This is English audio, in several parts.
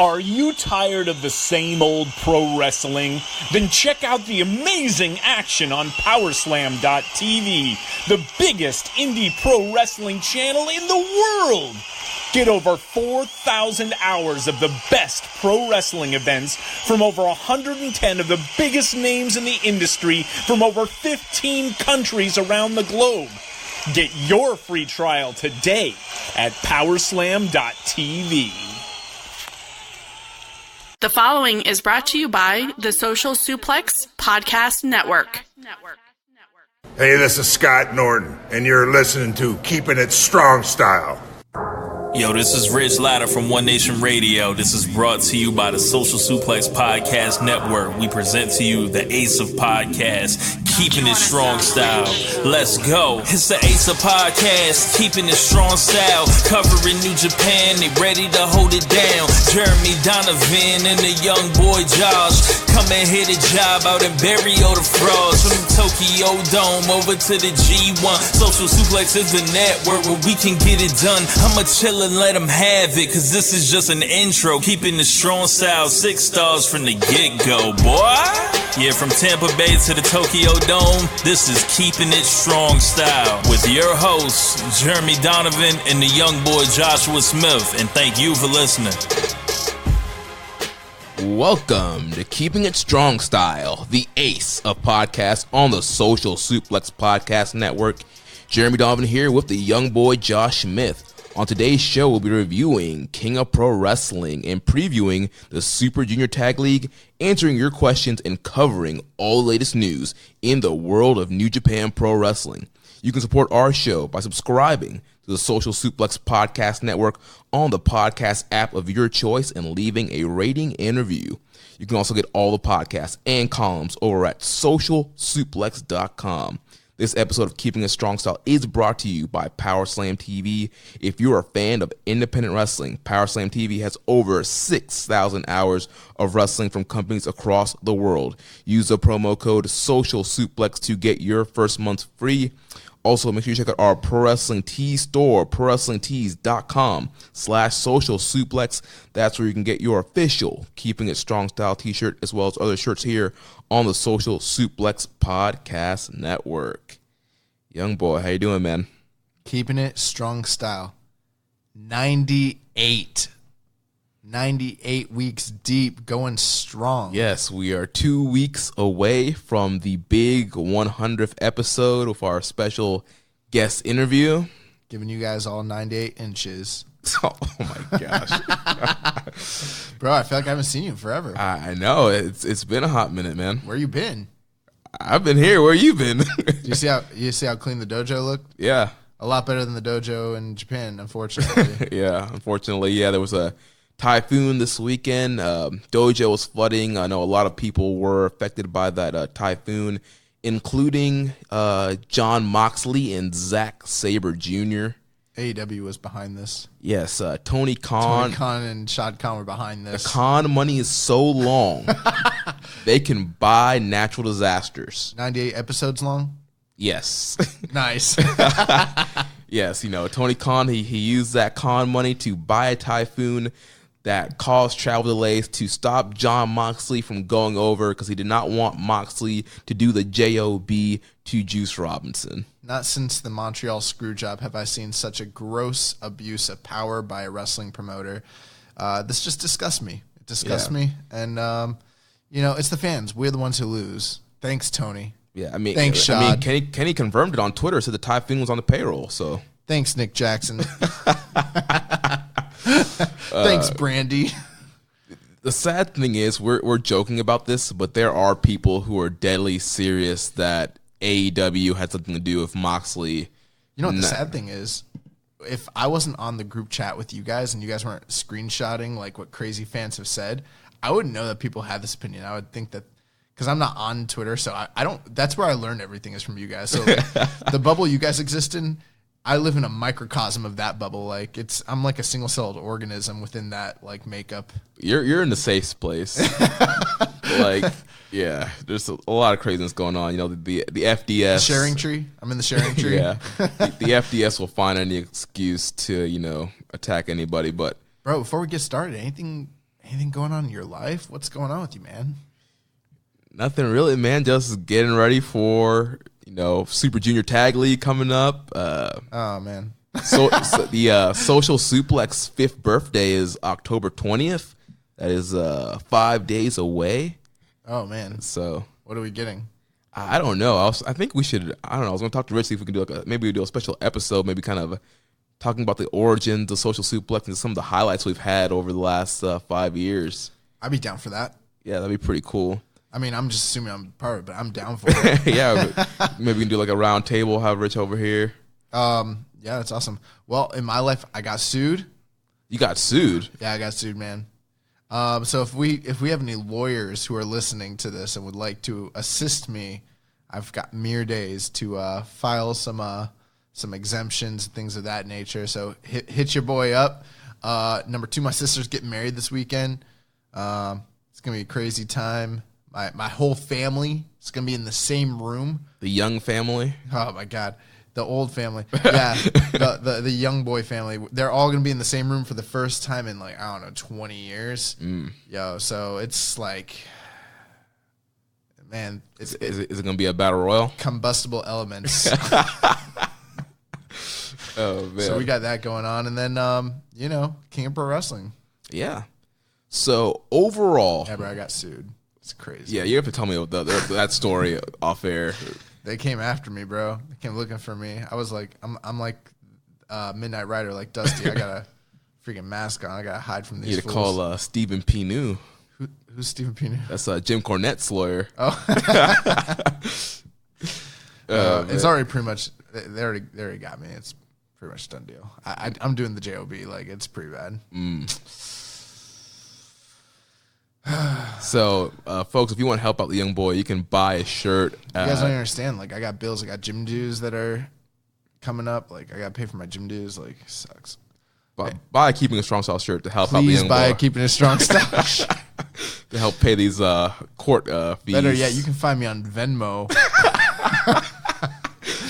Are you tired of the same old pro wrestling? Then check out the amazing action on Powerslam.tv, the biggest indie pro wrestling channel in the world. Get over 4,000 hours of the best pro wrestling events from over 110 of the biggest names in the industry from over 15 countries around the globe. Get your free trial today at Powerslam.tv. The following is brought to you by the Social Suplex Podcast Network. Hey, this is Scott Norton, and you're listening to Keepin It Strong Style. Yo, this is Rich Latta from One Nation Radio. This is brought to you by the Social Suplex Podcast Network. We present to you the Ace of Podcasts, Keepin It Strong Style. Let's go. It's the Ace of Podcasts, Keepin It Strong Style. Covering New Japan, they ready to hold it down. Jeremy Donovan and the young boy Josh. Come and hit a job out in Barrio the Frogs. From the Tokyo Dome over to the G1. Social Suplex is the network where we can get it done. I'ma chill and let them have it, cause this is just an intro. Keeping the strong style, 6 stars from the get-go, boy. Yeah, from Tampa Bay to the Tokyo Dome, this is Keeping It Strong Style with your hosts, Jeremy Donovan and the young boy Joshua Smith. And thank you for listening. Welcome to Keeping It Strong Style, the ace of podcasts on the Social Suplex Podcast Network. Jeremy Donovan here with the young boy Josh Smith. On today's show, we'll be reviewing King of Pro Wrestling and previewing the Super Junior Tag League, answering your questions and covering all the latest news in the world of New Japan Pro Wrestling. You can support our show by subscribing to the Social Suplex Podcast Network on the podcast app of your choice and leaving a rating and review. You can also get all the podcasts and columns over at socialsuplex.com. This episode of Keeping It Strong Style is brought to you by Powerslam TV. If you're a fan of independent wrestling, Powerslam TV has over 6,000 hours of wrestling from companies across the world. Use the promo code SOCIALSUPLEX to get your first month free. Also, make sure you check out our Pro Wrestling Tees store, ProWrestlingTees.com/socialsuplex. That's where you can get your official Keeping It Strong Style t-shirt, as well as other shirts here on the Social Suplex Podcast Network. Young boy, how you doing, man? Keeping It Strong Style. 98 weeks deep, going strong. Yes, we are 2 weeks away from the big 100th episode of our special guest interview. Giving you guys all 98 inches. Oh my gosh. Bro, I feel like I haven't seen you in forever. I know. It's been a hot minute, man. Where you been? I've been here. Where you been? You see how clean the dojo looked? Yeah. A lot better than the dojo in Japan, unfortunately. Unfortunately, there was a typhoon this weekend. Dojo was flooding. I know a lot of people were affected by that typhoon, including John Moxley and Zack Sabre Jr. AEW was behind this. Yes, Tony Khan. Tony Khan and Shad Khan were behind this. The Khan money is so long, they can buy natural disasters. 98 episodes long? Yes. Nice. Yes, Tony Khan, he used that Khan money to buy a typhoon that caused travel delays to stop John Moxley from going over because he did not want Moxley to do the JOB to Juice Robinson. Not since the Montreal Screwjob have I seen such a gross abuse of power by a wrestling promoter. This just disgusts me. It disgusts me. And, it's the fans. We're the ones who lose. Thanks, Tony. Yeah, thanks, Shad. Kenny confirmed it on Twitter, said the typhoon was on the payroll. So thanks, Nick Jackson. Thanks, Brandy. The sad thing is we're joking about this, but there are people who are deadly serious that AEW had something to do with Moxley. You know what the sad thing is? If I wasn't on the group chat with you guys and you guys weren't screenshotting like what crazy fans have said, I wouldn't know that people had this opinion. I would think that because I'm not on Twitter, so I don't. That's where I learned everything is from you guys. So the bubble you guys exist in, I live in a microcosm of that bubble. Like I'm like a single-celled organism within that like makeup. You're in the safe place. There's a lot of craziness going on. The FDS. The sharing tree? I'm in the sharing tree. Yeah. The FDS will find any excuse to, attack anybody. But bro, before we get started, anything Anything going on in your life? What's going on with you, man? Nothing really, man. Just getting ready for, Super Junior Tag League coming up. Oh, man. So the Social Suplex 5th birthday is October 20th. That is 5 days away. Oh, man. So what are we getting? I don't know. I think we should. I don't know. I was going to talk to Rich, see if we can do maybe we do a special episode, maybe kind of talking about the origins of Social Suplex and some of the highlights we've had over the last 5 years. I'd be down for that. Yeah, that'd be pretty cool. I mean, I'm just assuming I'm part of it, but I'm down for it. Yeah, maybe we can do like a round table, have Rich over here. Yeah, that's awesome. Well, in my life, I got sued. You got sued? Yeah, I got sued, man. So if we have any lawyers who are listening to this and would like to assist me, I've got mere days to file some exemptions, things of that nature. So hit your boy up. Number 2, my sister's getting married this weekend. It's gonna be a crazy time. My whole family is gonna be in the same room. The Young family. Oh my God. The old family. Yeah. the young boy family. They're all going to be in the same room for the first time in 20 years. Yo, so it's like, man. Is it going to be a battle royal? Combustible elements. Oh, man. So we got that going on. And then, King of Pro Wrestling. Yeah. So overall. Yeah, bro, I got sued. It's crazy. Yeah, you have to tell me that story off air. They came after me, bro. They came looking for me. I was like, I'm like Midnight Rider, like Dusty. I got a freaking mask on. I got to hide from these You need to fools. call Stephen Pinu. Who's Stephen Pinu? That's Jim Cornette's lawyer. Oh. It's already pretty much, they already got me. It's pretty much a done deal. I'm doing the JOB. Like, it's pretty bad. So, folks, if you want to help out the young boy, you can buy a shirt. You guys don't understand. Like, I got bills. I got gym dues that are coming up. Like, I got to pay for my gym dues. Like, it sucks. Buy a Keeping It Strong Style shirt to help out the young boy. Please buy a Keeping It Strong Style to help pay these court fees. Better yet, you can find me on Venmo.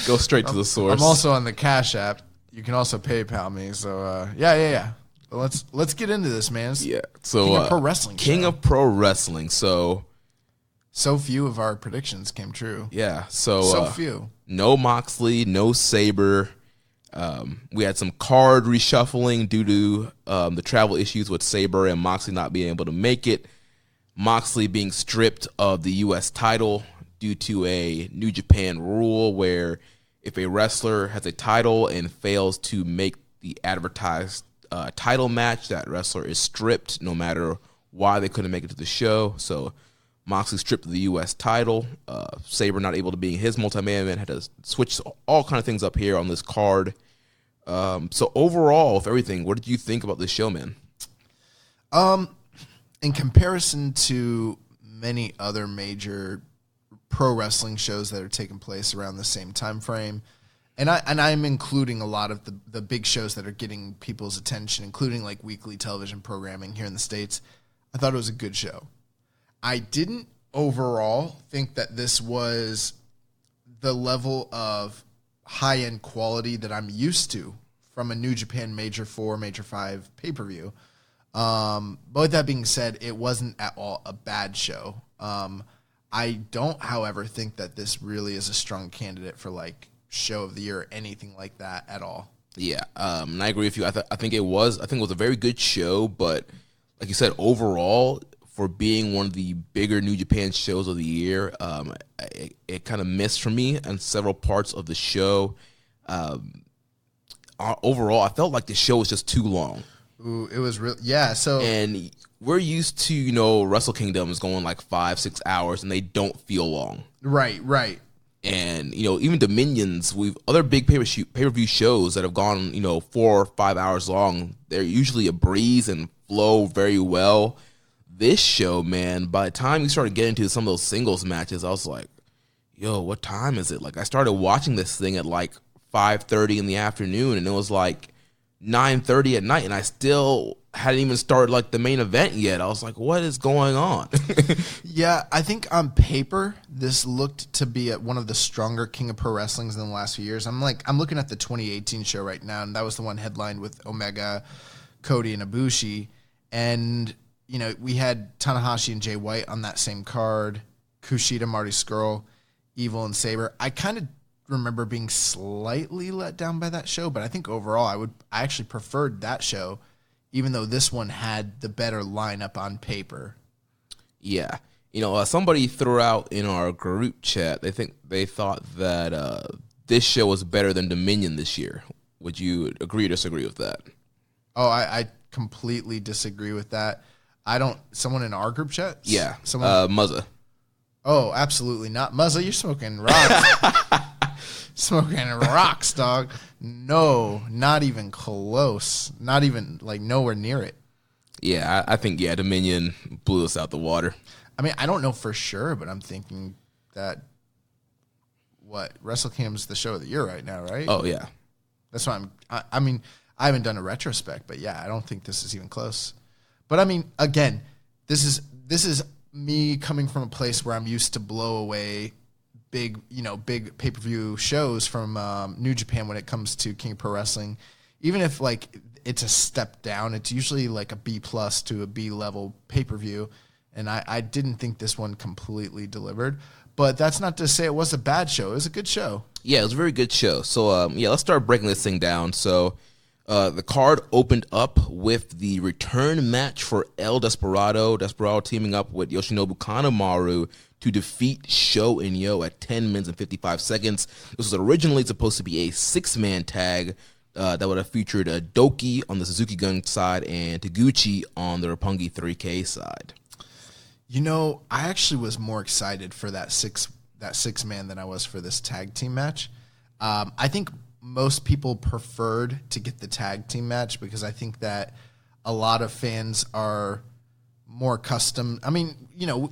Go straight to the source. I'm also on the Cash App. You can also PayPal me. So, yeah. But let's get into this, man. Yeah. So King of Pro Wrestling. King of Pro Wrestling. So few of our predictions came true. Yeah. So few. No Moxley, no Saber. We had some card reshuffling due to the travel issues with Saber and Moxley not being able to make it. Moxley being stripped of the U.S. title due to a New Japan rule where if a wrestler has a title and fails to make the advertised title match, that wrestler is stripped no matter why they couldn't make it to the show. So Moxley stripped of the U.S. title. Saber not able to be in his multi-man event, had to switch all kind of things up here on this card. So overall, of everything, what did you think about this show, man? In comparison to many other major pro wrestling shows that are taking place around the same time frame, and I'm including a lot of the big shows that are getting people's attention, including like weekly television programming here in the States, I thought it was a good show. I didn't overall think that this was the level of high-end quality that I'm used to from a New Japan Major 4, Major 5 pay-per-view. But with that being said, it wasn't at all a bad show. I don't, however, think that this really is a strong candidate for like show of the year or anything like that at all. Yeah, and I agree with you. I think it was a very good show, but like you said, overall, for being one of the bigger New Japan shows of the year, it kind of missed for me on several parts of the show. Overall, I felt like the show was just too long. Ooh, it was real. Yeah, so and we're used to, Wrestle Kingdom is going like 5-6 hours, and they don't feel long. Right. And, even Dominions, other big pay-per-view shows that have gone, 4 or 5 hours long, they're usually a breeze and flow very well. This show, man, by the time you started getting into some of those singles matches, I was like, yo, what time is it? Like, I started watching this thing at like 5:30 in the afternoon, and it was like 9:30 at night, and I still hadn't even started like the main event yet. I was like, what is going on? Yeah, I think on paper this looked to be one of the stronger King of Pro Wrestlings in the last few years. I'm looking at the 2018 show right now, and that was the one headlined with Omega, Cody, and Ibushi. And we had Tanahashi and Jay White on that same card, Kushida, Marty Scurll, Evil, and Sabre. I kind of remember being slightly let down by that show, but I think overall I actually preferred that show, even though this one had the better lineup on paper. Yeah. Somebody threw out in our group chat, they thought that this show was better than Dominion this year. Would you agree or disagree with that? Oh, I completely disagree with that. Someone in our group chat? Yeah. Muzza. Oh, absolutely not. Muzza, you're smoking rocks. Smoking rocks, dog. No, not even close. Not even, nowhere near it. Yeah, I think, Dominion blew us out the water. I mean, I don't know for sure, but I'm thinking that, Wrestle Kingdom's the show of the year right now, right? Oh, yeah. That's why I mean, I haven't done a retrospect, but yeah, I don't think this is even close. But I mean, again, this is me coming from a place where I'm used to blow away big pay-per-view shows from New Japan when it comes to King of Pro Wrestling. Even if it's a step down, it's usually a B+ to a B level pay-per-view. And I didn't think this one completely delivered. But that's not to say it was a bad show. It was a good show. Yeah, it was a very good show. So, let's start breaking this thing down. So, the card opened up with the return match for El Desperado. Desperado teaming up with Yoshinobu Kanemaru to defeat Sho and Yo at 10 minutes and 55 seconds. This was originally supposed to be a 6-man tag that would have featured Doki on the Suzuki Gun side and Taguchi on the Roppongi 3K side. I actually was more excited for that six man than I was for this tag team match. I think most people preferred to get the tag team match because I think that a lot of fans are more accustomed. I mean,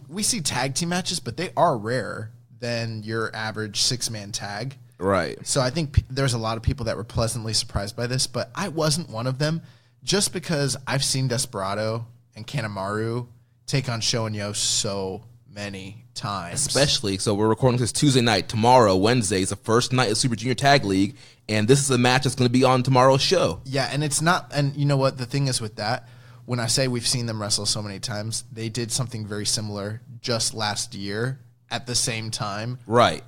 we see tag team matches, but they are rarer than your average 6-man tag. Right. So I think there's a lot of people that were pleasantly surprised by this, but I wasn't one of them just because I've seen Desperado and Kanemaru take on Sho and Yo so many times. Especially, so we're recording this Tuesday night. Tomorrow, Wednesday, is the first night of Super Junior Tag League, and this is a match that's going to be on tomorrow's show. Yeah, and it's not, and you know what, the thing is with that, when I say we've seen them wrestle so many times, they did something very similar just last year at the same time. Right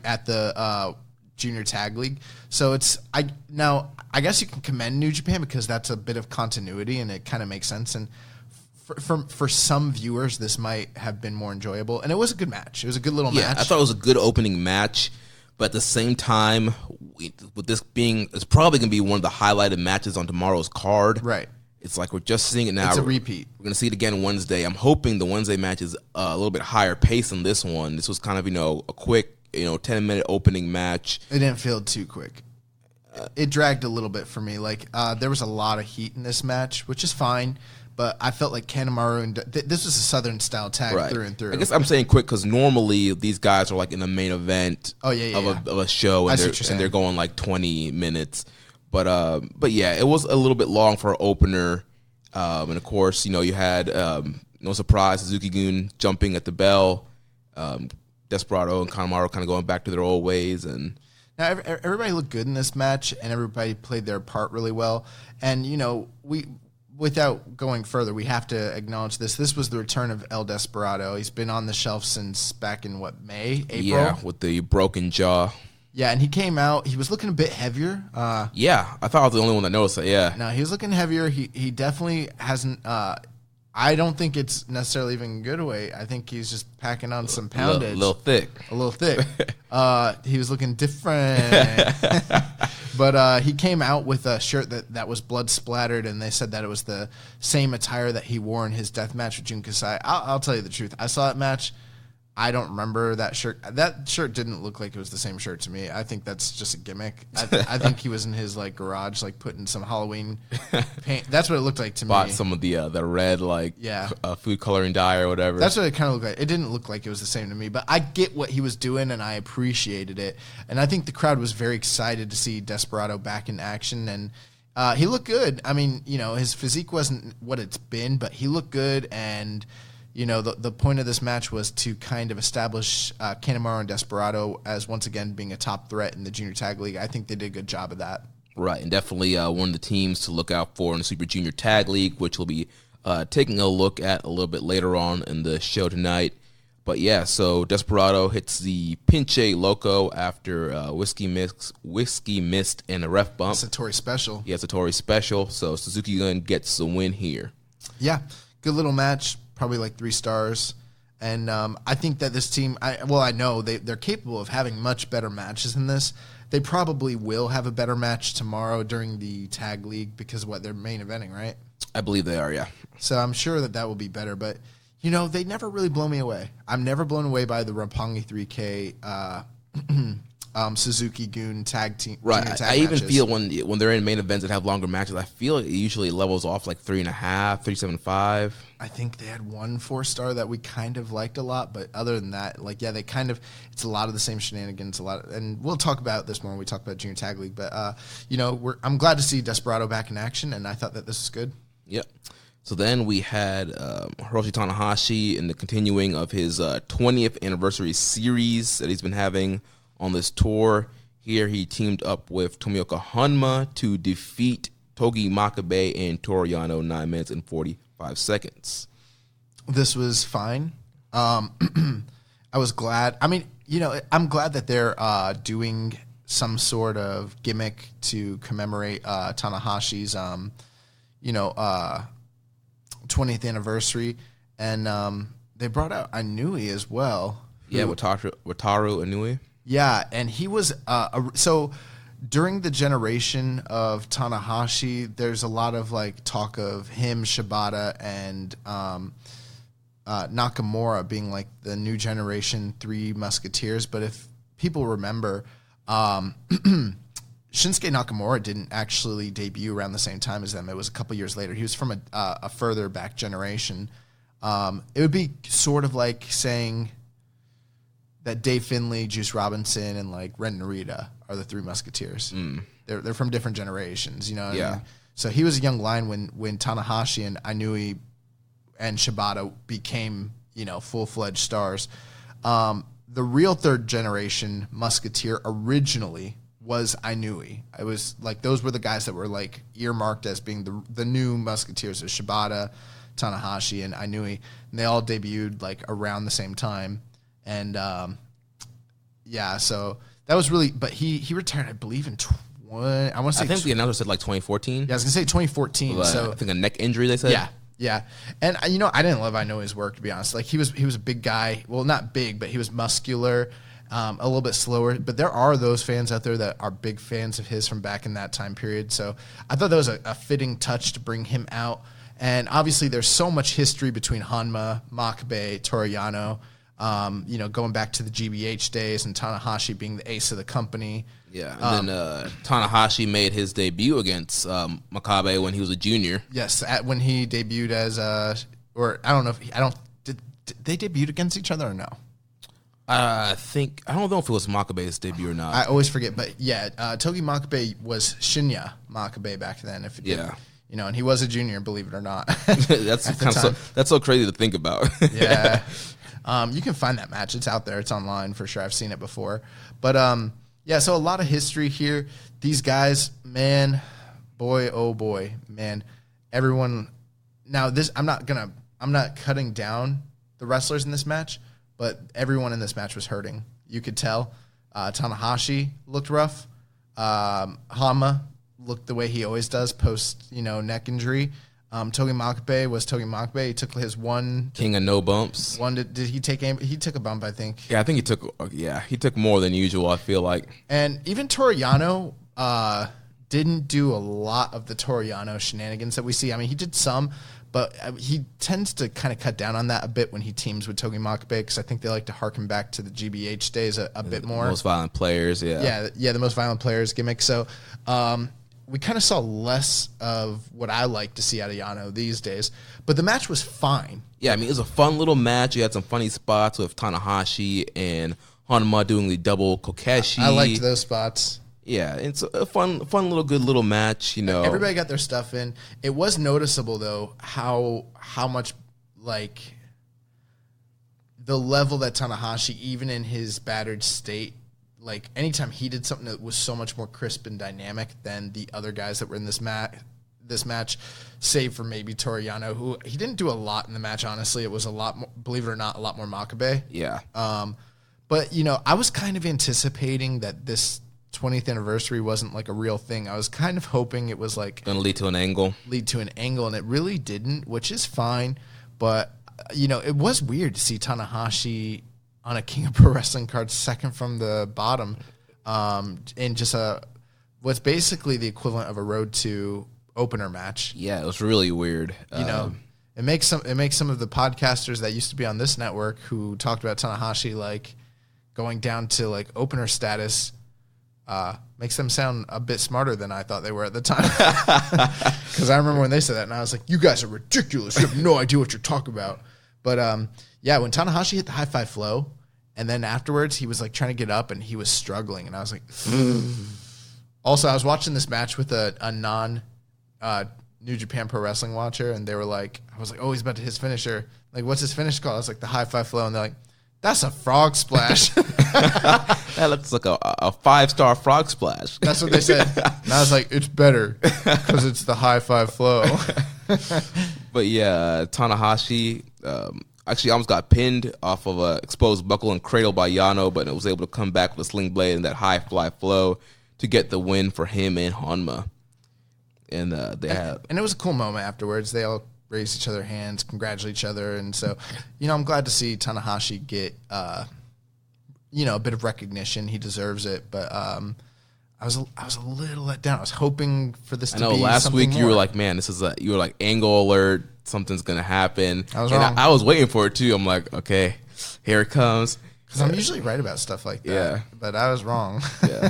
at the Junior Tag League. So I guess you can commend New Japan because that's a bit of continuity and it kind of makes sense. And for some viewers, this might have been more enjoyable. And it was a good match. It was a good little match. I thought it was a good opening match. But at the same time, with this being, it's probably going to be one of the highlighted matches on tomorrow's card. Right. It's like we're just seeing it now. It's a repeat. We're going to see it again Wednesday. I'm hoping the Wednesday match is a little bit higher pace than this one. This was kind of, a quick, 10-minute opening match. It didn't feel too quick. It dragged a little bit for me. There was a lot of heat in this match, which is fine. But I felt like Kanemaru and this was a Southern-style tag through and through. I guess I'm saying quick because normally these guys are in the main event of a show, and they're going 20 minutes. But yeah, it was a little bit long for an opener. And of course, you had no surprise Suzuki-gun jumping at the bell. Desperado and Kanemaru kind of going back to their old ways, and now everybody looked good in this match, and everybody played their part really well. And without going further, we have to acknowledge this. This was the return of El Desperado. He's been on the shelf since back in May, April. Yeah, with the broken jaw. Yeah, and he came out. He was looking a bit heavier. Yeah, I thought I was the only one that noticed that. Yeah, no, he was looking heavier. He definitely hasn't. I don't think it's necessarily even good weight. I think he's just packing on some poundage. A little thick. He was looking different. But he came out with a shirt that was blood splattered, and they said that it was the same attire that he wore in his death match with Jun Kasai. I'll tell you the truth. I saw that match. I don't remember that shirt. That shirt didn't look like it was the same shirt to me. I think that's just a gimmick. I think he was in his garage putting some Halloween paint. That's what it looked like to me. Bought some of the red food coloring dye or whatever. That's what it kind of looked like. It didn't look like it was the same to me, but I get what he was doing and I appreciated it. And I think the crowd was very excited to see Desperado back in action, and he looked good. I mean, his physique wasn't what it's been, but he looked good. And the point of this match was to kind of establish Kanemaru and Desperado as once again being a top threat in the Junior Tag League. I think they did a good job of that. Right, and definitely one of the teams to look out for in the Super Junior Tag League, which will be taking a look at a little bit later on in the show tonight. But yeah, so Desperado hits the Pinche Loco after Whiskey missed and a ref bump. Satori special. Yeah, Satori special. So Suzuki Gun gets the win here. Yeah, good little match. Probably like 3 stars. And I think that this team, I know they're capable of having much better matches than this. They probably will have a better match tomorrow during the tag league because of they're main eventing, right? I believe they are, yeah. So I'm sure that will be better. But, they never really blow me away. I'm never blown away by the Roppongi 3K Suzuki Gun tag team. Right. Tag even matches. feel when they're in main events that have longer matches, I feel it usually levels off like 3.5, 3.75. I think they had 1 4-star that we kind of liked a lot, but other than that, they kind of, it's a lot of the same shenanigans, and we'll talk about this more when we talk about Junior Tag League, but, I'm glad to see Desperado back in action, and I thought that this was good. Yep. So then we had Hiroshi Tanahashi in the continuing of his 20th anniversary series that he's been having on this tour. Here he teamed up with Tomioka Hanma to defeat Togi Makabe and Toru Yano 9 minutes and 45 seconds. This was fine. I was glad. I mean, I'm glad that they're doing some sort of gimmick to commemorate Tanahashi's, 20th anniversary, and they brought out Inui as well. Yeah, Wataru Inui. Yeah, and he was so during the generation of Tanahashi, there's a lot of talk of him, Shibata, and Nakamura being like the new generation 3 Musketeers. But if people remember, Shinsuke Nakamura didn't actually debut around the same time as them. It was a couple years later. He was from a further back generation. It would be sort of like saying that Dave Finlay, Juice Robinson, and Ren Narita are the 3 Musketeers. They're from different generations, you know what I mean? So he was a young lion when Tanahashi and Inui and Shibata became, full-fledged stars. The real 3rd generation Musketeer originally was Inui. It was those were the guys that were earmarked as being the new Musketeers of Shibata, Tanahashi, and Inui. And they all debuted around the same time. And so that was really. But he retired, I believe, in I want to say. I think the announcer said 2014. Yeah, I was gonna say 2014. So I think a neck injury. They said. Yeah. And I didn't love Inui's work, to be honest. He was a big guy. Well, not big, but he was muscular. A little bit slower, but there are those fans out there that are big fans of his from back in that time period. So I thought that was a fitting touch to bring him out. And obviously, there's so much history between Hanma, Makabe, Toru Yano. Going back to the GBH days and Tanahashi being the ace of the company. Yeah, and then Tanahashi made his debut against Makabe when he was a junior. Yes, when he debuted as or I don't know if did they debut against each other or no? I don't know if it was Makabe's debut or not. I always forget, but yeah, Togi Makabe was Shinya Makabe back then. If it did, and he was a junior, believe it or not. That's that's so crazy to think about. Yeah. You can find that match. It's out there. It's online for sure. I've seen it before. But, so a lot of history here. These guys, man, boy, oh boy, man. Everyone. Now, I'm not cutting down the wrestlers in this match, but everyone in this match was hurting. You could tell. Tanahashi looked rough. Hama looked the way he always does post, neck injury. Togi Makabe was Togi Makabe. He took his one king of no bumps. Did he take aim? He took a bump, I think. Yeah, I think he took more than usual, I feel like. And even Toru Yano didn't do a lot of the Toru Yano shenanigans that we see. I mean, he did some, but he tends to kind of cut down on that a bit when he teams with Togi Makabe because I think they like to harken back to the GBH days a bit more. Most violent players, yeah. Yeah, the most violent players gimmick. So, we kind of saw less of what I like to see out of Yano these days, but the match was fine. Yeah, I mean, it was a fun little match. You had some funny spots with Tanahashi and Hanma doing the double Kokeshi. I liked those spots. Yeah, it's a fun good little match, Everybody got their stuff in. It was noticeable, though, how much, the level that Tanahashi, even in his battered state, anytime he did something that was so much more crisp and dynamic than the other guys that were in this this match, save for maybe Toriano, who he didn't do a lot in the match, honestly. It was a lot more, believe it or not, a lot more Makabe. Yeah. But, I was kind of anticipating that this 20th anniversary wasn't like a real thing. I was kind of hoping it was like Going to lead to an angle. And it really didn't, which is fine. But, it was weird to see Tanahashi on a King of Pro Wrestling card second from the bottom in just what's basically the equivalent of a Road to opener match. Yeah, it was really weird. It makes some of the podcasters that used to be on this network who talked about Tanahashi like going down to like opener status makes them sound a bit smarter than I thought they were at the time. Because I remember when they said that, and I was like, "You guys are ridiculous. You have no idea what you're talking about." But when Tanahashi hit the high five flow, and then afterwards he was like trying to get up and he was struggling, and I was like, Also, I was watching this match with a non New Japan Pro Wrestling watcher, and they were like, I was like, "Oh, he's about to hit his finisher. Like, what's his finish called?" I was like, "The high five flow," and they're like, "That's a frog splash." That looks like a 5-star frog splash. That's what they said. And I was like, "It's better because it's the high five flow." But yeah, Tanahashi actually almost got pinned off of a exposed buckle and cradle by Yano, but it was able to come back with a sling blade and that high fly flow to get the win for him and Honma. And and it was a cool moment afterwards. They all raised each other's hands, congratulate each other, and so I'm glad to see Tanahashi get a bit of recognition. He deserves it, but I was a little let down. I was hoping for this to be last something week more. you were like, "Man, you were like angle alert, something's gonna happen." I was wrong. I was waiting for it too. I'm like, okay, here it comes. Because I'm usually right about stuff like that. Yeah. But I was wrong. Yeah,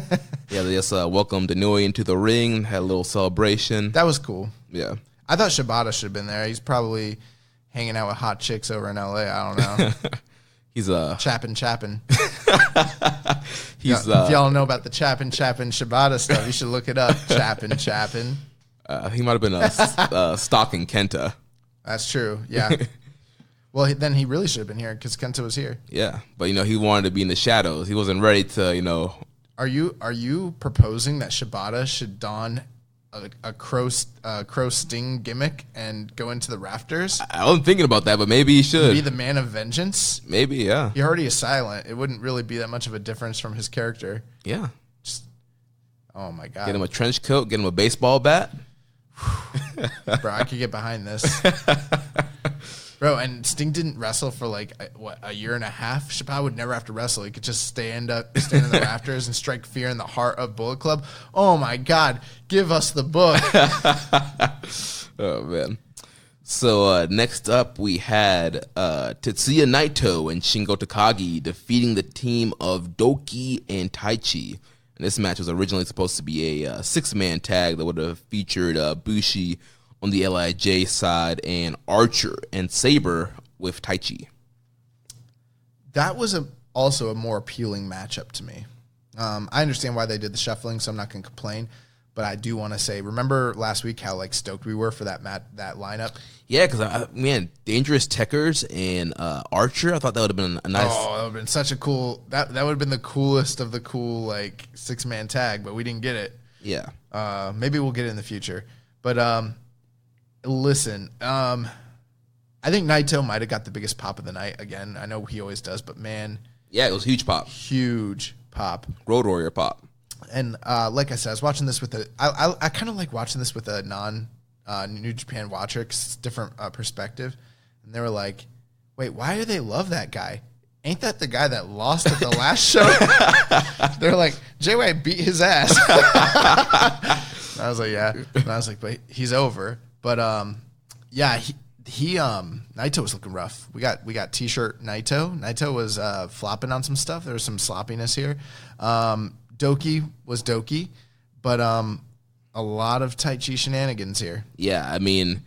they just welcomed Inoue into the ring, had a little celebration. That was cool. Yeah. I thought Shibata should have been there. He's probably hanging out with hot chicks over in L.A. I don't know. He's Chappin. He's if y'all know about the Chappin Shibata stuff, you should look it up. Chappin. He might have been stalking Kenta. That's true. Yeah. Well, then he really should have been here because Kenta was here. Yeah, but he wanted to be in the shadows. He wasn't ready to Are you proposing that Shibata should don a crow sting gimmick and go into the rafters? I wasn't thinking about that, but maybe he should be the man of vengeance. Maybe, yeah. He already is silent. It wouldn't really be that much of a difference from his character. Yeah. Oh my god. Get him a trench coat. Get him a baseball bat. Bro, I could get behind this. Bro, and Sting didn't wrestle for a year and a half. Shibata would never have to wrestle. He could just stand in the rafters and strike fear in the heart of Bullet Club. Oh my God, give us the book. Oh man. So next up we had Tetsuya Naito and Shingo Takagi defeating the team of Doki and Taichi. And this match was originally supposed to be a 6-man tag that would have featured Bushi on the LIJ side and Archer and Sabre with Taichi. That was also a more appealing matchup to me. I understand why they did the shuffling, so I'm not going to complain. But I do want to say, remember last week how stoked we were for that lineup? Yeah, because Dangerous Techers and Archer, I thought that would have been a nice. Oh, that would have been such a cool. That would have been the coolest of the cool 6-man tag, but we didn't get it. Yeah. Maybe we'll get it in the future. But listen, I think Naito might have got the biggest pop of the night again. I know he always does, but man, yeah, it was huge pop. Huge pop. Road Warrior pop. And like I said, I was watching this with I kind of like watching this with a non New Japan watcher because it's a different perspective. And they were like, "Wait, why do they love that guy? Ain't that the guy that lost at the last show?" They're like, "Jay White beat his ass." I was like, "Yeah," and I was like, "But he's over." But yeah, he Naito was looking rough. We got T-shirt Naito. Naito was flopping on some stuff. There was some sloppiness here. Doki was Doki, but a lot of Taichi shenanigans here. Yeah, I mean,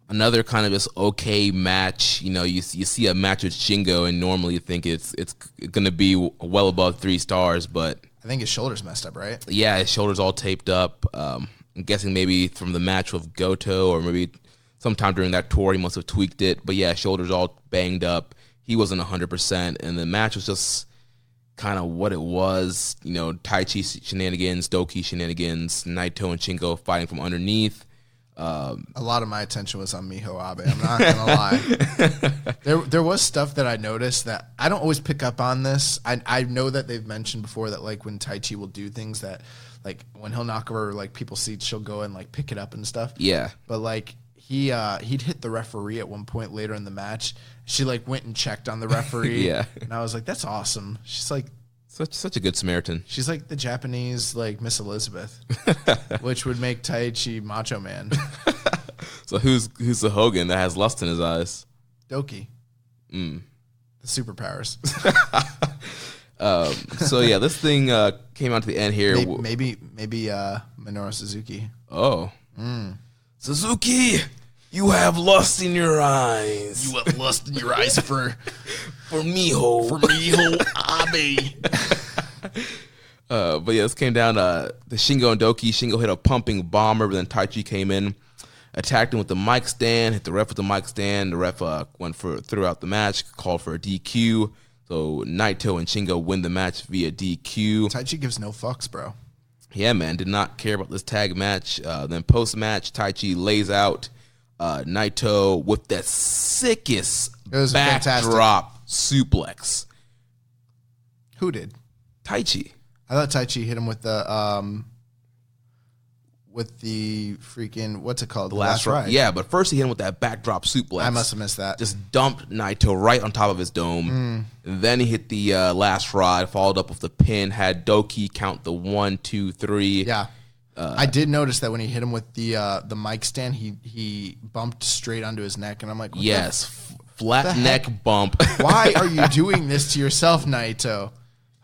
another kind of just okay match. You see a match with Shingo, and normally you think it's going to be well above 3 stars, but I think his shoulder's messed up, right? Yeah, his shoulder's all taped up. I'm guessing maybe from the match with Goto, or maybe sometime during that tour he must have tweaked it. But yeah, shoulder's all banged up. He wasn't 100%, and the match was just kind of what it was. Taichi shenanigans, Doki shenanigans, Naito and Shingo fighting from underneath. A lot of my attention was on Miho Abe. I'm not gonna lie. There was stuff that I noticed that I don't always pick up on this. I know that they've mentioned before that like when Taichi will do things that like when he'll knock over like people's seats, she'll go and like pick it up and stuff. Yeah. But like he'd hit the referee at one point later in the match. She like went and checked on the referee. Yeah. And I was like, that's awesome. She's like such a good Samaritan. She's like the Japanese like Miss Elizabeth, which would make Taichi Macho Man. So who's the Hogan that has lust in his eyes? Doki. The superpowers. So yeah, this thing came out to the end here. Maybe Minoru Suzuki. Oh. Suzuki, you have lust in your eyes. You have lust in your eyes for Miho. For Miho Abe. But yeah, this came down to the Shingo and Doki. Shingo hit a pumping bomber, but then Taichi came in, attacked him with the mic stand, hit the ref with the mic stand. The ref went throughout the match, called for a DQ. So Naito and Shingo win the match via DQ. Taichi gives no fucks, bro. Yeah, man, did not care about this tag match. Then post-match, Taichi lays out Naito with that sickest backdrop suplex. Who did? Taichi. I thought Taichi hit him with the freaking, what's it called? The last ride. Yeah, but first he hit him with that backdrop suplex. I must have missed that. Just dumped Naito right on top of his dome. And then he hit the last ride, followed up with the pin, had Doki count the 1, 2, 3. Yeah. I did notice that when he hit him with the mic stand, he bumped straight onto his neck, and I'm like, flat neck bump. Why are you doing this to yourself, Naito?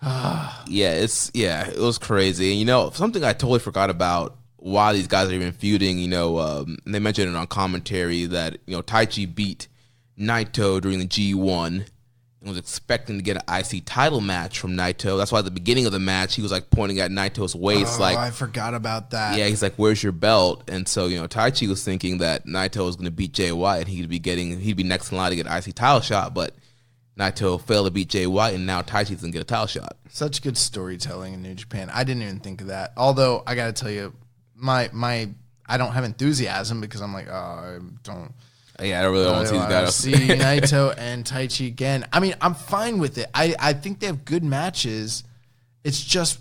It was crazy. And, you know, something I totally forgot about why these guys are even feuding, you know, they mentioned it on commentary that, you know, Taichi beat Naito during the G1 and was expecting to get an IC title match from Naito. That's why at the beginning of the match, he was like pointing at Naito's waist. I forgot about that. Yeah, he's like, where's your belt? And so, you know, Taichi was thinking that Naito was going to beat Jay White and he'd be next in line to get an IC title shot, but Naito failed to beat Jay White, and now Taichi's going to get a title shot. Such good storytelling in New Japan. I didn't even think of that. Although, I got to tell you, I don't have enthusiasm because I'm like, I don't. Yeah, I don't really want to see these guys. See Naito and Taichi again. I mean, I'm fine with it. I think they have good matches. It just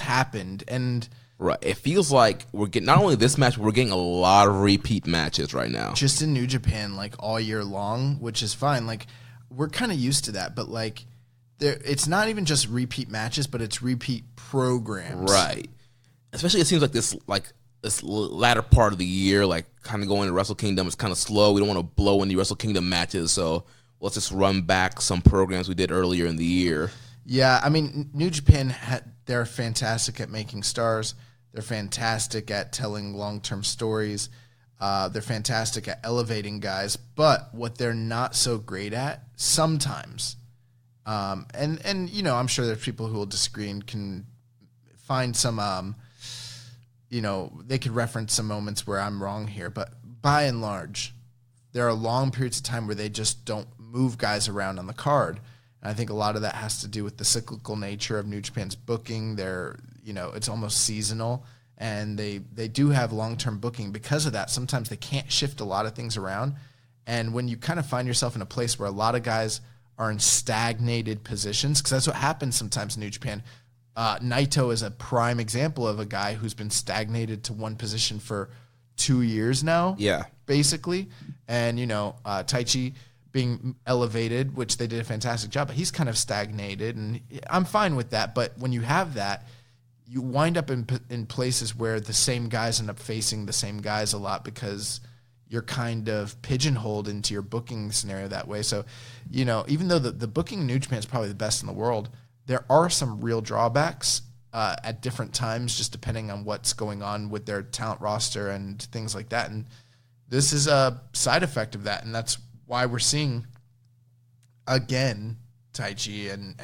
happened, and right. It feels like we're getting not only this match, but we're getting a lot of repeat matches right now. Just in New Japan, like all year long, which is fine. Like we're kind of used to that, but like it's not even just repeat matches, but it's repeat programs. Right. Especially it seems like this latter part of the year, like kind of going to Wrestle Kingdom is kind of slow. We don't want to blow any Wrestle Kingdom matches, so let's just run back some programs we did earlier in the year. Yeah, I mean, New Japan, they're fantastic at making stars. They're fantastic at telling long-term stories. They're fantastic at elevating guys. But what they're not so great at sometimes, and you know, I'm sure there's people who will disagree and can find some, you know, they could reference some moments where I'm wrong here. But by and large, there are long periods of time where they just don't move guys around on the card. And I think a lot of that has to do with the cyclical nature of New Japan's booking. It's almost seasonal, and they do have long-term booking. Because of that, sometimes they can't shift a lot of things around. And when you kind of find yourself in a place where a lot of guys are in stagnated positions, because that's what happens sometimes in New Japan. Naito is a prime example of a guy who's been stagnated to one position for 2 years now. Yeah. Basically. And, you know, Taichi being elevated, which they did a fantastic job, but he's kind of stagnated, and I'm fine with that. But when you have that, you wind up in places where the same guys end up facing the same guys a lot because you're kind of pigeonholed into your booking scenario that way. So, you know, even though the booking in New Japan is probably the best in the world, there are some real drawbacks at different times, just depending on what's going on with their talent roster and things like that. And this is a side effect of that, and that's why we're seeing again Taichi and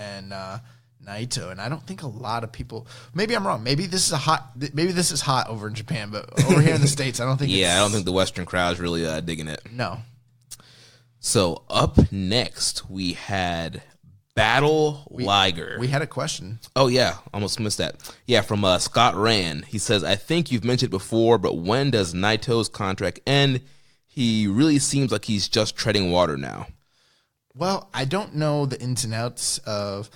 Naito. And I don't think a lot of people. Maybe I'm wrong. Maybe this is hot over in Japan, but over here in the States, I don't think. I don't think the Western crowd's really digging it. No. So up next we had Battle Liger. We had a question. Oh, yeah. Almost missed that. Yeah, from Scott Rand. He says, I think you've mentioned it before, but when does Naito's contract end? He really seems like he's just treading water now. Well, I don't know the ins and outs of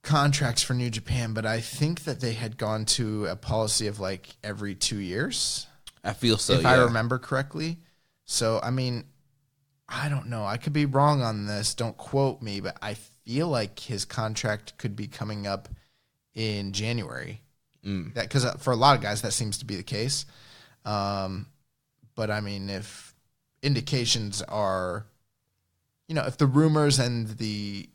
contracts for New Japan, but I think that they had gone to a policy of like every 2 years. I feel so, if I remember correctly. So, I mean, I don't know. I could be wrong on this. Don't quote me, but I feel like his contract could be coming up in January. Because for a lot of guys, that seems to be the case. But, I mean, if indications are, if the rumors and the,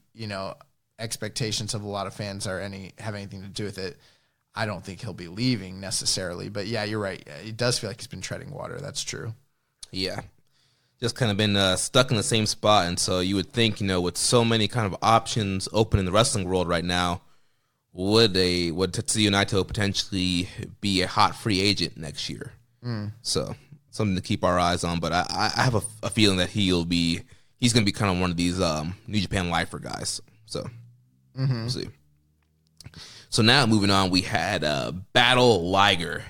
expectations of a lot of fans have anything to do with it, I don't think he'll be leaving necessarily. But yeah, you're right. It does feel like he's been treading water. That's true. Yeah. Just kind of been stuck in the same spot. And so you would think, with so many kind of options open in the wrestling world right now, would Tetsuya Naito potentially be a hot free agent next year? So something to keep our eyes on. But I have a feeling that he's going to be kind of one of these New Japan lifer guys. So we'll see. So now moving on, we had Battle Liger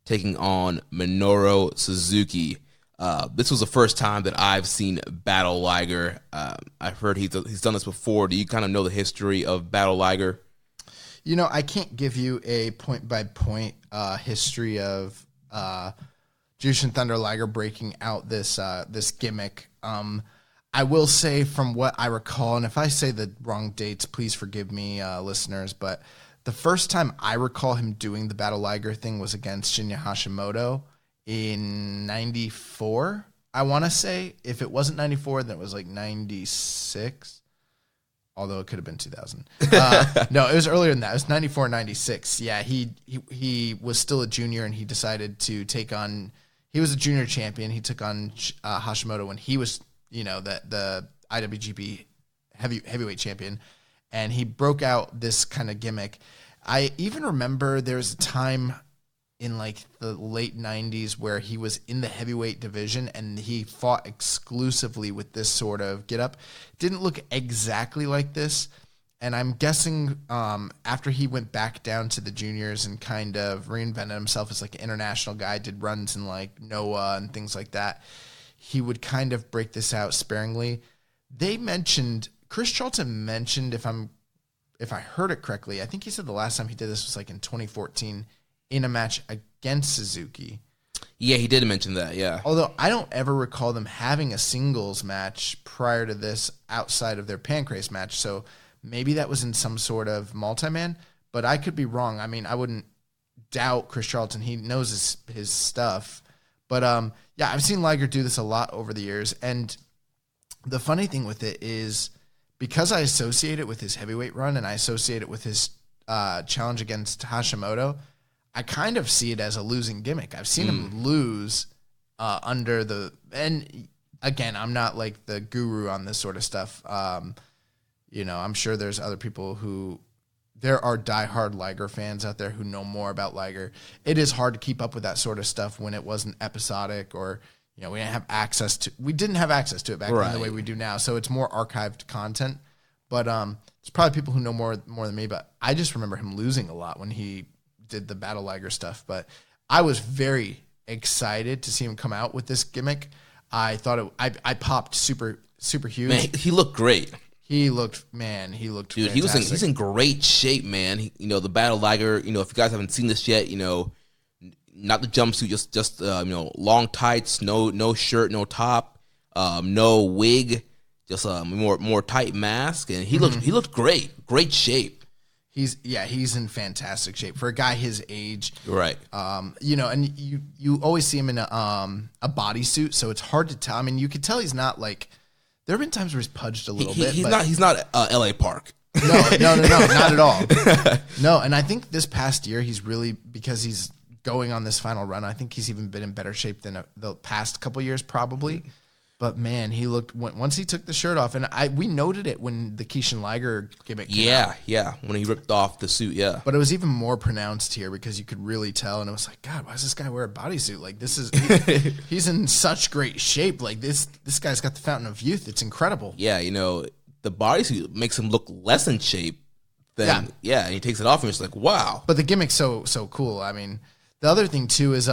taking on Minoru Suzuki. This was the first time that I've seen Battle Liger. I've heard he's done this before. Do you kind of know the history of Battle Liger? I can't give you a point-by-point history of Jushin Thunder Liger breaking out this gimmick. I will say from what I recall, and if I say the wrong dates, please forgive me, listeners, but the first time I recall him doing the Battle Liger thing was against Shinya Hashimoto in 94, I want to say. If it wasn't 94, then it was like 96, although it could have been 2000. No, it was earlier than that. It was 94, 96. Yeah, he was still a junior, and he decided to take on – he was a junior champion. He took on Hashimoto when he was – the IWGP heavyweight champion, and he broke out this kind of gimmick. I even remember there was a time in like the late 90s where he was in the heavyweight division and he fought exclusively with this sort of get up. Didn't look exactly like this. And I'm guessing after he went back down to the juniors and kind of reinvented himself as like an international guy, did runs in like Noah and things like that, he would kind of break this out sparingly. Chris Charlton mentioned, if I heard it correctly, I think he said the last time he did this was like in 2014 in a match against Suzuki. Yeah, he did mention that, yeah. Although I don't ever recall them having a singles match prior to this outside of their Pancrase match, so maybe that was in some sort of multi-man, but I could be wrong. I mean, I wouldn't doubt Chris Charlton. He knows his stuff. But, yeah, I've seen Liger do this a lot over the years. And the funny thing with it is because I associate it with his heavyweight run and I associate it with his challenge against Hashimoto, I kind of see it as a losing gimmick. I've seen him lose under the – and, again, I'm not like the guru on this sort of stuff. I'm sure there's other people who – there are diehard Liger fans out there who know more about Liger. It is hard to keep up with that sort of stuff when it wasn't episodic or, we didn't have access to it back then the way we do now. So it's more archived content. But there's probably people who know more than me. But I just remember him losing a lot when he did the Battle Liger stuff. But I was very excited to see him come out with this gimmick. I thought I popped super, super huge. Man, he looked great. He looked dude, fantastic. He's in great shape, man. The Battle Liger, if you guys haven't seen this yet, not the jumpsuit, just long tights, no shirt, no top, no wig, just more tight mask, and he looked great shape. He's in fantastic shape for a guy his age. Right. And you always see him in a bodysuit, so it's hard to tell. I mean, you could tell he's not like. There have been times where he's pudged a little bit. He's not L.A. Park. No, not at all. No, and I think this past year he's really, because he's going on this final run, I think he's even been in better shape than the past couple years probably. But man, he looked, once he took the shirt off, and we noted it when the Keishin Liger gimmick came out. Yeah, when he ripped off the suit, yeah. But it was even more pronounced here because you could really tell, and it was like, God, why does this guy wear a bodysuit? Like, this is, he's in such great shape. Like, this guy's got the fountain of youth. It's incredible. Yeah, the bodysuit makes him look less in shape. And he takes it off and it's like, wow. But the gimmick's so cool. I mean, the other thing too is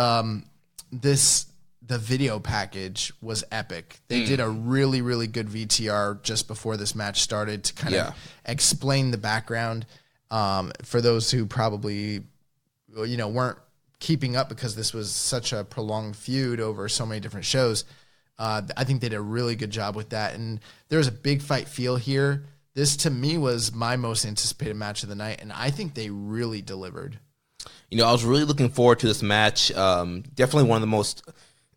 the video package was epic. They did a really, really good VTR just before this match started to kind of explain the background for those who probably, weren't keeping up because this was such a prolonged feud over so many different shows. I think they did a really good job with that. And there was a big fight feel here. This, to me, was my most anticipated match of the night, and I think they really delivered. I was really looking forward to this match. Definitely one of the most,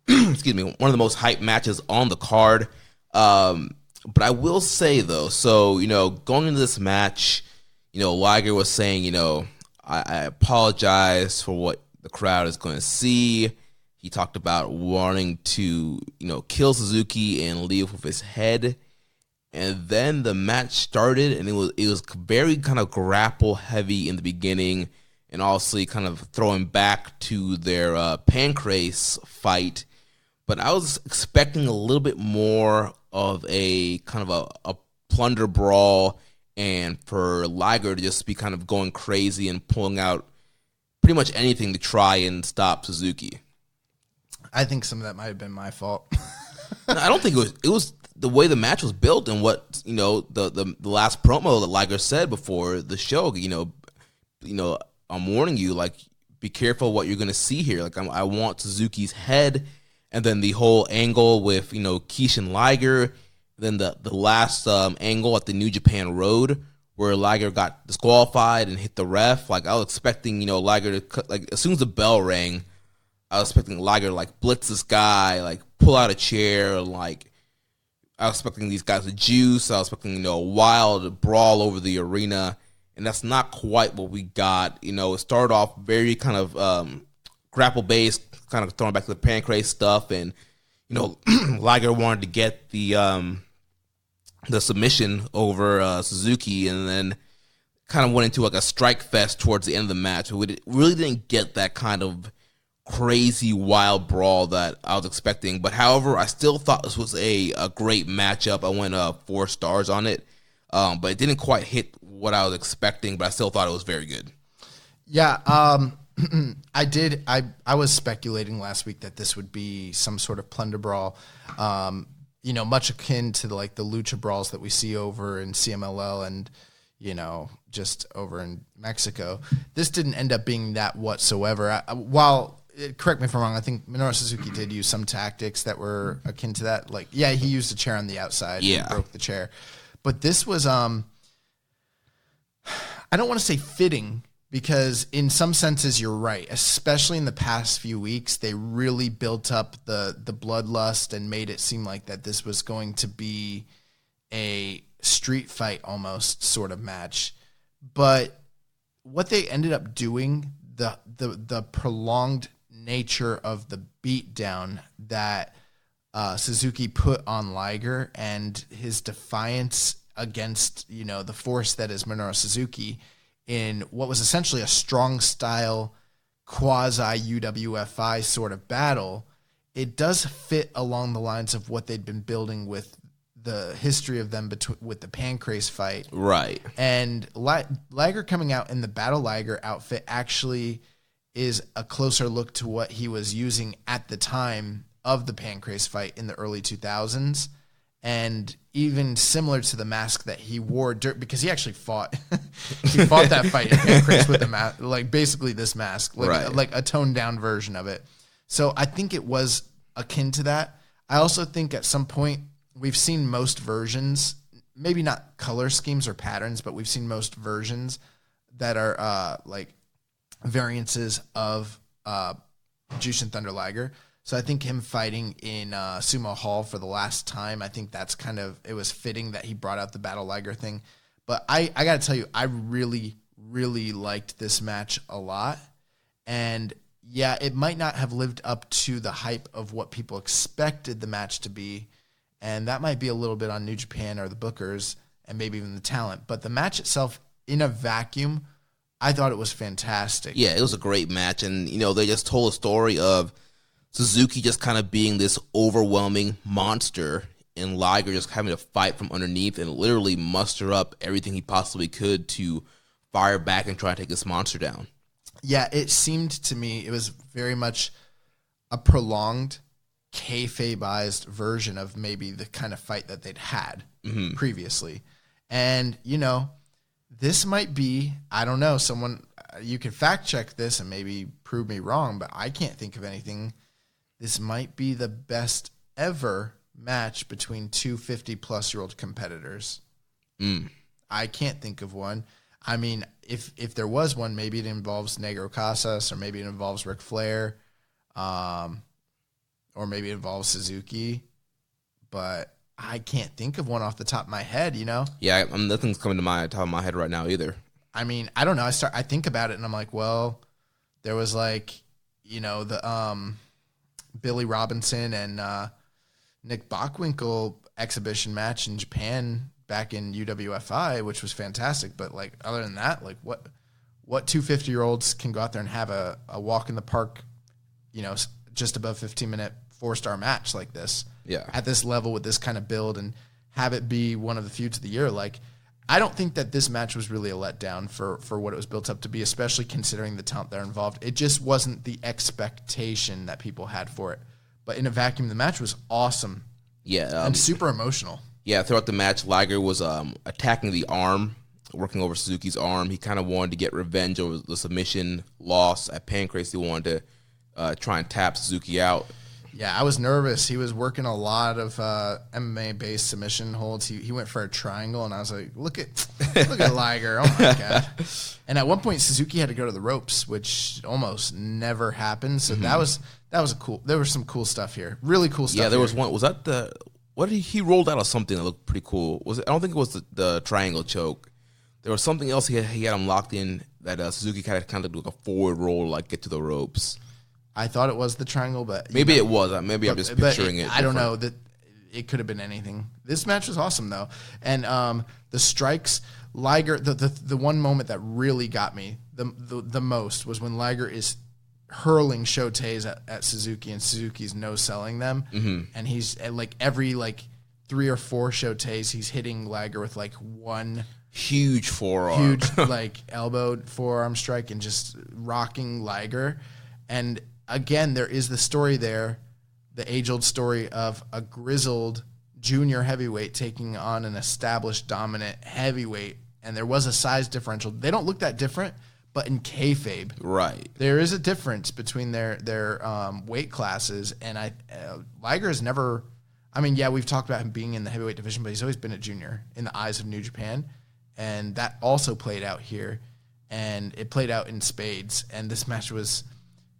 one of the most hyped matches on the card. But I will say, though, so, going into this match, Liger was saying, I apologize for what the crowd is going to see. He talked about wanting to, kill Suzuki and leave with his head. And then the match started, and it was very kind of grapple heavy in the beginning, and obviously kind of throwing back to their Pancrase fight. But I was expecting a little bit more of a kind of a plunder brawl, and for Liger to just be kind of going crazy and pulling out pretty much anything to try and stop Suzuki. I think some of that might have been my fault. I don't think it was the way the match was built and what, the last promo that Liger said before the show, I'm warning you, like, be careful what you're going to see here. Like, I want Suzuki's head, and then the whole angle with, Keishin Liger, then the last angle at the New Japan Road where Liger got disqualified and hit the ref. Like, I was expecting, Liger to, like, as soon as the bell rang, I was expecting Liger to, like, blitz this guy, like, pull out a chair, like, I was expecting these guys to juice. I was expecting, a wild brawl over the arena, and that's not quite what we got. It started off very kind of grapple-based, kind of throwing back to the Pancrase stuff, and, Liger wanted to get the submission over Suzuki, and then kind of went into, like, a strike fest towards the end of the match. We really didn't get that kind of crazy wild brawl that I was expecting, but however, I still thought this was a great matchup. I went 4 stars on it, but it didn't quite hit what I was expecting, but I still thought it was very good. Yeah, I did. I was speculating last week that this would be some sort of plunder brawl, much akin to the lucha brawls that we see over in CMLL and just over in Mexico. This didn't end up being that whatsoever. Correct me if I'm wrong, I think Minoru Suzuki did use some tactics that were akin to that. Like, he used a chair on the outside and broke the chair. But this was, I don't want to say fitting, because in some senses you're right. Especially in the past few weeks, they really built up the bloodlust and made it seem like that this was going to be a street fight almost sort of match. But what they ended up doing, the prolonged nature of the beatdown that Suzuki put on Liger and his defiance against the force that is Minoru Suzuki in what was essentially a strong style quasi UWFI sort of battle, it does fit along the lines of what they'd been building with the history of them with the Pancrase fight. Right. And Liger coming out in the Battle Liger outfit actually is a closer look to what he was using at the time of the Pancrase fight in the early 2000s. And even similar to the mask that he wore, because he actually fought. He fought that fight in Pancrase with the mask, like basically this mask, like a toned down version of it. So I think it was akin to that. I also think at some point we've seen most versions, maybe not color schemes or patterns, but we've seen most versions that are like variances of Jushin Thunder Liger. So I think him fighting in Sumo Hall for the last time, I think that's it was fitting that he brought out the Battle Liger thing. But I got to tell you, I really, really liked this match a lot. And yeah, it might not have lived up to the hype of what people expected the match to be. And that might be a little bit on New Japan or the bookers and maybe even the talent. But the match itself, in a vacuum, I thought it was fantastic. Yeah, it was a great match. And, they just told a story of Suzuki just kind of being this overwhelming monster and Liger just having to fight from underneath and literally muster up everything he possibly could to fire back and try to take this monster down. Yeah, it seemed to me it was very much a prolonged, kayfabe-ized version of maybe the kind of fight that they'd had previously. And, this might be, I don't know, someone, you can fact check this and maybe prove me wrong, but I can't think of anything. This might be the best ever match between two 50-plus-year-old competitors. I can't think of one. I mean, if there was one, maybe it involves Negro Casas, or maybe it involves Ric Flair, or maybe it involves Suzuki, but I can't think of one off the top of my head, Yeah, nothing's coming to my top of my head right now either. I mean, I don't know. I think about it and I'm like, well, there was the Billy Robinson and Nick Bockwinkel exhibition match in Japan back in UWFI, which was fantastic. But other than that, what two 50-year-olds can go out there and have a walk in the park, just above 15-minute 4-star match like this? Yeah. At this level with this kind of build and have it be one of the feuds of the year. I don't think that this match was really a letdown for what it was built up to be, especially considering the talent that are involved. It just wasn't the expectation that people had for it. But in a vacuum, the match was awesome. Yeah. And super emotional. Yeah, throughout the match, Liger was attacking the arm, working over Suzuki's arm. He kind of wanted to get revenge over the submission loss at Pancrase. He wanted to try and tap Suzuki out. Yeah, I was nervous. He was working a lot of MMA-based submission holds. He went for a triangle, and I was like, look at Liger. Oh, my God. And at one point, Suzuki had to go to the ropes, which almost never happened. So that was a cool – there was some cool stuff here. Really cool stuff. Yeah, there was one – was that the – what did he rolled out of something that looked pretty cool? Was it? I don't think it was the triangle choke. There was something else he had him locked in that Suzuki kind of do a forward roll, get to the ropes. I thought it was the triangle, but maybe it was. Maybe I'm just picturing it. I don't know. That it could have been anything. This match was awesome though, and the strikes, Liger. The one moment that really got me the most was when Liger is hurling shotes at Suzuki, and Suzuki's no selling them, and he's every 3 or 4 shotes, he's hitting Liger with one huge forearm, elbow forearm strike, and just rocking Liger. And again, there is the story there, the age-old story of a grizzled junior heavyweight taking on an established dominant heavyweight, and there was a size differential. They don't look that different, but in kayfabe, right, there is a difference between their weight classes. And Liger has never. I mean, yeah, we've talked about him being in the heavyweight division, but he's always been a junior in the eyes of New Japan, and that also played out here, and it played out in spades. And this match was.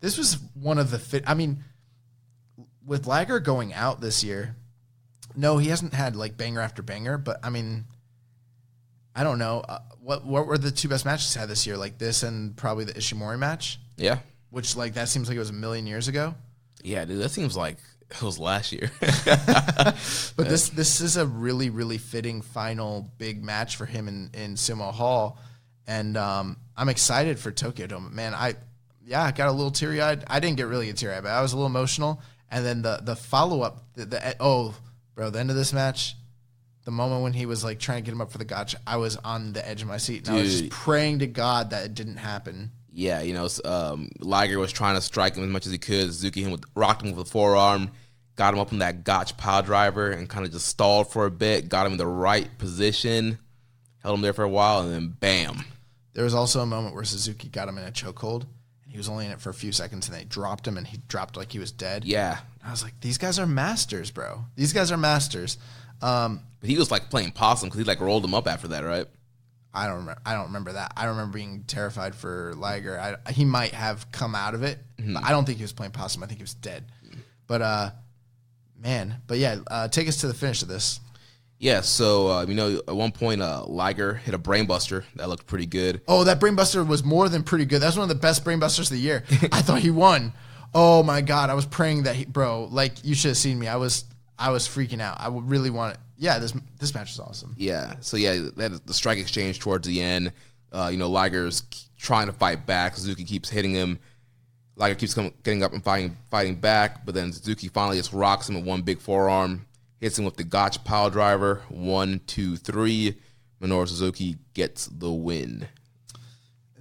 This was one of the I mean, with Liger going out this year, no, he hasn't had banger after banger, but I mean, I don't know. What were the 2 best matches he had this year? This and probably the Ishimori match? Yeah. Which, that seems like it was a million years ago. Yeah, dude, that seems like it was last year. But this is a really, really fitting final big match for him in Sumo Hall. And I'm excited for Tokyo Dome. Man, I got a little teary-eyed. I didn't get really teary-eyed, but I was a little emotional. And then the follow-up, the end of this match, the moment when he was trying to get him up for the gotcha, I was on the edge of my seat. And I was just praying to God that it didn't happen. Yeah, Liger was trying to strike him as much as he could. Suzuki rocked him with the forearm, got him up in that gotch pile driver, and kind of just stalled for a bit, got him in the right position, held him there for a while, and then bam. There was also a moment where Suzuki got him in a chokehold. He was only in it for a few seconds, and they dropped him, and he dropped like he was dead. Yeah. I was like, these guys are masters, bro. These guys are masters. But he was playing possum because he rolled him up after that, right? I don't remember that. I remember being terrified for Liger. He might have come out of it. But I don't think he was playing possum. I think he was dead. But take us to the finish of this. Yeah, so, at one point, Liger hit a brainbuster. That looked pretty good. Oh, that brainbuster was more than pretty good. That's one of the best brainbusters of the year. I thought he won. Oh, my God. I was praying that you should have seen me. I was freaking out. I really want it. Yeah, this match is awesome. Yeah, so, the strike exchange towards the end. Liger's trying to fight back. Suzuki keeps hitting him. Liger keeps getting up and fighting back, but then Suzuki finally just rocks him with one big forearm. hits him with the Gotch pile driver. 1, 2, 3. Minoru Suzuki gets the win.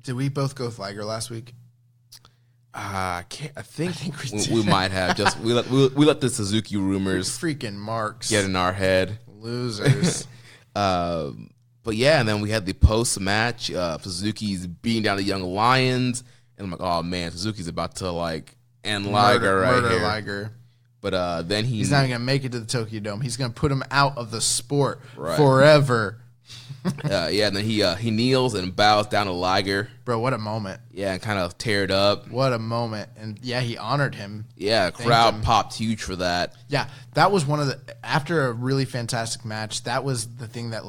Did we both go with Liger last week? I think we might have. Just we let the Suzuki rumors freaking marks get in our head. Losers. But yeah, and then we had the post match. Suzuki's beating down the Young Lions, and I'm like, oh man, Suzuki's about to end Liger murder here. Liger. But then he's not gonna make it to the Tokyo Dome. He's gonna put him out of the sport forever. And then he kneels and bows down to Liger. Bro, what a moment. Yeah, and kind of teared up. What a moment. And yeah, he honored him. Yeah, crowd popped huge for that. Yeah, that was one of the, after a really fantastic match, that was the thing that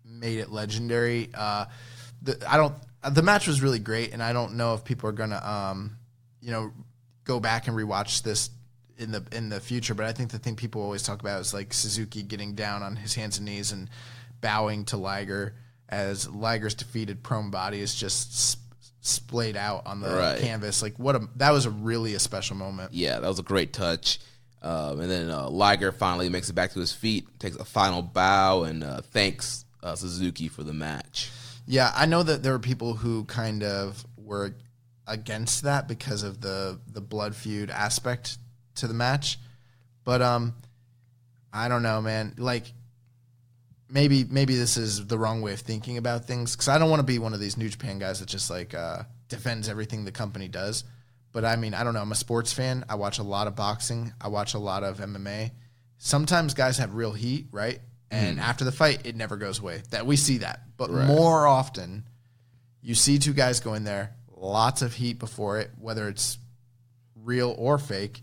made it legendary. The match was really great, and I don't know if people are gonna go back and rewatch this in the future, but I think the thing people always talk about is Suzuki getting down on his hands and knees and bowing to Liger as Liger's defeated prone body is just splayed out on the canvas. That was really a special moment. Yeah, that was a great touch. And then Liger finally makes it back to his feet, takes a final bow, and thanks Suzuki for the match. Yeah, I know that there were people who kind of were against that because of the blood feud aspect to the match. But I don't know, man. Maybe this is the wrong way of thinking about things, because I don't want to be one of these New Japan guys that just defends everything the company does. But I mean, I don't know. I'm a sports fan. I watch a lot of boxing. I watch a lot of MMA. Sometimes guys have real heat, right? And after the fight, it never goes away. That we see that. But more often, you see two guys go in there, lots of heat before it, whether it's real or fake.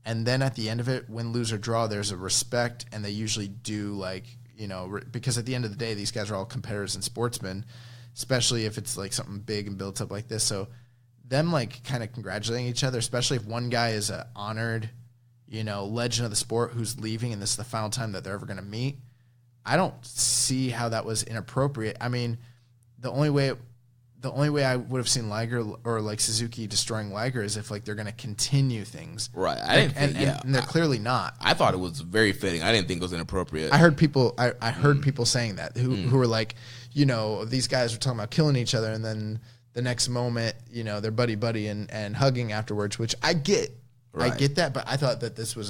And then at the end of it, win, lose, or draw, there's a respect, and they usually do because at the end of the day, these guys are all competitors and sportsmen, especially if it's something big and built up like this. So them kind of congratulating each other, especially if one guy is a honored, legend of the sport who's leaving and this is the final time that they're ever going to meet. I don't see how that was inappropriate. I mean, the only way I would have seen Liger or Suzuki destroying Liger is if they're going to continue things. Right. And they're clearly not. I thought it was very fitting. I didn't think it was inappropriate. I heard people people saying that who were these guys were talking about killing each other, and then the next moment, they're buddy and hugging afterwards, which I get. Right. I get that, but I thought that this was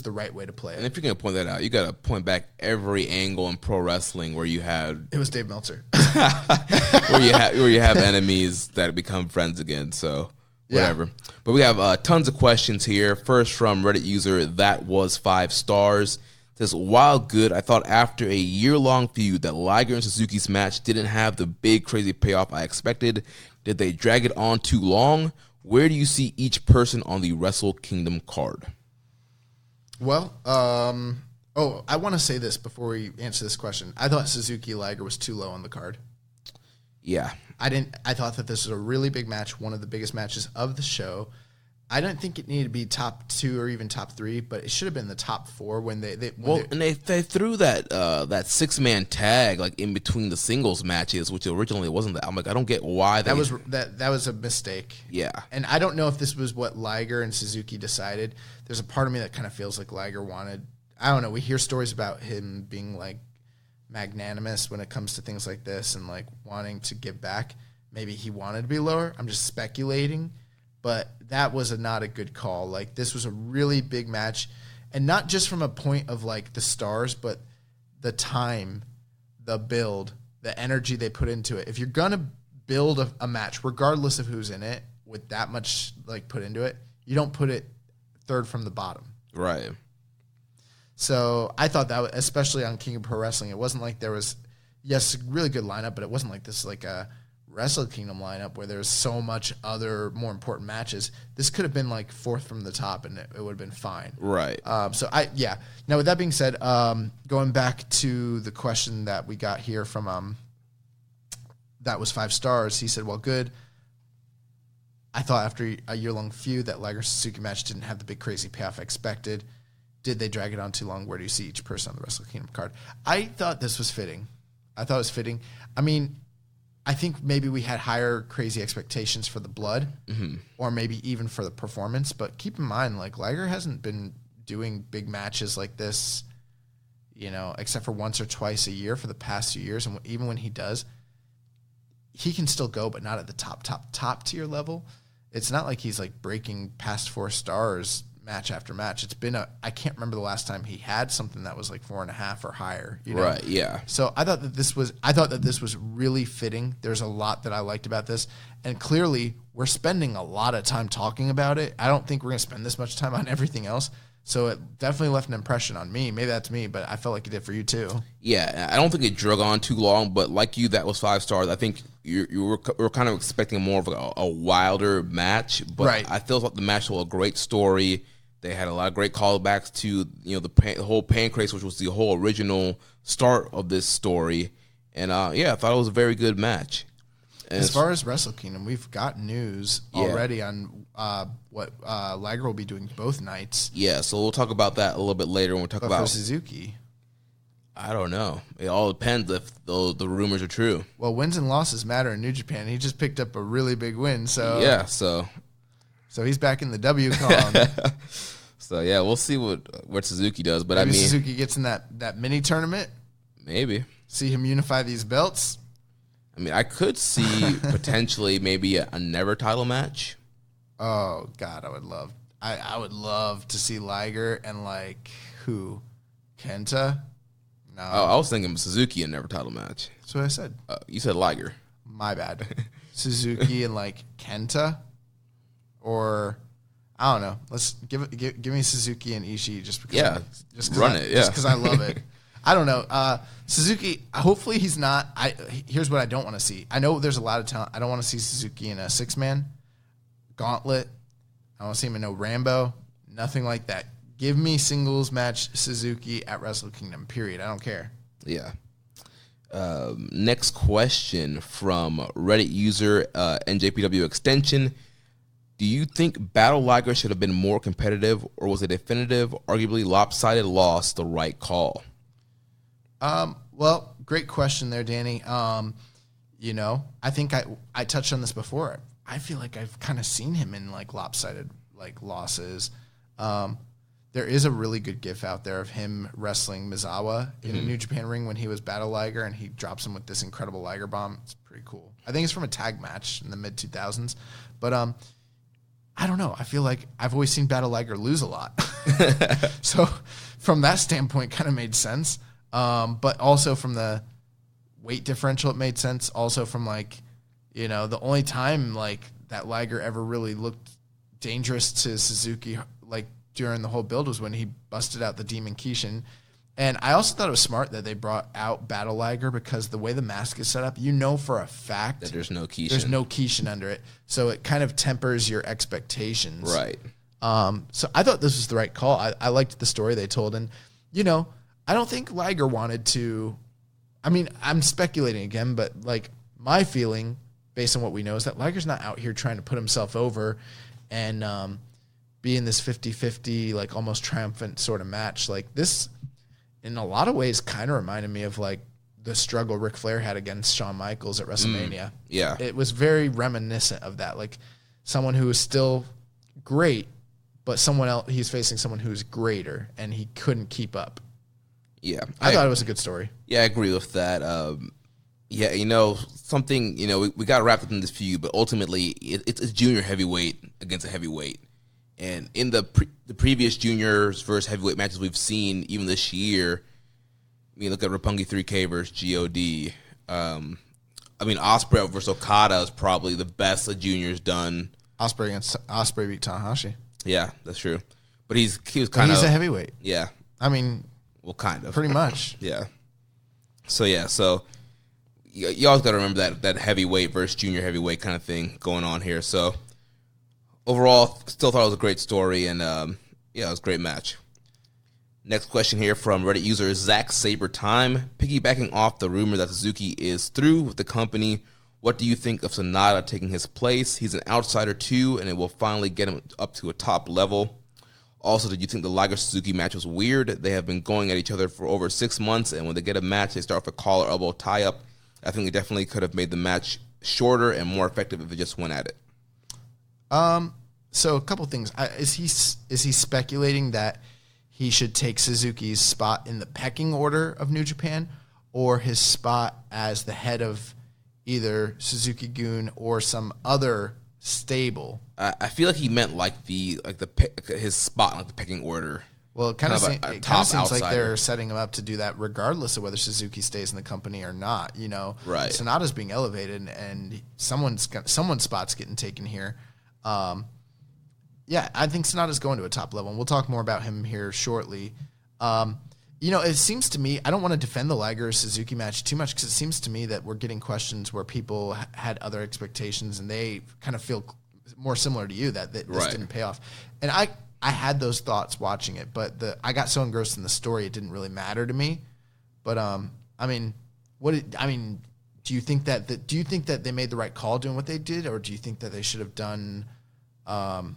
the right way to play it. And if you're gonna point that out, you gotta point back every angle in pro wrestling where you had it was Dave Meltzer, where you have enemies that become friends again. So whatever. Yeah. But we have tons of questions here. First from Reddit user that was 5 stars. Says, while good, I thought after a year-long feud that Liger and Suzuki's match didn't have the big crazy payoff I expected. Did they drag it on too long? Where do you see each person on the Wrestle Kingdom card? Well, I want to say this before we answer this question. I thought Suzuki Liger was too low on the card. Yeah. I thought that this was a really big match, one of the biggest matches of the show. I don't think it needed to be top 2 or even top 3, but it should have been the top 4 when they threw that 6-man tag in between the singles matches, which originally wasn't that. I'm I don't get why that was a mistake. Yeah, and I don't know if this was what Liger and Suzuki decided. There's a part of me that kind of feels like Liger wanted. I don't know. We hear stories about him being magnanimous when it comes to things like this and wanting to give back. Maybe he wanted to be lower. I'm just speculating. But that was not a good call. This was a really big match, and not just from a point of the stars, but the time, the build, the energy they put into it. If you're gonna build a match, regardless of who's in it, with that much put into it, you don't put it third from the bottom. Right. So I thought that, especially on King of Pro Wrestling, it wasn't there was, yes, a really good lineup, but it wasn't this a Wrestle Kingdom lineup where there's so much other more important matches. This could have been 4th from the top, and it would have been fine. Right. Now with that being said, going back to the question that we got here from that was 5 stars. He said, well, good. I thought after a year-long feud that Liger Suzuki match didn't have the big crazy payoff I expected. Did they drag it on too long? Where do you see each person on the Wrestle Kingdom card? I thought this was fitting. I mean, I think maybe we had higher crazy expectations for the blood, or maybe even for the performance. But keep in mind, Liger hasn't been doing big matches like this, except for once or twice a year for the past 2 years. And even when he does, he can still go, but not at the top tier level. It's not like he's like breaking past 4 stars match after match. It's been I can't remember the last time he had something that was like 4.5 or higher. Right. Yeah. So I thought that this was really fitting. There's a lot that I liked about this, and clearly we're spending a lot of time talking about it. I don't think we're gonna spend this much time on everything else. So it definitely left an impression on me. Maybe that's me, but I felt like it did for you too. Yeah, I don't think it drug on too long, but like you, that was 5 stars. I think you were kind of expecting more of a wilder match, but right. I feel like the match told a great story. They had a lot of great callbacks to the whole pancreas, which was the whole original start of this story, and I thought it was a very good match. And as far as Wrestle Kingdom, we've got news already on what Liger will be doing both nights. Yeah, so we'll talk about that a little bit later when we talk about for Suzuki. I don't know. It all depends if the rumors are true. Well, wins and losses matter in New Japan. He just picked up a really big win, so yeah, so he's back in the W column. So yeah, we'll see what Suzuki does. But maybe I mean, Suzuki gets in that mini tournament. Maybe see him unify these belts. I mean, I could see potentially maybe a never title match. Oh God, I would love to see Liger and like who, Kenta. No, I was thinking Suzuki and never title match. That's what I said. You said Liger. My bad. Suzuki and like Kenta, or I don't know. Let's give me Suzuki and Ishii just because. Just because I love it. I don't know. Suzuki, hopefully he's not. Here's what I don't want to see. I know there's a lot of talent. I don't want to see Suzuki in a 6-man gauntlet. I don't want to see him in no Rambo. Nothing like that. Give me singles match Suzuki at Wrestle Kingdom, period. I don't care. Yeah. Next question from Reddit user NJPW Extension. Do you think Battle Liger should have been more competitive, or was a definitive, arguably lopsided loss the right call? Well, great question there, Danny. I think I touched on this before. I feel like I've kind of seen him in like lopsided like losses. There is a really good gif out there of him wrestling Mizawa in a New Japan ring when he was Battle Liger, and he drops him with this incredible Liger bomb. It's pretty cool. I think it's from a tag match in the mid 2000s, but I don't know. I feel like I've always seen Battle Liger lose a lot, so from that standpoint, kind of made sense. But also from the weight differential, it made sense. Also from the only time like that Liger ever really looked dangerous to Suzuki, like during the whole build, was when he busted out the Demon Kishin. And I also thought it was smart that they brought out Battle Liger, because the way the mask is set up, for a fact that there's no Kishin. There's no Kishin under it. So it kind of tempers your expectations. Right. So I thought this was the right call. I liked the story they told. And, I don't think Liger wanted to. I mean, I'm speculating again, but like my feeling, based on what we know, is that Liger's not out here trying to put himself over and be in this 50-50, like almost triumphant sort of match. Like this, in a lot of ways, kind of reminded me of like the struggle Ric Flair had against Shawn Michaels at WrestleMania. Yeah. It was very reminiscent of that. Like someone who was still great, but he's facing someone who's greater, and he couldn't keep up. Yeah. I thought it was a good story. Yeah, I agree with that. Something, we got wrapped up in this feud, but ultimately it's a junior heavyweight against a heavyweight. And in the previous juniors versus heavyweight matches we've seen, even this year, look at Roppongi 3K versus GOD. Ospreay versus Okada is probably the best a junior's done. Ospreay beat Tanahashi. Yeah, that's true. But he was kind of... He's a heavyweight. Yeah. Well, kind of. Pretty much. Yeah. So you always got to remember that heavyweight versus junior heavyweight kind of thing going on here. So overall, still thought it was a great story, and it was a great match. Next question here from Reddit user Zack Saber Time. Piggybacking off the rumor that Suzuki is through with the company, what do you think of Sonata taking his place? He's an outsider too, and it will finally get him up to a top level. Also, did you think the Liger-Suzuki match was weird? They have been going at each other for over 6 months, and when they get a match, they start with a collar elbow tie-up. I think they definitely could have made the match shorter and more effective if they just went at it. So a couple things. Is he speculating that he should take Suzuki's spot in the pecking order of New Japan or his spot as the head of either Suzuki-gun or some other stable. I feel like he meant his spot, like the pecking order. Well, it kind of seems outsider. like they're setting him up to do that regardless of whether Suzuki stays in the company or not. Right. Sonata's being elevated, and someone's spot's getting taken here. Yeah, I think Sonata's going to a top level, and we'll talk more about him here shortly. It seems to me, I don't want to defend the Liger-Suzuki match too much because it seems to me that we're getting questions where people had other expectations and they kind of feel more similar to you that this didn't pay off. And I had those thoughts watching it, but I got so engrossed in the story it didn't really matter to me. But do you think that they made the right call doing what they did, or do you think that they should have done, the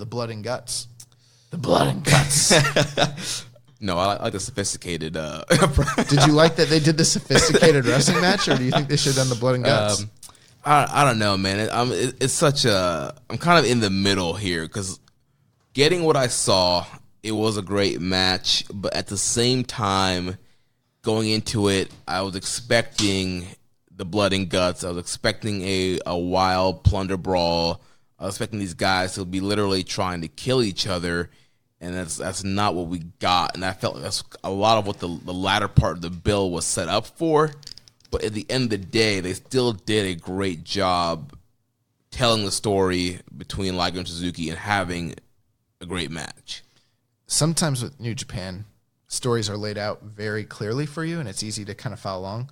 blood and guts? The blood and guts. No, I like the sophisticated. Did you like that they did the sophisticated wrestling match, or do you think they should have done the blood and guts? I don't know, man. It's such a. I'm kind of in the middle here because getting what I saw, it was a great match, but at the same time, going into it, I was expecting the blood and guts. I was expecting a wild plunder brawl. I was expecting these guys to be literally trying to kill each other. And that's not what we got. And I felt like that's a lot of what the latter part of the bill was set up for. But at the end of the day, they still did a great job telling the story between Liger and Suzuki and having a great match. Sometimes with New Japan, stories are laid out very clearly for you, and it's easy to kind of follow along.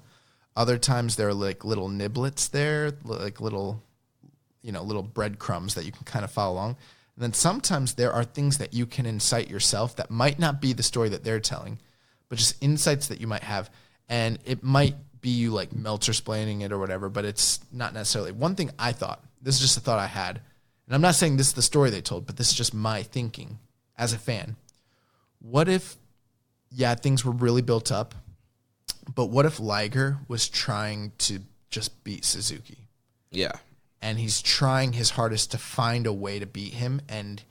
Other times there are like little niblets there, like little breadcrumbs that you can kind of follow along. And then sometimes there are things that you can incite yourself that might not be the story that they're telling, but just insights that you might have. And it might be you like Meltzer-splaining it or whatever, but it's not necessarily. One thing I thought, this is just a thought I had, and I'm not saying this is the story they told, but this is just my thinking as a fan. What if, things were really built up, but what if Liger was trying to just beat Suzuki? Yeah. And he's trying his hardest to find a way to beat him, and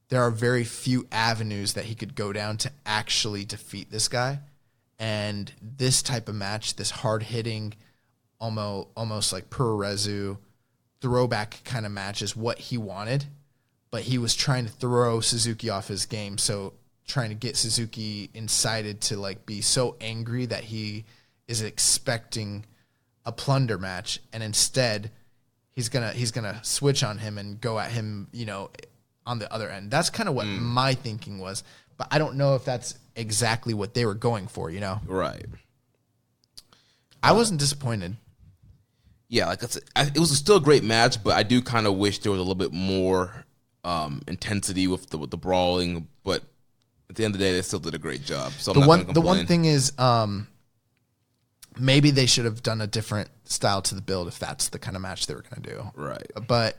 there are very few avenues that he could go down to actually defeat this guy. And this type of match, this hard-hitting, almost like Puroresu throwback kind of match is what he wanted, but he was trying to throw Suzuki off his game, so trying to get Suzuki incited to like be so angry that he is expecting a plunder match, and instead he's gonna switch on him and go at him, on the other end. That's kind of what my thinking was, but I don't know if that's exactly what they were going for. Right. I wasn't disappointed. Yeah, it was still a great match, but I do kind of wish there was a little bit more intensity with the brawling. But at the end of the day, they still did a great job. So the one thing is, maybe they should have done a different style to the build if that's the kind of match they were going to do. Right. But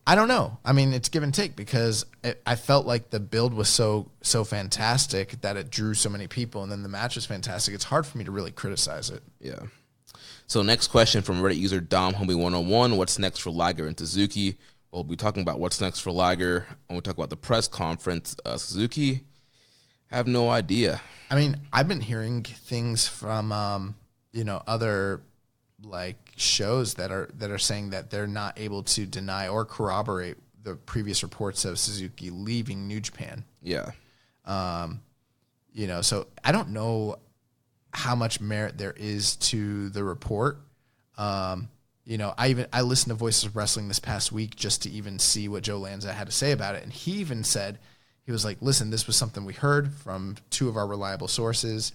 I don't know. I mean, it's give and take because I felt like the build was so fantastic that it drew so many people, and then the match was fantastic. It's hard for me to really criticize it. Yeah. So next question from Reddit user DomHomie101. What's next for Liger and Suzuki? We'll be talking about what's next for Liger when we talk about the press conference. Suzuki, have no idea. I mean, I've been hearing things from other like shows that are saying that they're not able to deny or corroborate the previous reports of Suzuki leaving New Japan. Yeah. So I don't know how much merit there is to the report. I listened to Voices of Wrestling this past week just to even see what Joe Lanza had to say about it. And he even said, he was like, listen, this was something we heard from two of our reliable sources,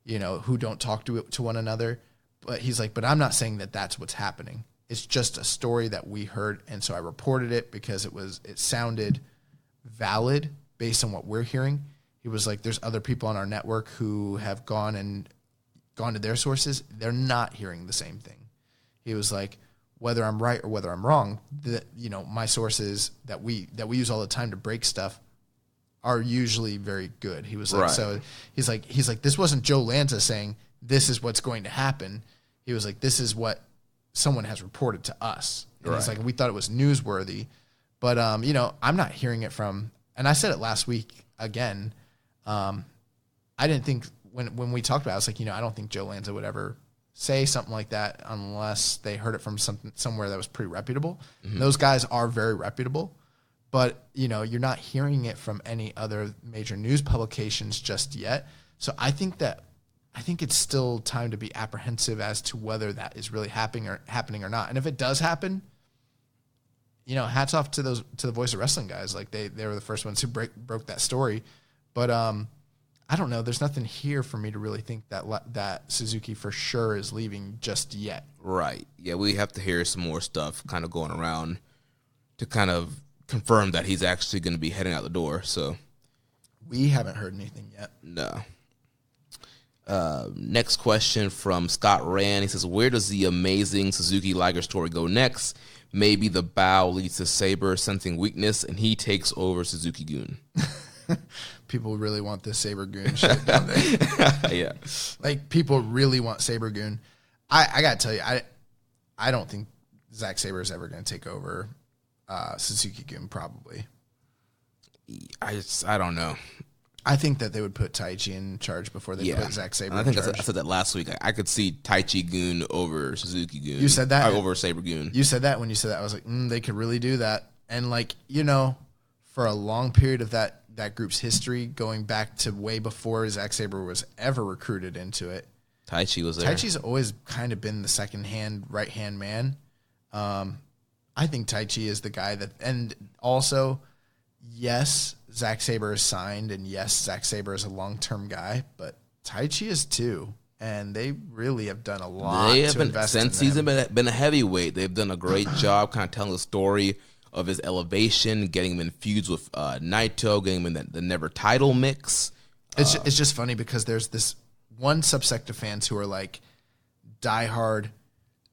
who don't talk to one another. But he's like, but I'm not saying that that's what's happening. It's just a story that we heard. And so I reported it because it sounded valid based on what we're hearing. He was like, there's other people on our network who have gone to their sources. They're not hearing the same thing. He was like, whether I'm right or whether I'm wrong, my sources that we use all the time to break stuff are usually very good. He was like, right. So he's like, this wasn't Joe Lanza saying this is what's going to happen. He was like, this is what someone has reported to us. And right. He's like, we thought it was newsworthy, but I'm not hearing it from, and I said it last week again, I didn't think when we talked about it, I was like, I don't think Joe Lanza would ever say something like that unless they heard it from somewhere that was pretty reputable. Mm-hmm. Those guys are very reputable, but you're not hearing it from any other major news publications just yet. So I think it's still time to be apprehensive as to whether that is really happening or not. And if it does happen, hats off to the Voice of Wrestling guys. Like they were the first ones who broke that story. But I don't know. There's nothing here for me to really think that Suzuki for sure is leaving just yet. Right. Yeah, we have to hear some more stuff kind of going around to kind of confirm that he's actually going to be heading out the door. So we haven't heard anything yet. No. Next question from Scott Rand. He says, where does the amazing Suzuki Liger story go next? Maybe the bow leads to Sabre sensing weakness and he takes over Suzuki-gun. People really want this Sabre-gun shit, don't they? Yeah. Like, people really want Sabre-gun. I got to tell you, I don't think Zack Sabre is ever going to take over Suzuki-gun, probably. I don't know. I think that they would put Taichi in charge before they put Zack Sabre in charge. I said that last week. I could see Taichi-gun over Suzuki-gun. You said that? Over Sabre-gun. You said that when you said that. I was like, they could really do that. And, like, for a long period of that group's history, going back to way before Zack Sabre was ever recruited into it, Taichi was there. Taichi's always kind of been the second-hand, right-hand man. I think Taichi is the guy that... And also, yes, Zack Sabre is signed, and yes, Zack Sabre is a long-term guy, but Taichi is too, and they really have done a lot to invest in him. Since he's been a heavyweight, they've done a great job kind of telling the story of his elevation, getting him in feuds with Naito, getting him in the never title mix. It's just funny because there's this one subsect of fans who are like diehard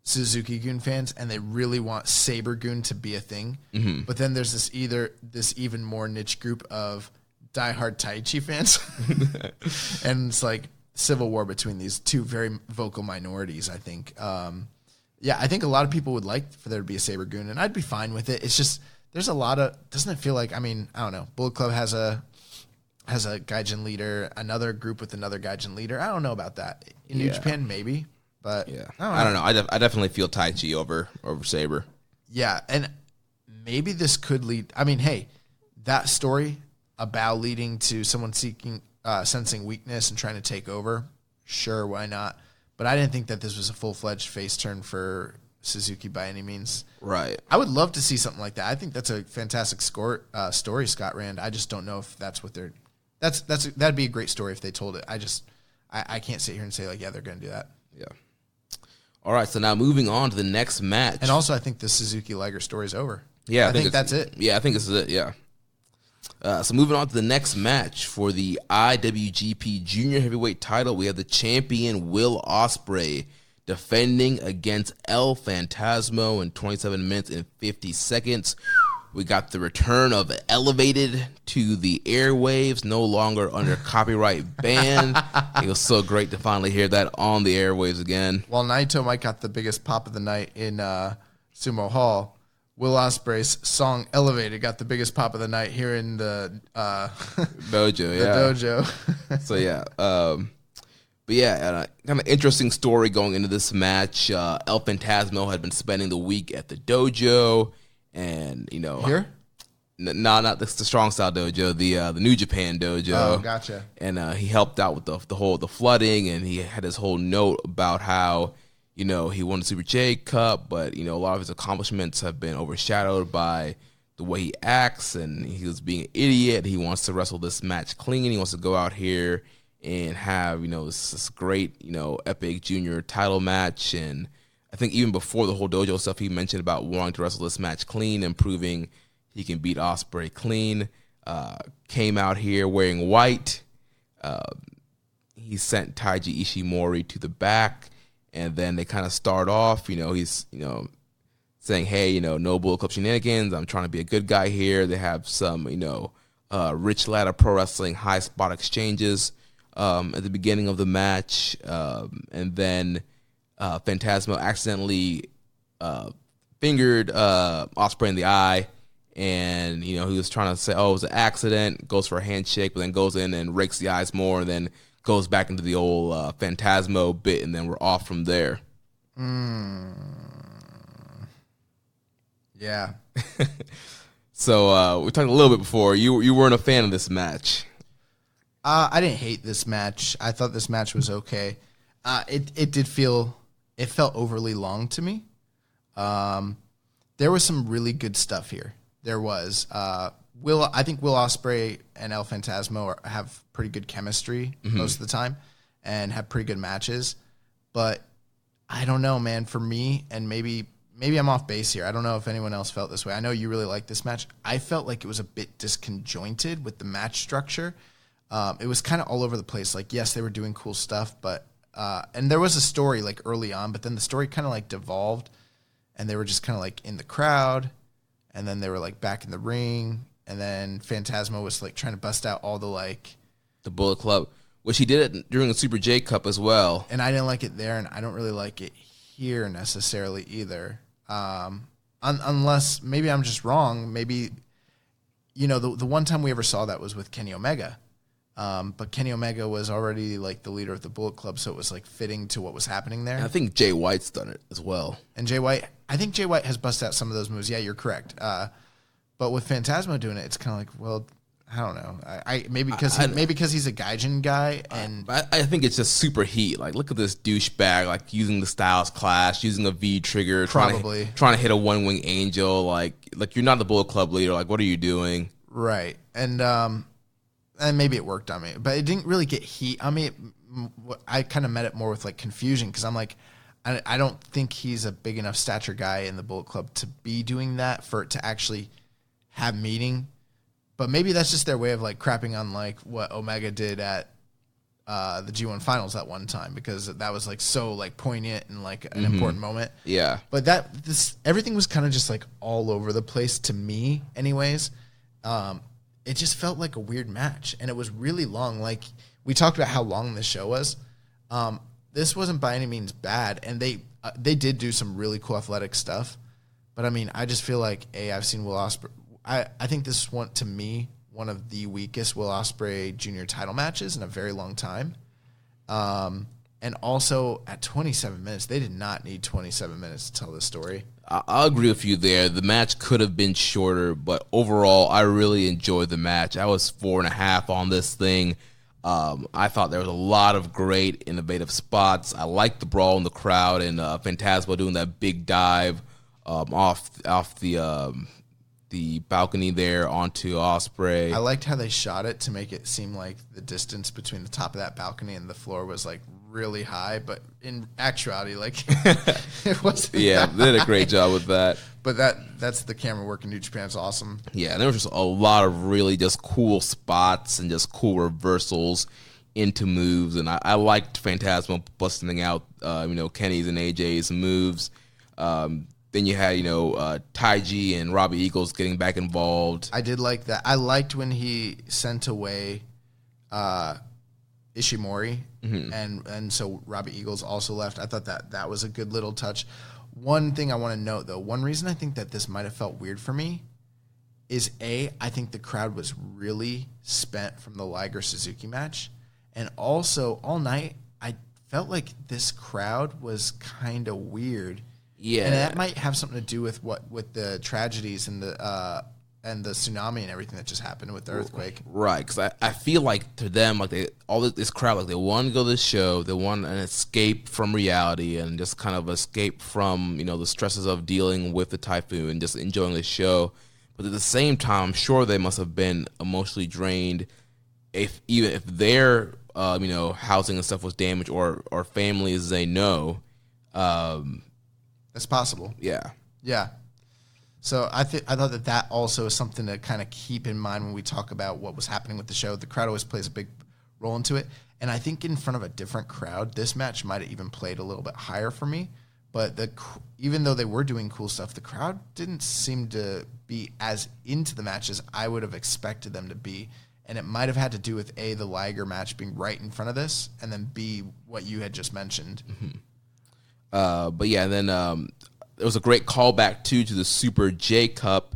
Suzuki-gun fans, and they really want Sabre-gun to be a thing. Mm-hmm. But then there's this even more niche group of diehard Taichi fans, and it's like civil war between these two very vocal minorities. I think, I think a lot of people would like for there to be a Sabre-gun, and I'd be fine with it. It's just there's a lot of doesn't it feel like I don't know. Bullet Club has a Gaijin leader, another group with another Gaijin leader. I don't know about that in New Japan, maybe. But yeah, I don't know. I definitely feel Taichi over Sabre. Yeah, and maybe this could lead. I mean, hey, that story about leading to someone sensing weakness and trying to take over. Sure, why not? But I didn't think that this was a full-fledged face turn for Suzuki by any means. Right. I would love to see something like that. I think that's a fantastic story, Scott Rand. I just don't know if that's what they're. That'd be a great story if they told it. I can't sit here and say like, yeah, they're going to do that. Yeah. All right, so now moving on to the next match. And also, I think the Suzuki Liger story is over. Yeah, I think that's it. Yeah, I think this is it, yeah. So moving on to the next match for the IWGP Junior Heavyweight title, we have the champion Will Ospreay defending against El Phantasmo in 27 minutes and 50 seconds. We got the return of Elevated to the airwaves, no longer under copyright ban. It was so great to finally hear that on the airwaves again. While Naito might got the biggest pop of the night in Sumo Hall, Will Ospreay's song Elevated got the biggest pop of the night here in the dojo. Dojo. So, yeah. But, yeah, kind of interesting story going into this match. El Phantasmo had been spending the week at the dojo. And, here? No, not the Strong Style dojo, the New Japan dojo. Oh, gotcha. And he helped out with the flooding, and he had his whole note about how, he won the Super J Cup, but, a lot of his accomplishments have been overshadowed by the way he acts, and he was being an idiot. He wants to wrestle this match clean. He wants to go out here and have, this great, epic junior title match. And I think even before the whole dojo stuff, he mentioned about wanting to wrestle this match clean and proving he can beat Ospreay clean. Came out here wearing white. He sent Taiji Ishimori to the back, and then they kind of start off. He's saying, "Hey, no Bullet Club shenanigans. I'm trying to be a good guy here." They have some rich ladder pro wrestling high spot exchanges at the beginning of the match, and then Phantasmo accidentally fingered Ospreay in the eye, and he was trying to say, oh, it was an accident, goes for a handshake, but then goes in and rakes the eyes more, and then goes back into the old Phantasmo bit, and then we're off from there. Yeah. So we talked a little bit before. You weren't a fan of this match. I didn't hate this match. I thought this match was okay. It felt overly long to me. There was some really good stuff here. There was. I think Will Ospreay and El Phantasmo have pretty good chemistry most of the time and have pretty good matches. But I don't know, man. For me, and maybe I'm off base here. I don't know if anyone else felt this way. I know you really liked this match. I felt like it was a bit disconjointed with the match structure. It was kind of all over the place. Like, yes, they were doing cool stuff, but and there was a story like early on, but then the story kind of like devolved, and they were just kind of like in the crowd, and then they were like back in the ring, and then Phantasmo was like trying to bust out all the Bullet Club, which he did it during the Super J Cup as well. And I didn't like it there, and I don't really like it here necessarily either. Unless maybe I'm just wrong. Maybe the one time we ever saw that was with Kenny Omega. But Kenny Omega was already like the leader of the Bullet Club, so it was like fitting to what was happening there. And I think Jay White's done it as well. And I think Jay White has busted out some of those moves. Yeah, you're correct. But with Phantasmo doing it, it's kind of like, well, I don't know. Maybe because he's a Gaijin guy, and I think it's just super heat. Like, look at this douchebag, like using the Styles Clash, using a V trigger, trying to hit a One Wing Angel. Like you're not the Bullet Club leader. Like, what are you doing? Right. And maybe it worked on me, but it didn't really get heat on me. I kind of met it more with like confusion, because I'm like, I don't think he's a big enough stature guy in the Bullet Club to be doing that, for it to actually have meaning. But maybe that's just their way of like crapping on like what Omega did at the G1 finals that one time, because that was like so like poignant and like an important moment. Yeah. But everything was kind of just like all over the place to me anyways. It just felt like a weird match, and it was really long. Like, we talked about how long this show was. This wasn't by any means bad, and they did do some really cool athletic stuff. But I mean, I just feel like I've seen Will Ospreay. I think this is one of the weakest Will Ospreay Jr. title matches in a very long time. And also at 27 minutes, they did not need 27 minutes to tell this story. I'll agree with you there. The match could have been shorter, but overall, I really enjoyed the match. I was 4.5 on this thing. I thought there was a lot of great innovative spots. I liked the brawl in the crowd, and Phantasmo doing that big dive off the balcony there onto Ospreay. I liked how they shot it to make it seem like the distance between the top of that balcony and the floor was like really high, but in actuality, like it wasn't. Yeah, they did a great job with that. But that's the camera work in New Japan. It's awesome. Yeah, and there was just a lot of really just cool spots and just cool reversals into moves, and I liked Phantasmo busting out Kenny's and AJ's moves. Then you had, Taiji and Robbie Eagles getting back involved. I did like that. I liked when he sent away Ishimori, and so Robbie Eagles also left. I thought that was a good little touch. One thing I want to note, though, one reason I think that this might have felt weird for me is, I think the crowd was really spent from the Liger-Suzuki match. And also, all night, I felt like this crowd was kind of weird. Yeah, and that might have something to do with the tragedies and the tsunami and everything that just happened with the earthquake. Right, because I feel like to them, like this crowd, like they want to go to this show, they want an escape from reality and just kind of escape from the stresses of dealing with the typhoon and just enjoying the show. But at the same time, I'm sure they must have been emotionally drained, even if their housing and stuff was damaged or families they know. That's possible. Yeah. Yeah. So I thought that also is something to kind of keep in mind when we talk about what was happening with the show. The crowd always plays a big role into it. And I think in front of a different crowd, this match might have even played a little bit higher for me. But even though they were doing cool stuff, the crowd didn't seem to be as into the match as I would have expected them to be. And it might have had to do with, the Liger match being right in front of this, and then B, what you had just mentioned. Mm-hmm. But yeah, then there was a great callback to the Super J Cup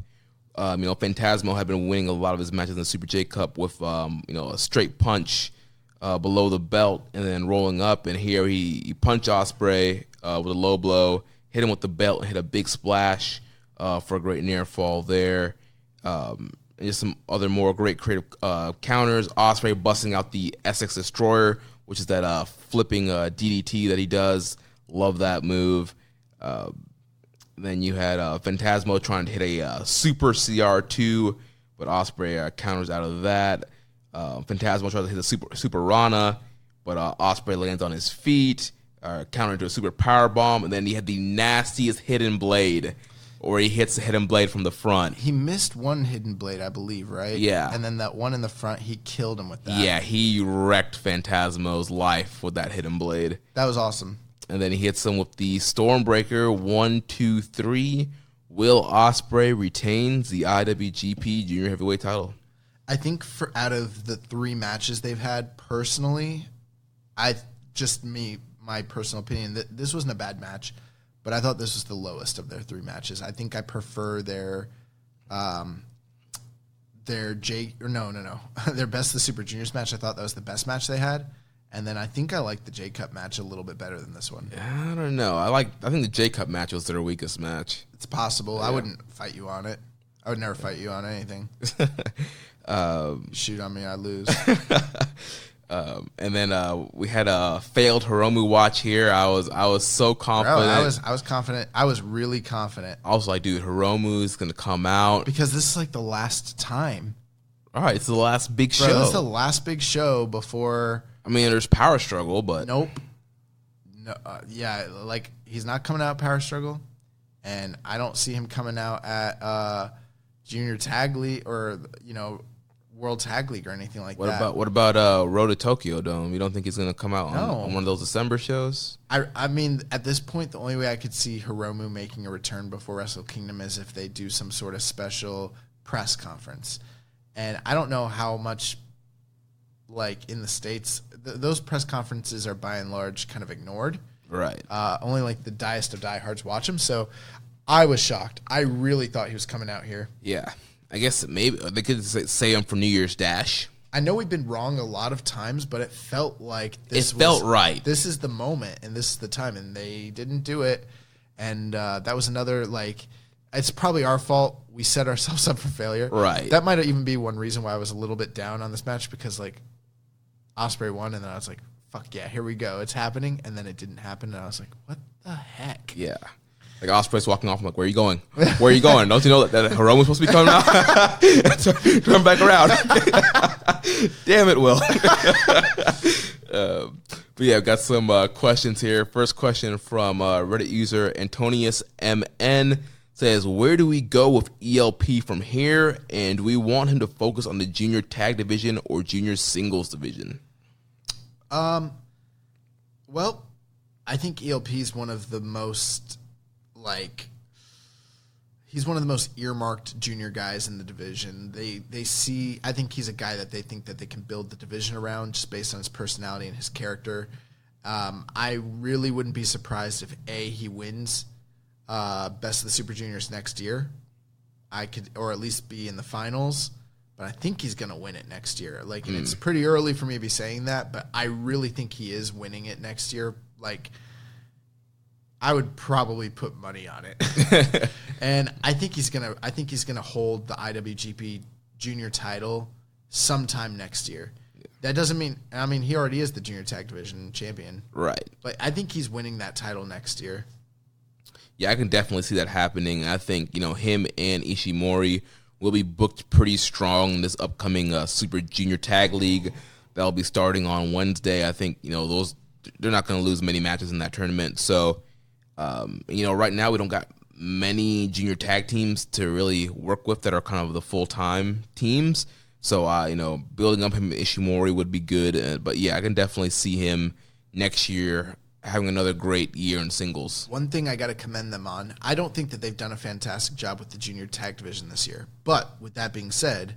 Phantasmo had been winning a lot of his matches in the Super J Cup with, a straight punch below the belt and then rolling up. And here he punched Ospreay with a low blow, hit him with the belt, and hit a big splash for a great near fall there. And just some other more great creative counters. Ospreay busting out the Essex Destroyer, which is that flipping DDT that he does. Love that move. Then you had Phantasmo trying to hit a super CR2, but Ospreay counters out of that. Phantasmo tries to hit a super Rana, but Ospreay lands on his feet, counter into a super power bomb, and then he had the nastiest hidden blade, where he hits the hidden blade from the front. He missed one hidden blade, I believe, right? Yeah. And then that one in the front, he killed him with that. Yeah, he wrecked Phantasmo's life with that hidden blade. That was awesome. And then he hits him with the Stormbreaker. 1, 2, 3. Will Ospreay retains the IWGP Junior Heavyweight title? I think out of the 3 matches they've had, personally, my personal opinion, this wasn't a bad match. But I thought this was the lowest of their 3 matches. I think I prefer their their Best of the Super Juniors match. I thought that was the best match they had. And then I think I like the J Cup match a little bit better than this one. I don't know. I think the J Cup match was their weakest match. It's possible. Yeah. I wouldn't fight you on it. I would never fight you on anything. Shoot on me, I lose. And then we had a failed Hiromu watch here. I was so confident. Bro, I was confident. I was really confident. I was like, dude, Hiromu's gonna come out because this is like the last time. All right, it's the last big show. This is the last big show before. I mean, there's Power Struggle, but nope. No, like he's not coming out at Power Struggle, and I don't see him coming out at Junior Tag League or World Tag League or anything like that. What about Road to Tokyo Dome? You don't think he's going to come out on one of those December shows? I mean, at this point, the only way I could see Hiromu making a return before Wrestle Kingdom is if they do some sort of special press conference. And I don't know how much, like, in the States, those press conferences are by and large kind of ignored. Right. Only, like, the diest of diehards watch them. So I was shocked. I really thought he was coming out here. Yeah. I guess maybe they could say him for New Year's Dash. I know we've been wrong a lot of times, but it felt like felt right. This is the moment, and this is the time, and they didn't do it. And that was another, like, it's probably our fault. We set ourselves up for failure. Right. That might even be one reason why I was a little bit down on this match, because, like, Ospreay won, and then I was like, fuck yeah, here we go. It's happening. And then it didn't happen, and I was like, what the heck? Yeah. Like, Ospreay's walking off. I'm like, where are you going? Where are you going? Don't you know that Hiromu's supposed to be coming out? Turn back around. Damn it, Will. But yeah, I've got some questions here. First question from Reddit user Antonius MN says, where do we go with ELP from here? And do we want him to focus on the junior tag division or junior singles division? Well, I think ELP is one of the most... he's one of the most earmarked junior guys in the division. They see, I think he's a guy that they think that they can build the division around just based on his personality and his character. I really wouldn't be surprised if he wins Best of the Super Juniors next year. Or at least be in the finals. But I think he's going to win it next year. Like, and it's pretty early for me to be saying that, but I really think he is winning it next year. Like, I would probably put money on it. And I think he's gonna hold the IWGP Junior title sometime next year. That doesn't mean, he already is the Junior Tag Division champion. Right. But I think he's winning that title next year. Yeah, I can definitely see that happening. I think, him and Ishimori will be booked pretty strong in this upcoming Super Junior Tag League that'll be starting on Wednesday. I think, they're not going to lose many matches in that tournament. So, right now we don't got many junior tag teams to really work with that are kind of the full-time teams. So, building up him Ishimori would be good. But, yeah, I can definitely see him next year having another great year in singles. One thing I got to commend them on, I don't think that they've done a fantastic job with the junior tag division this year. But with that being said,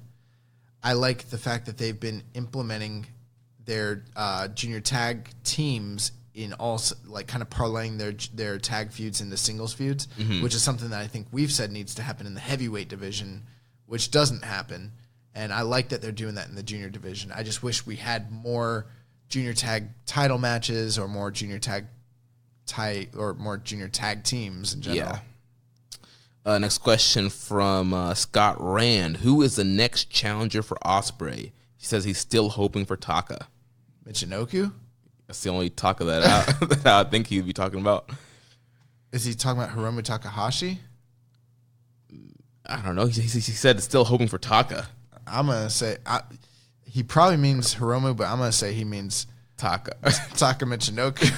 I like the fact that they've been implementing their junior tag teams in all, like, kind of parlaying their tag feuds into singles feuds, which is something that I think we've said needs to happen in the heavyweight division which doesn't happen. And I like that they're doing that in the junior division. I just wish we had more junior tag title matches or more junior tag teams in general. Yeah. Next question from Scott Rand. Who is the next challenger for Ospreay? He says he's still hoping for Taka. Michinoku? That's the only Taka that I think he'd be talking about. Is he talking about Hiromu Takahashi? I don't know. He said still hoping for Taka. I'm going to say, he probably means Hiromu, but I'm going to say he means Taka. Taka Michinoku.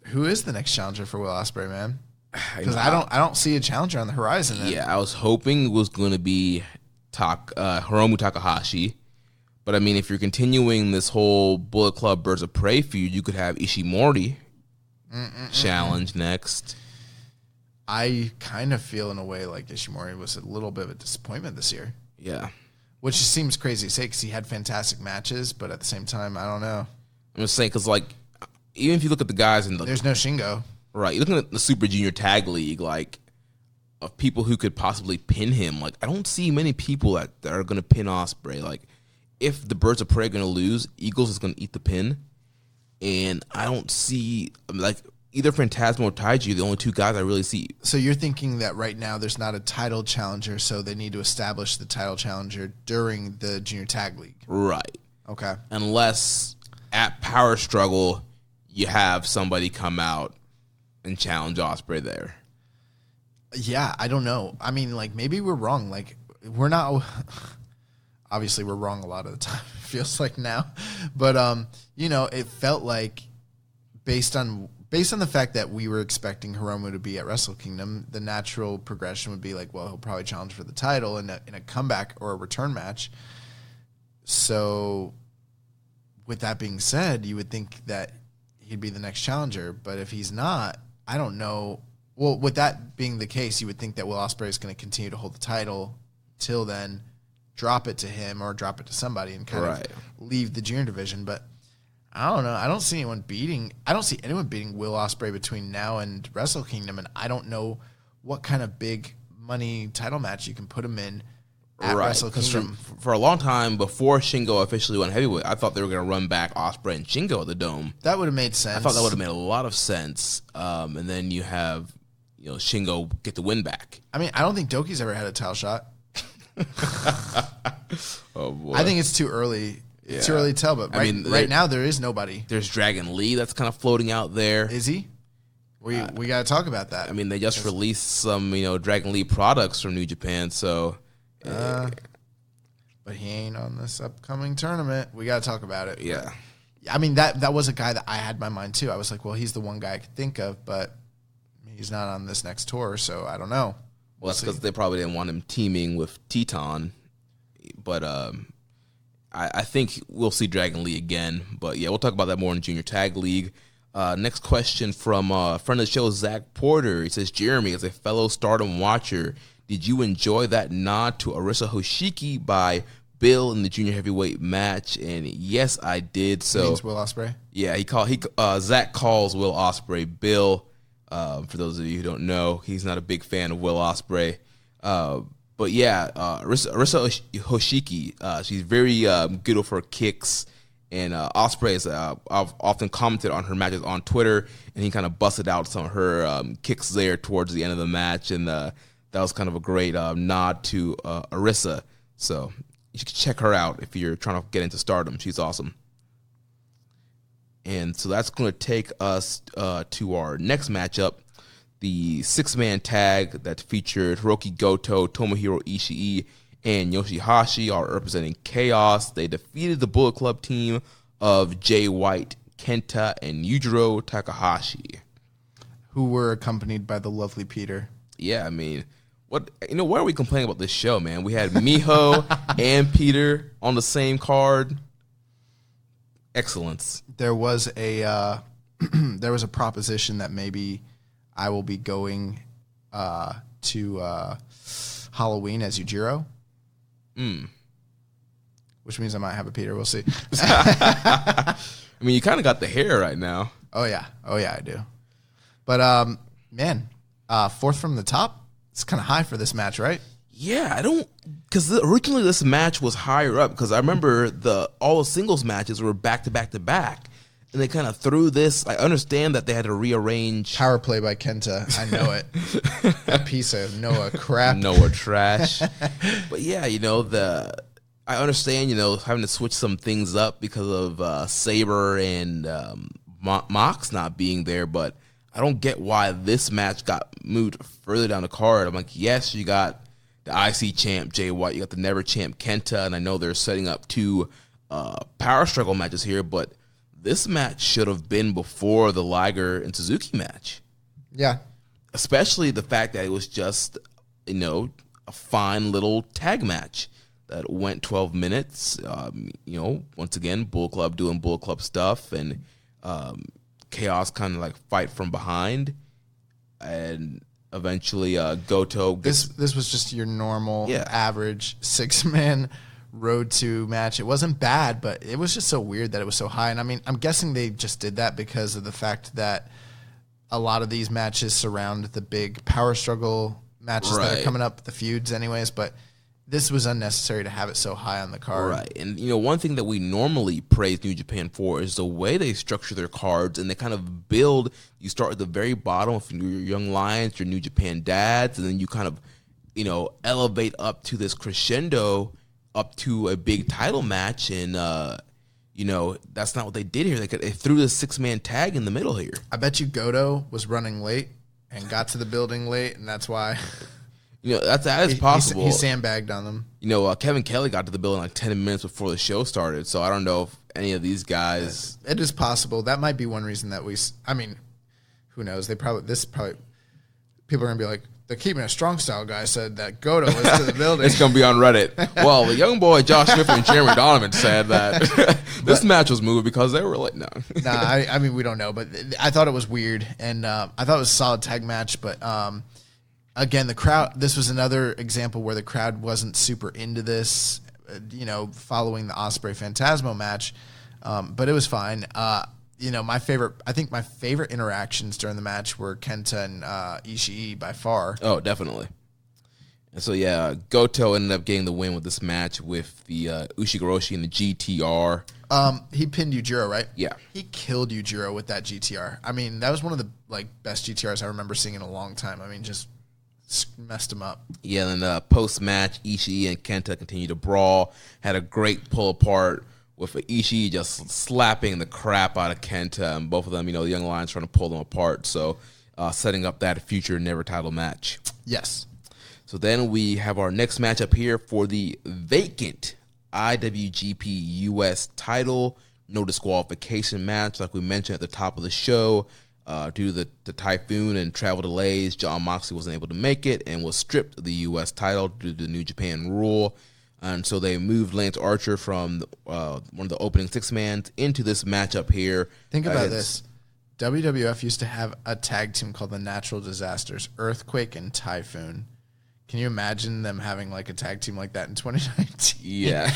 Who is the next challenger for Will Ospreay, man? Because I don't see a challenger on the horizon. Yeah, I was hoping it was going to be Hiromu Takahashi. But, I mean, if you're continuing this whole Bullet Club Birds of Prey feud, you could have Ishimori challenge next. I kind of feel in a way like Ishimori was a little bit of a disappointment this year. Yeah. Which seems crazy to say because he had fantastic matches, but at the same time, I don't know. I'm just saying because, like, even if you look at the guys in the... There's no Shingo. Right. You're looking at the Super Junior Tag League, like, of people who could possibly pin him. Like, I don't see many people that are going to pin Ospreay. Like, if the Birds of Prey are going to lose, Eagles is going to eat the pin. And I don't see, like, either Phantasmo or Taiji are the only two guys I really see. So you're thinking that right now there's not a title challenger, so they need to establish the title challenger during the Junior Tag League. Right. Okay. Unless at Power Struggle you have somebody come out and challenge Ospreay there. Yeah, I don't know. I mean, like, maybe we're wrong. Like, we're not... Obviously, we're wrong a lot of the time, it feels like now. But, you know, it felt like based on the fact that we were expecting Hiromu to be at Wrestle Kingdom, the natural progression would be like, well, he'll probably challenge for the title in a comeback or a return match. So, with that being said, you would think that he'd be the next challenger. But if he's not, I don't know. Well, with that being the case, you would think that Will Ospreay is going to continue to hold the title till then, drop it to him or drop it to somebody and kind of leave the junior division. But I don't know. I don't see anyone beating Will Ospreay between now and Wrestle Kingdom, and I don't know what kind of big money title match you can put him in at Wrestle Kingdom. For a long time before Shingo officially went heavyweight, I thought they were going to run back Ospreay and Shingo at the Dome. That would have made sense. I thought that would have made a lot of sense. And then you have, you know, Shingo get the win back. I mean, I don't think Doki's ever had a title shot. Oh boy. I think it's too early. Yeah. It's too early to tell, but right now there is nobody. There's Dragon Lee that's kind of floating out there. Is he? We got to talk about that. I mean, they just released some, you know, Dragon Lee products from New Japan, so. But he ain't on this upcoming tournament. We got to talk about it. Yeah. But, I mean, that was a guy that I had in my mind too. I was like, well, he's the one guy I could think of, but he's not on this next tour, so I don't know. Well, that's because they probably didn't want him teaming with Teton. But I think we'll see Dragon Lee again. But, yeah, we'll talk about that more in Junior Tag League. Next question from friend of the show, Zach Porter. He says, Jeremy, as a fellow Stardom watcher, did you enjoy that nod to Arisa Hoshiki by Bill in the junior heavyweight match? And yes, I did. So means Will Ospreay? Yeah, Zach calls Will Ospreay Bill. For those of you who don't know, he's not a big fan of Will Ospreay. But yeah, Arisa Hoshiki, she's very good with her kicks. And Ospreay has I've often commented on her matches on Twitter, and he kind of busted out some of her kicks there towards the end of the match. And that was kind of a great nod to Arisa. So you should check her out if you're trying to get into Stardom. She's awesome. And so that's going to take us to our next matchup, the six-man tag that featured Hiroki Goto, Tomohiro Ishii, and Yoshihashi are representing Chaos. They defeated the Bullet Club team of Jay White, Kenta, and Yujiro Takahashi, who were accompanied by the lovely Peter. Yeah, I mean, why are we complaining about this show, man? We had Miho and Peter on the same card. Excellence. There was a proposition that maybe I will be going to Halloween as Yujiro. Which means I might have a Peter. We'll see. I mean, you kind of got the hair right now. Oh yeah, I do. But man, fourth from the top. It's kind of high for this match, right? Yeah, I don't, because originally this match was higher up, because I remember all the singles matches were back to back to back, and they kind of threw this. I understand that they had to rearrange. Power play by Kenta, I know it. That piece of Noah crap. Noah trash. But yeah, I understand, having to switch some things up because of Sabre and Mox not being there, but I don't get why this match got moved further down the card. I'm like, yes, you got the IC champ Jay White, you got the Never champ Kenta, and I know they're setting up 2 power struggle matches here, but this match should have been before the Liger and Suzuki match. Yeah. Especially the fact that it was just, a fine little tag match that went 12 minutes. Once again, Bull Club doing Bull Club stuff, and Chaos kind of like fight from behind, and eventually Goto gets... This was just your normal, average 6-man Road to match. It wasn't bad, but it was just so weird that it was so high. And I mean, I'm guessing they just did that because of the fact that a lot of these matches surround the big power struggle matches that are coming up, the feuds anyways, but this was unnecessary to have it so high on the card. Right. And, one thing that we normally praise New Japan for is the way they structure their cards, and they kind of build. You start at the very bottom with your Young Lions, your New Japan Dads, and then you kind of, elevate up to this crescendo, up to a big title match. And, that's not what they did here. They threw this 6-man tag in the middle here. I bet you Goto was running late and got to the building late, and that's why... that is possible. He sandbagged on them. Kevin Kelly got to the building like 10 minutes before the show started, so I don't know if any of these guys... It is possible. That might be one reason that who knows? People are going to be like, the Keepin It Strong Style guy said that Goto was to the building. It's going to be on Reddit. Well, the young boy Josh Smith and Jeremy Donovan said that this match was moved because they were like, no. We don't know, but I thought it was weird, and I thought it was a solid tag match, but... Again, the crowd, this was another example where the crowd wasn't super into this, following the Ospreay Phantasmo match, but it was fine. My favorite interactions during the match were Kenta and Ishii by far. Oh, definitely. And so, Goto ended up getting the win with this match with the Ushigoroshi and the GTR. He pinned Yujiro, right? Yeah. He killed Yujiro with that GTR. I mean, that was one of the best GTRs I remember seeing in a long time. I mean, just messed him up. Yeah, and then post-match, Ishii and Kenta continued to brawl. Had a great pull apart with Ishii just slapping the crap out of Kenta, and both of them, the Young Lions trying to pull them apart. So setting up that future Never title match. Yes. So then we have our next matchup here for the vacant IWGP US title. No disqualification match, like we mentioned at the top of the show. Due to the typhoon and travel delays, Jon Moxley wasn't able to make it and was stripped of the U.S. title due to the New Japan rule. And so they moved Lance Archer from one of the opening 6-mans into this matchup here. Think about this. WWF used to have a tag team called the Natural Disasters, Earthquake and Typhoon. Can you imagine them having a tag team like that in 2019? Yeah.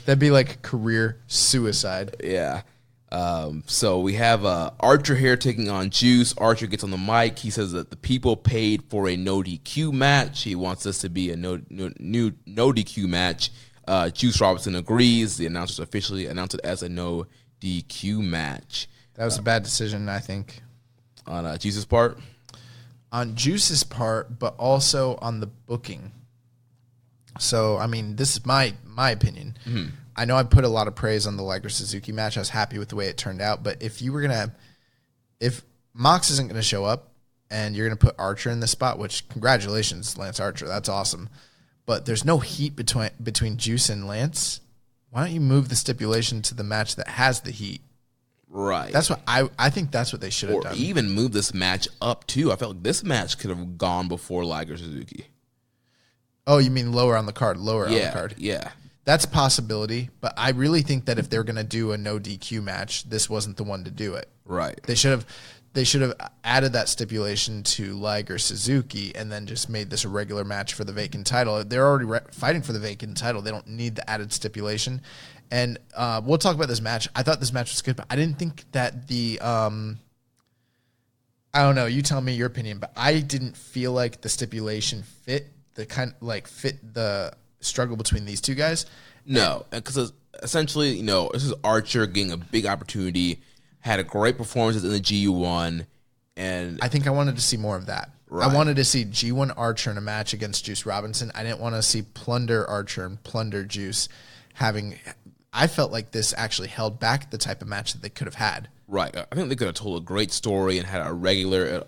That'd be like career suicide. Yeah. So we have Archer here taking on Juice. Archer gets on the mic. He says that the people paid for a no DQ match. He wants this to be a no DQ match. Juice Robinson agrees. The announcers officially announced it as a no DQ match. That was a bad decision, I think. On Juice's part? On Juice's part, but also on the booking. So, this is my opinion. Mm-hmm. I know I put a lot of praise on the Liger Suzuki match. I was happy with the way it turned out. But if Mox isn't going to show up and you're going to put Archer in this spot, which congratulations, Lance Archer. That's awesome. But there's no heat between Juice and Lance. Why don't you move the stipulation to the match that has the heat? Right. That's what I think that's what they should have done. Or even move this match up too. I felt like this match could have gone before Liger Suzuki. Oh, you mean lower on the card? On the card. Yeah. That's a possibility, but I really think that if they're going to do a no DQ match, this wasn't the one to do it. Right. They should have added that stipulation to Liger Suzuki and then just made this a regular match for the vacant title. They're already fighting for the vacant title. They don't need the added stipulation. And we'll talk about this match. I thought this match was good, but I didn't think that the I don't know. You tell me your opinion, but I didn't feel like the stipulation fit the struggle between these two guys. No, because essentially, this is Archer getting a big opportunity, had a great performance in the G1, and I think I wanted to see more of that. Right. I wanted to see G1 Archer in a match against Juice Robinson. I didn't want to see Plunder Archer and Plunder Juice I felt like this actually held back the type of match that they could have had. Right. I think they could have told a great story and had a regular,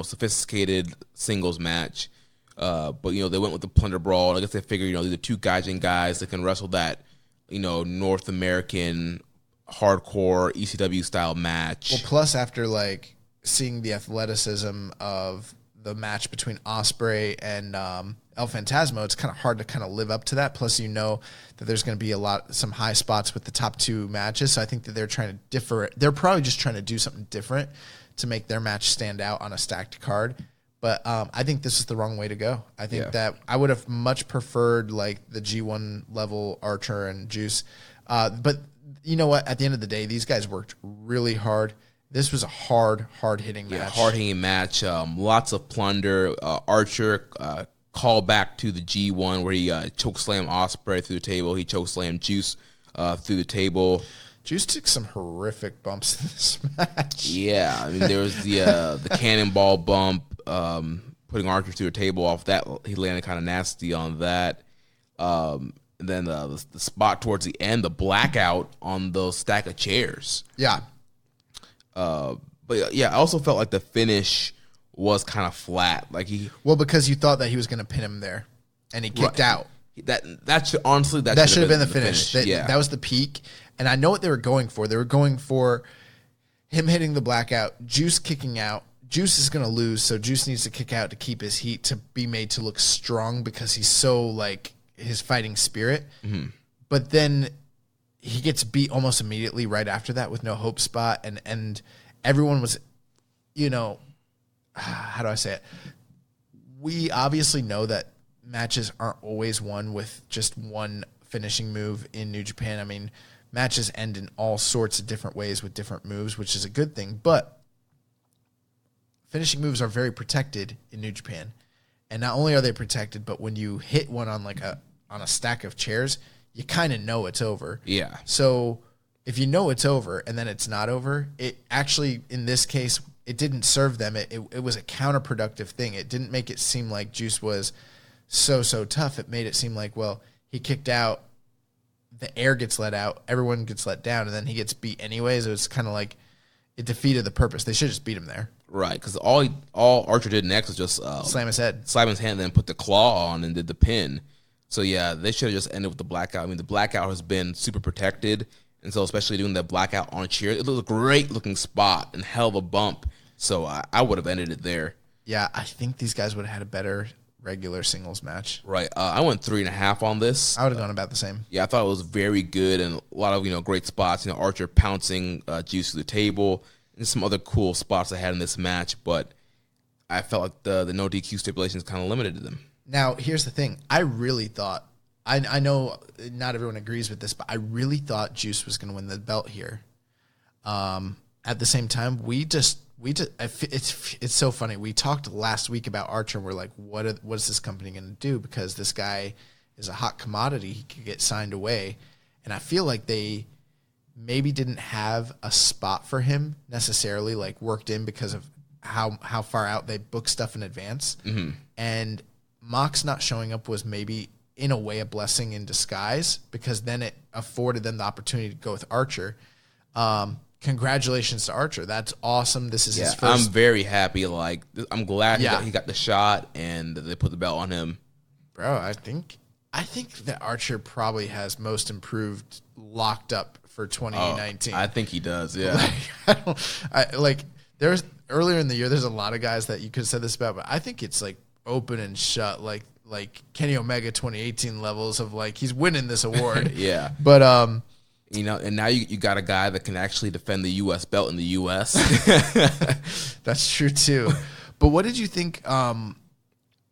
sophisticated singles match. But they went with the Plunder Brawl. I guess they figured, these are two Gaijin guys that can wrestle that, North American hardcore ECW style match. Well, plus after seeing the athleticism of the match between Ospreay and El Phantasmo, it's kind of hard to kind of live up to that. Plus, that there's going to be some high spots with the top two matches. So I think that they're trying to differ. They're probably just trying to do something different to make their match stand out on a stacked card. But I think this is the wrong way to go. I think that I would have much preferred the G1 level Archer and Juice. But you know what? At the end of the day, these guys worked really hard. This was a hard-hitting match. Hard-hitting match. Lots of plunder. Archer call back to the G1 where he chokeslammed Ospreay through the table. He chokeslammed Juice through the table. Juice took some horrific bumps in this match. Yeah, I mean there was the cannonball bump, putting Archer through a table. Off that, he landed kind of nasty on that. And then the spot towards the end, the blackout on those stack of chairs. Yeah. But yeah, I also felt like the finish was kind of flat. Because you thought that he was going to pin him there, and he kicked out. That should honestly that should have been the finish. That was the peak, and I know what they were going for. They were going for him hitting the blackout, Juice kicking out. Juice is going to lose, so Juice needs to kick out to keep his heat, to be made to look strong because he's so his fighting spirit. Mm-hmm. But then he gets beat almost immediately right after that with no hope spot, and everyone was, how do I say it? We obviously know that matches aren't always won with just one finishing move in New Japan. I mean, matches end in all sorts of different ways with different moves, which is a good thing, but finishing moves are very protected in New Japan. And not only are they protected, but when you hit one on on a stack of chairs, you kind of know it's over. Yeah. So if you know it's over and then it's not over, it actually, in this case, it didn't serve them. It was a counterproductive thing. It didn't make it seem like Juice was so tough. It made it seem like, well, he kicked out, the air gets let out, everyone gets let down, and then he gets beat anyways. It was kind of like it defeated the purpose. They should just beat him there. Right, because all Archer did next was just slam his head. Slam his hand, and then put the claw on and did the pin. So, yeah, they should have just ended with the blackout. I mean, the blackout has been super protected, and so especially doing that blackout on a chair, it was a great-looking spot and hell of a bump. So I would have ended it there. Yeah, I think these guys would have had a better regular singles match. Right. I went 3.5 on this. I would have gone about the same. Yeah, I thought it was very good and a lot of great spots. Archer pouncing Juice to the table and some other cool spots I had in this match. But I felt like the no DQ stipulations kind of limited them. Now, here's the thing. I really thought, I know not everyone agrees with this, but I really thought Juice was going to win the belt here. At the same time, it's so funny. We talked last week about Archer, and we're like, what is this company going to do? Because this guy is a hot commodity. He could get signed away. And I feel like they maybe didn't have a spot for him necessarily, worked in because of how far out they book stuff in advance. Mm-hmm. And Mox not showing up was maybe, in a way, a blessing in disguise, because then it afforded them the opportunity to go with Archer. Congratulations to Archer. That's awesome. This is his first. I'm very happy. I'm glad he got the shot and they put the belt on him. Bro, I think that Archer probably has most improved locked up for 2019. I think he does, yeah. There's earlier in the year, there's a lot of guys that you could have said this about, but I think it's open and shut, like Kenny Omega 2018 levels of he's winning this award. Yeah. But and now you got a guy that can actually defend the U.S. belt in the U.S. That's true too. But what did you think? How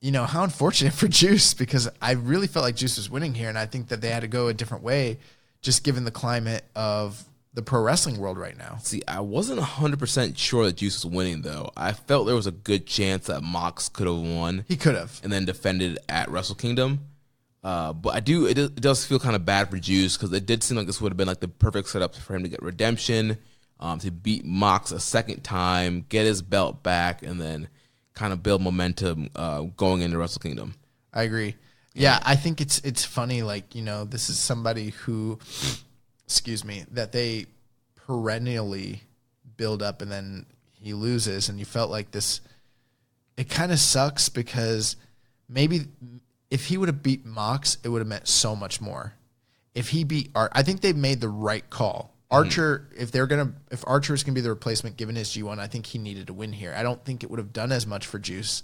unfortunate for Juice, because I really felt like Juice was winning here, and I think that they had to go a different way, just given the climate of the pro wrestling world right now. See, I wasn't 100% sure that Juice was winning, though. I felt there was a good chance that Mox could have won. He could have. And then defended at Wrestle Kingdom. But it does feel kind of bad for Juice because it did seem like this would have been like the perfect setup for him to get redemption, to beat Mox a second time, get his belt back, and then kind of build momentum going into Wrestle Kingdom. I agree. Yeah, I think it's funny, like, this is somebody who, that they perennially build up and then he loses, and you felt like this, it kind of sucks because maybe if he would have beat Mox, it would have meant so much more. If he beat I think they made the right call. Archer, if Archer is going to be the replacement given his G1, I think he needed to win here. I don't think it would have done as much for Juice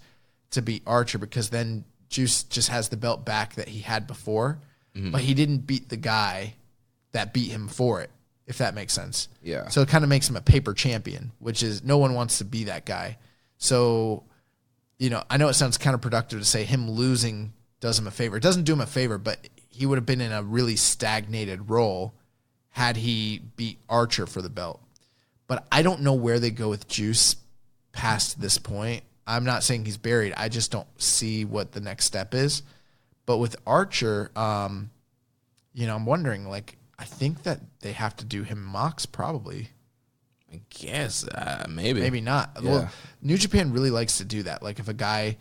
to beat Archer because then Juice just has the belt back that he had before, but he didn't beat the guy that beat him for it, if that makes sense. Yeah. So it kind of makes him a paper champion, which is no one wants to be that guy. So, I know it sounds counterproductive to say him losing does him a favor. It doesn't do him a favor, but he would have been in a really stagnated role had he beat Archer for the belt. But I don't know where they go with Juice past this point. I'm not saying he's buried. I just don't see what the next step is. But with Archer, I'm wondering, like, I think that they have to do him Mox probably. I guess, maybe. Maybe not. Yeah. Well, New Japan really likes to do that. Like, if a guy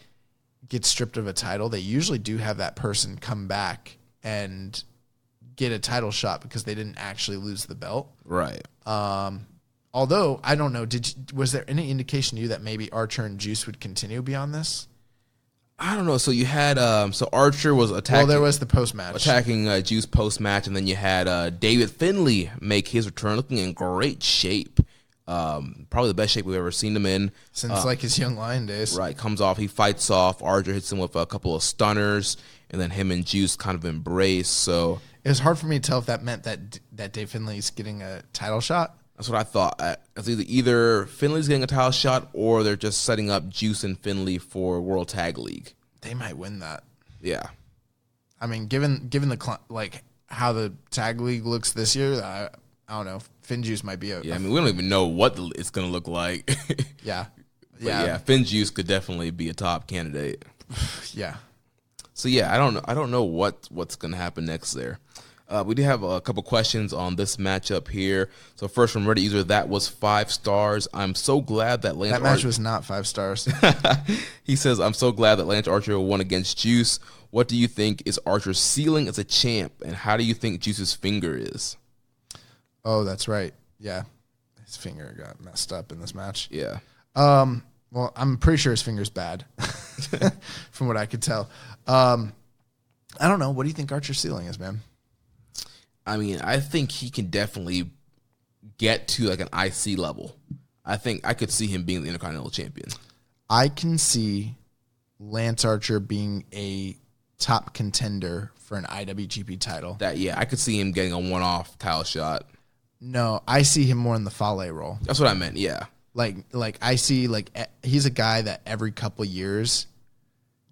gets stripped of a title, they usually do have that person come back and get a title shot because they didn't actually lose the belt. Right. Although, I don't know, was there any indication to you that maybe Archer and Juice would continue beyond this? I don't know. So you had so Archer was attacking. Well, there was the post match attacking Juice post match, and then you had David Finlay make his return, looking in great shape. Probably the best shape we've ever seen him in since like his Young Lion days. Right, comes off, he fights off. Archer hits him with a couple of stunners, and then him and Juice kind of embrace. So it was hard for me to tell if that meant that Dave Finlay's getting a title shot. That's what I thought. It's either Finlay's getting a title shot or they're just setting up Juice and Finlay for World Tag League. They might win that. Yeah. I mean, given the like how the tag league looks this year, I don't know. Finn Juice might be a yeah. I mean, we don't even know what it's going to look like. Yeah. But yeah. Finn Juice could definitely be a top candidate. Yeah. So yeah, I don't know what's going to happen next there. We do have a couple questions on this matchup here. So first from Reddit user, that was 5 stars. I'm so glad that Lance That match was not 5 stars. He says, I'm so glad that Lance Archer won against Juice. What do you think is Archer's ceiling as a champ, and how do you think Juice's finger is? Oh, that's right. Yeah. His finger got messed up in this match. Yeah. Well, I'm pretty sure his finger's bad from what I could tell. I don't know. What do you think Archer's ceiling is, man? I mean, I think he can definitely get to like an IC level. I think I could see him being the Intercontinental Champion. I can see Lance Archer being a top contender for an IWGP title. I could see him getting a one-off title shot. No, I see him more in the Fale role. That's what I meant, yeah. Like I see, like, he's a guy that every couple years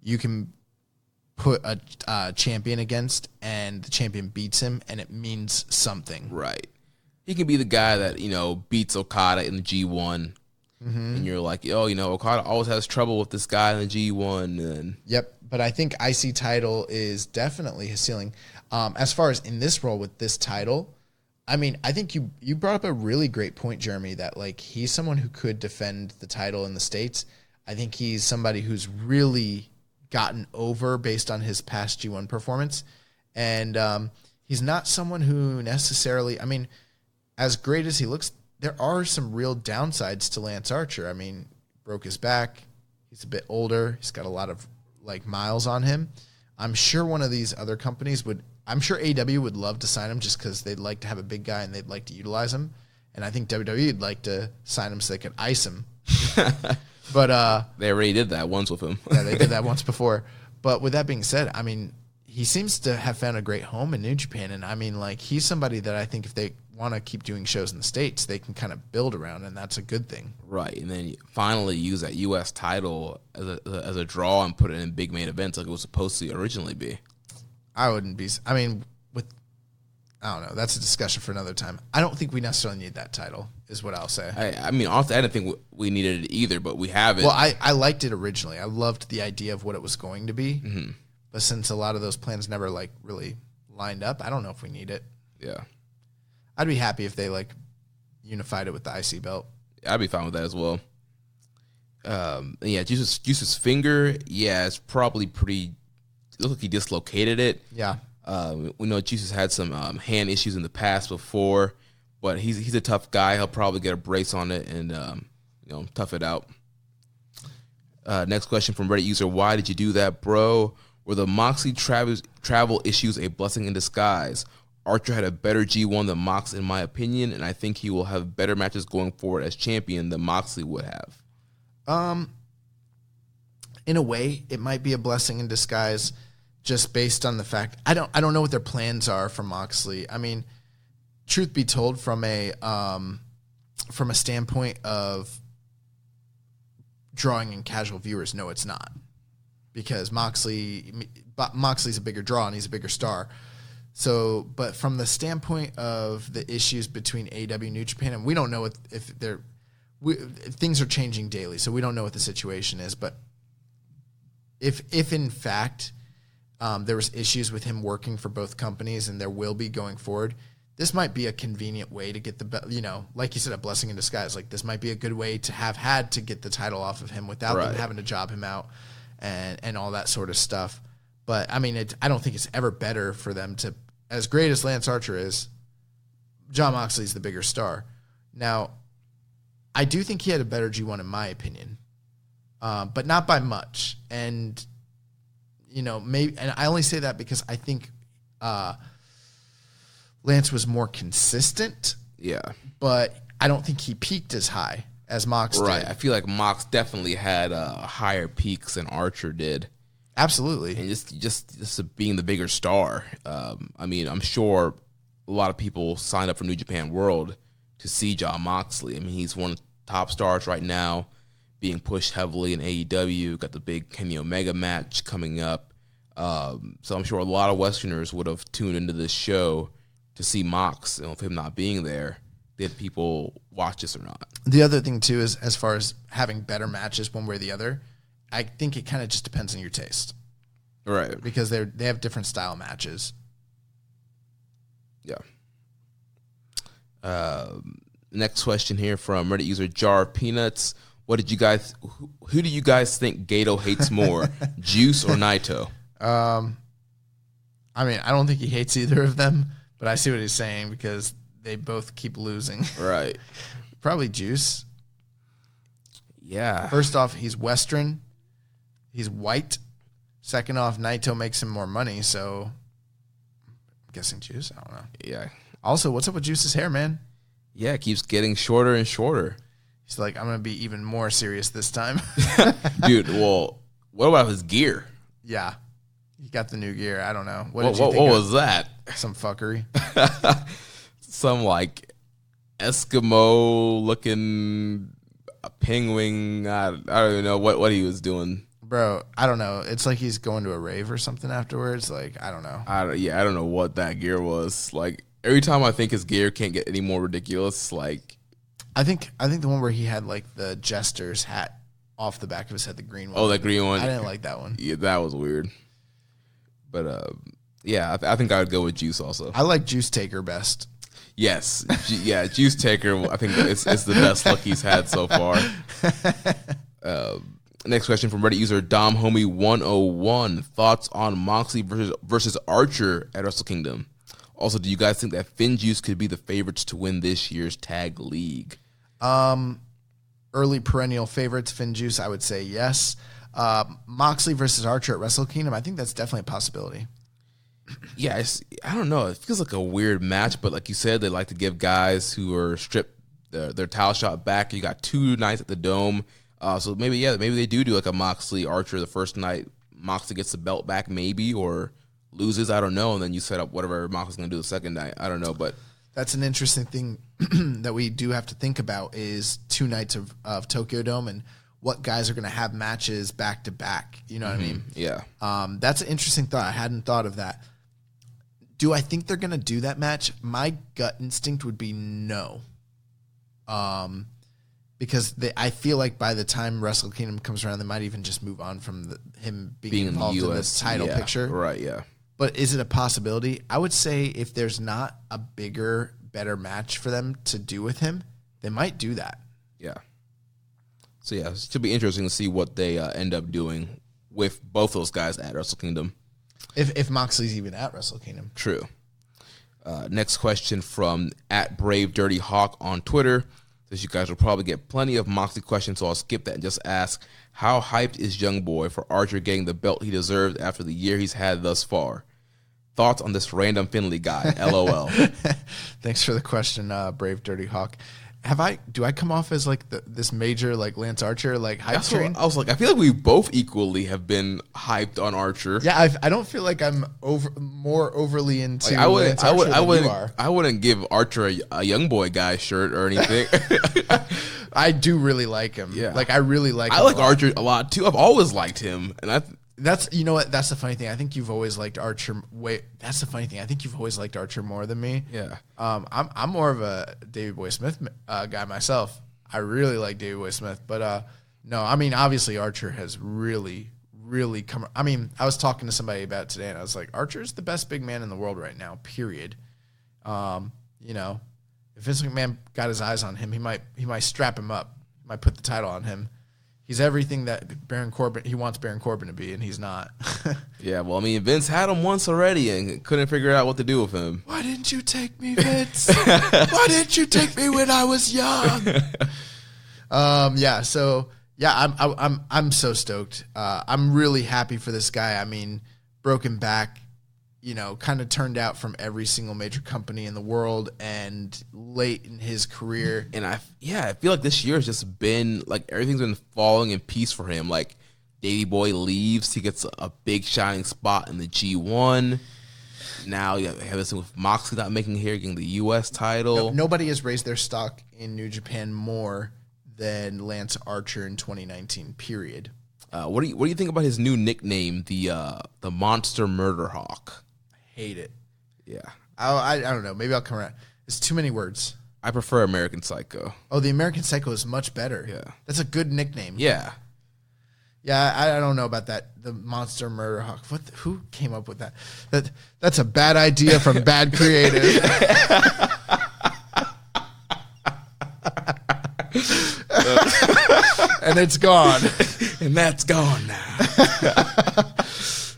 you can put a champion against and the champion beats him and it means something. Right. He can be the guy that, beats Okada in the G1 and you're like, Okada always has trouble with this guy in the G1. And Yep. But I think IC title is definitely his ceiling. As far as in this role with this title, I mean, I think you brought up a really great point, Jeremy, that like he's someone who could defend the title in the States. I think he's somebody who's really gotten over based on his past G1 performance. And he's not someone who necessarily, I mean, as great as he looks, there are some real downsides to Lance Archer. I mean, broke his back. He's a bit older. He's got a lot of like miles on him. I'm sure one of these other companies I'm sure AEW would love to sign him just because they'd like to have a big guy and they'd like to utilize him. And I think WWE would like to sign him so they could ice him. But they already did that once with him. Yeah, they did that once before. But with that being said, I mean, he seems to have found a great home in New Japan. And I mean, like, he's somebody that I think if they want to keep doing shows in the States, they can kind of build around, and that's a good thing. Right. And then finally use that U.S. title as a draw and put it in big main events like it was supposed to originally be. I wouldn't be. I mean, I don't know. That's a discussion for another time. I don't think we necessarily need that title, is what I'll say. I mean, honestly, I didn't think we needed it either, but we have it. Well, I liked it originally. I loved the idea of what it was going to be. Mm-hmm. But since a lot of those plans never, like, really lined up, I don't know if we need it. Yeah. I'd be happy if they, like, unified it with the IC belt. I'd be fine with that as well. Yeah, Juice's finger, yeah, it's probably pretty. It looks like he dislocated it. Yeah. We know Juice has had some hand issues in the past before, but he's a tough guy. He'll probably get a brace on it and tough it out. Next question from Reddit user: Why did you do that, bro? Were the Moxley travel issues a blessing in disguise? Archer had a better G1 than Mox, in my opinion, and I think he will have better matches going forward as champion than Moxley would have. In a way, it might be a blessing in disguise, just based on the fact I don't know what their plans are for Moxley. I mean, truth be told, from a standpoint of drawing in casual viewers, no, it's not, because Moxley's a bigger draw and he's a bigger star. So, but from the standpoint of the issues between AEW and New Japan, and we don't know if things are changing daily, so we don't know what the situation is. But if in fact there was issues with him working for both companies, and there will be going forward, this might be a convenient way to get like you said, a blessing in disguise. Like, this might be a good way to have had to get the title off of him without them having to job him out and all that sort of stuff. But I mean, I don't think it's ever better for them to, as great as Lance Archer is, Jon Moxley's the bigger star. Now, I do think he had a better G1 in my opinion, but not by much. And maybe, and I only say that because I think Lance was more consistent. Yeah, but I don't think he peaked as high as Mox did. Right, I feel like Mox definitely had higher peaks than Archer did. Absolutely. And just being the bigger star. I mean, I'm sure a lot of people signed up for New Japan World to see Jon Moxley. I mean, he's one of the top stars right now, being pushed heavily in AEW. Got the big Kenny Omega match coming up. So I'm sure a lot of Westerners would have tuned into this show to see Mox. And with him not being there, did people watch this or not? The other thing, too, is as far as having better matches one way or the other, I think it kind of just depends on your taste. Right. Because they have different style matches. Yeah. Next question here from Reddit user Jar of Peanuts. Who do you guys think Gato hates more, Juice or Naito? I mean, I don't think he hates either of them, but I see what he's saying because they both keep losing. Right. Probably Juice. Yeah. First off, he's Western. He's white. Second off, Naito makes him more money, so I'm guessing Juice. I don't know. Yeah. Also, what's up with Juice's hair, man? Yeah, it keeps getting shorter and shorter. He's like, I'm going to be even more serious this time. Dude, well, what about his gear? Yeah. He got the new gear. I don't know. What was that? Some fuckery. Some, like, Eskimo-looking penguin. I don't even know what he was doing. Bro, I don't know. It's like he's going to a rave or something afterwards. Like, I don't know. I don't know what that gear was. Like, every time I think his gear can't get any more ridiculous, like... I think the one where he had, like, the Jester's hat off the back of his head, the green one. Oh, that green one? I didn't like that one. Yeah, that was weird. But, yeah, I think I would go with Juice also. I like Juice Taker best. Yes. Yeah, Juice Taker, I think it's the best look he's had so far. Next question from Reddit user Dom Homie 101. Thoughts on Moxley versus Archer at Wrestle Kingdom? Also, do you guys think that FinJuice could be the favorites to win this year's tag league? Early perennial favorites, FinJuice, I would say yes. Moxley versus Archer at Wrestle Kingdom, I think that's definitely a possibility. Yeah, I don't know. It feels like a weird match, but like you said, they like to give guys who are stripped their title shot back. You got 2 nights at the Dome. So maybe they do like a Moxley Archer the first night. Moxley gets the belt back maybe, or loses, I don't know, and then you set up whatever Moxley's going to do the second night. I don't know, but... That's an interesting thing that we do have to think about is 2 nights of Tokyo Dome and what guys are going to have matches back-to-back. You know what I mean? Yeah. That's an interesting thought. I hadn't thought of that. Do I think they're going to do that match? My gut instinct would be no. Because I feel like by the time Wrestle Kingdom comes around, they might even just move on from him being involved in this title picture. Right, yeah. But is it a possibility? I would say if there's not a bigger, better match for them to do with him, they might do that. Yeah. So, yeah, it should be interesting to see what they end up doing with both those guys at Wrestle Kingdom. If Moxley's even at Wrestle Kingdom. True. Next question from @BraveDirtyHawk on Twitter. Says you guys will probably get plenty of Moxley questions, so I'll skip that and just ask, how hyped is Young Boy for Archer getting the belt he deserves after the year he's had thus far? Thoughts on this random Finley guy? LOL. Thanks for the question, Brave Dirty Hawk. Do I come off as like this major like Lance Archer like hype train? I was like, I feel like we both equally have been hyped on Archer. Yeah, I don't feel like I'm more overly into Lance Archer than you are. I wouldn't give Archer a Young Boy guy shirt or anything. I do really like him. Yeah, like I really like. I like Archer a lot too. I've always liked him, and that's you know what? That's the funny thing. I think you've always liked Archer. That's the funny thing. I think you've always liked Archer more than me. Yeah. I'm more of a Davey Boy Smith guy myself. I really like Davey Boy Smith, but no, I mean obviously Archer has really come. I mean, I was talking to somebody about it today, and I was like, Archer's the best big man in the world right now. Period. You know, if Vince McMahon got his eyes on him, he might strap him up. He might put the title on him. He's everything that Baron Corbin, he wants Baron Corbin to be, and he's not. Yeah, well, I mean, Vince had him once already and couldn't figure out what to do with him. Why didn't you take me, Vince? Why didn't you take me when I was young? Yeah, so yeah, I'm so stoked. I'm really happy for this guy. I mean, broken back, you know, kind of turned out from every single major company in the world and late in his career. And I feel like this year has just been like everything's been falling in peace for him. Like Davey Boy leaves, he gets a big shining spot in the G1. Now you have this thing with Moxley not making here, getting the U.S. title. Nobody has raised their stock in New Japan more than Lance Archer in 2019. Period. What do you think about his new nickname, the Monster Murder Hawk? Hate it. Yeah. I don't know. Maybe I'll come around. It's too many words. I prefer American Psycho. Oh, the American Psycho is much better. Yeah. That's a good nickname. Yeah. Yeah, I don't know about that. The Monster Murder Hawk. Who came up with that? That's a bad idea from bad creative. And it's gone. And that's gone now.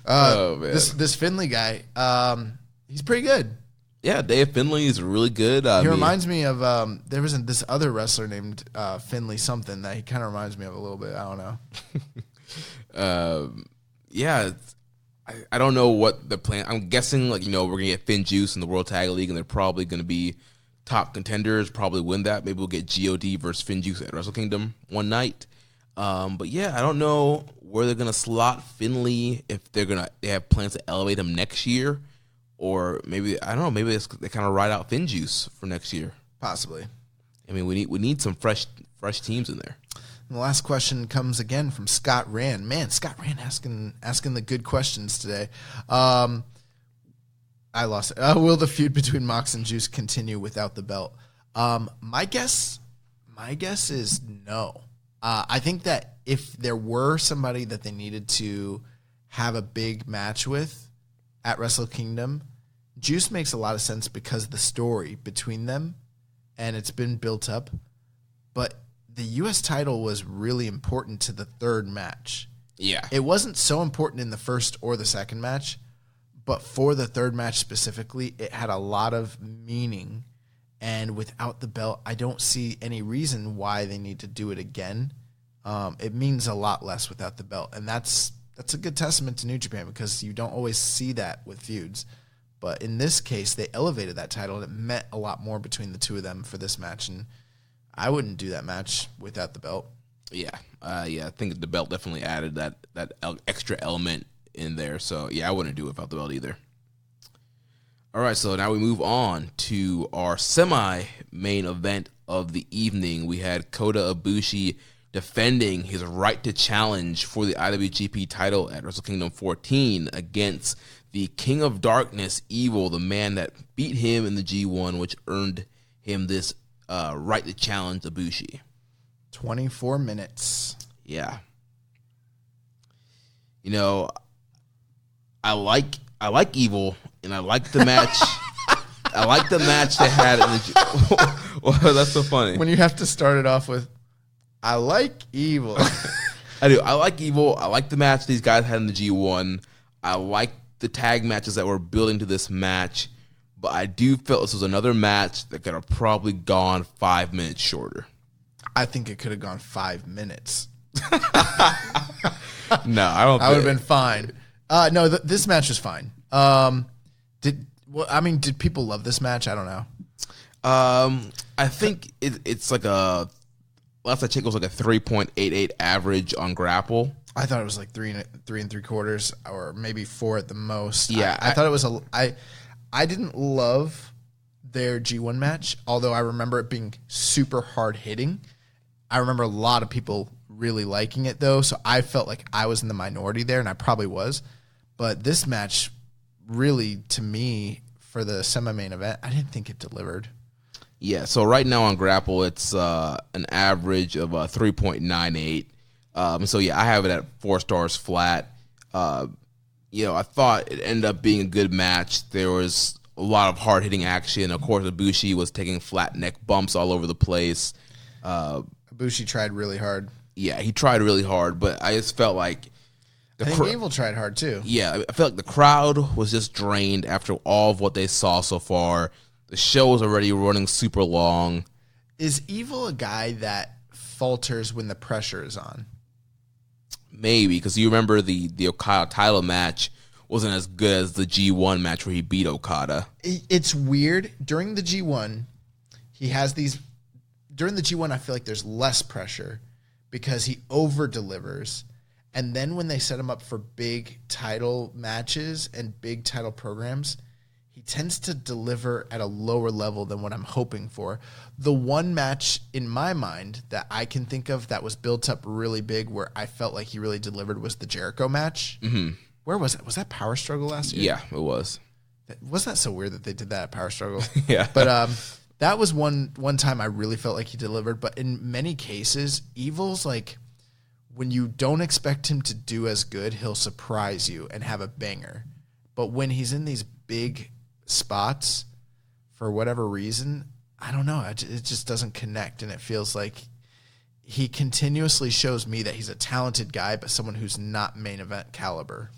Oh, man. This Finley guy, he's pretty good. Yeah, Dave Finley is really good. He reminds me of there was this other wrestler named Finley something that he kind of reminds me of a little bit. I don't know. Yeah, I don't know what the plan. I'm guessing like we're gonna get Finn Juice in the World Tag League, and they're probably gonna be top contenders. Probably win that. Maybe we'll get God versus Finn Juice at Wrestle Kingdom one night. But yeah, I don't know where they're gonna slot Finley, if they have plans to elevate him next year, or maybe I don't know. Maybe they kind of ride out Finn Juice for next year. Possibly. I mean, we need some fresh teams in there. And the last question comes again from Scott Rand. Man, Scott Rand asking the good questions today. I lost it. Will the feud between Mox and Juice continue without the belt? My guess is no. I think that if there were somebody that they needed to have a big match with at Wrestle Kingdom, Juice makes a lot of sense because of the story between them, and it's been built up. But the U.S. title was really important to the third match. Yeah. It wasn't so important in the first or the second match, but for the third match specifically, it had a lot of meaning. And without the belt, I don't see any reason why they need to do it again. It means a lot less without the belt. And that's a good testament to New Japan because you don't always see that with feuds. But in this case, they elevated that title, and it meant a lot more between the two of them for this match. And I wouldn't do that match without the belt. Yeah. I think the belt definitely added that extra element in there. So, yeah, I wouldn't do it without the belt either. All right, so now we move on to our semi-main event of the evening. We had Kota Ibushi defending his right to challenge for the IWGP title at Wrestle Kingdom 14 against the King of Darkness, Evil, the man that beat him in the G1, which earned him this right to challenge Ibushi. 24 minutes. Yeah. You know, I like Evil, and I like the match. I like the match they had in the. Well, that's so funny. When you have to start it off with, I like Evil. I do. I like Evil. I like the match these guys had in the G1. I like the tag matches that were building to this match, but I do feel this was another match that could have probably gone 5 minutes shorter. I think it could have gone 5 minutes. No, I don't. I would have been fine. No, this match was fine. Did people love this match? I don't know. I think it's like a. Last I checked, it was like a 3.88 average on Grapple. I thought it was like 3 3/3, or maybe 4 at the most. Yeah, I thought it was I didn't love their G1 match, although I remember it being super hard hitting. I remember a lot of people really liking it though, so I felt like I was in the minority there, and I probably was. But this match, really, to me, for the semi-main event, I didn't think it delivered. Yeah, so right now on Grapple, it's an average of 3.98. So yeah, I have it at 4 stars flat. I thought it ended up being a good match. There was a lot of hard-hitting action. Of course, Ibushi was taking flat neck bumps all over the place. Ibushi tried really hard. Yeah, he tried really hard, but I just felt like I think Evil tried hard too. Yeah, I felt like the crowd was just drained after all of what they saw so far. The show was already running super long. Is Evil a guy that falters when the pressure is on? Maybe, because you remember the Okada title match wasn't as good as the G1 match where he beat Okada. It's weird. During the G1, he has these... During the G1, I feel like there's less pressure because he over-delivers. And then when they set him up for big title matches and big title programs, he tends to deliver at a lower level than what I'm hoping for. The one match in my mind that I can think of that was built up really big where I felt like he really delivered was the Jericho match. Mm-hmm. Where was it? Was that Power Struggle last year? Yeah, it was. Wasn't that so weird that they did that at Power Struggle? Yeah. But that was one time I really felt like he delivered. But in many cases, Evil's like, when you don't expect him to do as good, he'll surprise you and have a banger. But when he's in these big spots, for whatever reason, I don't know, it just doesn't connect, and it feels like he continuously shows me that he's a talented guy, but someone who's not main event caliber.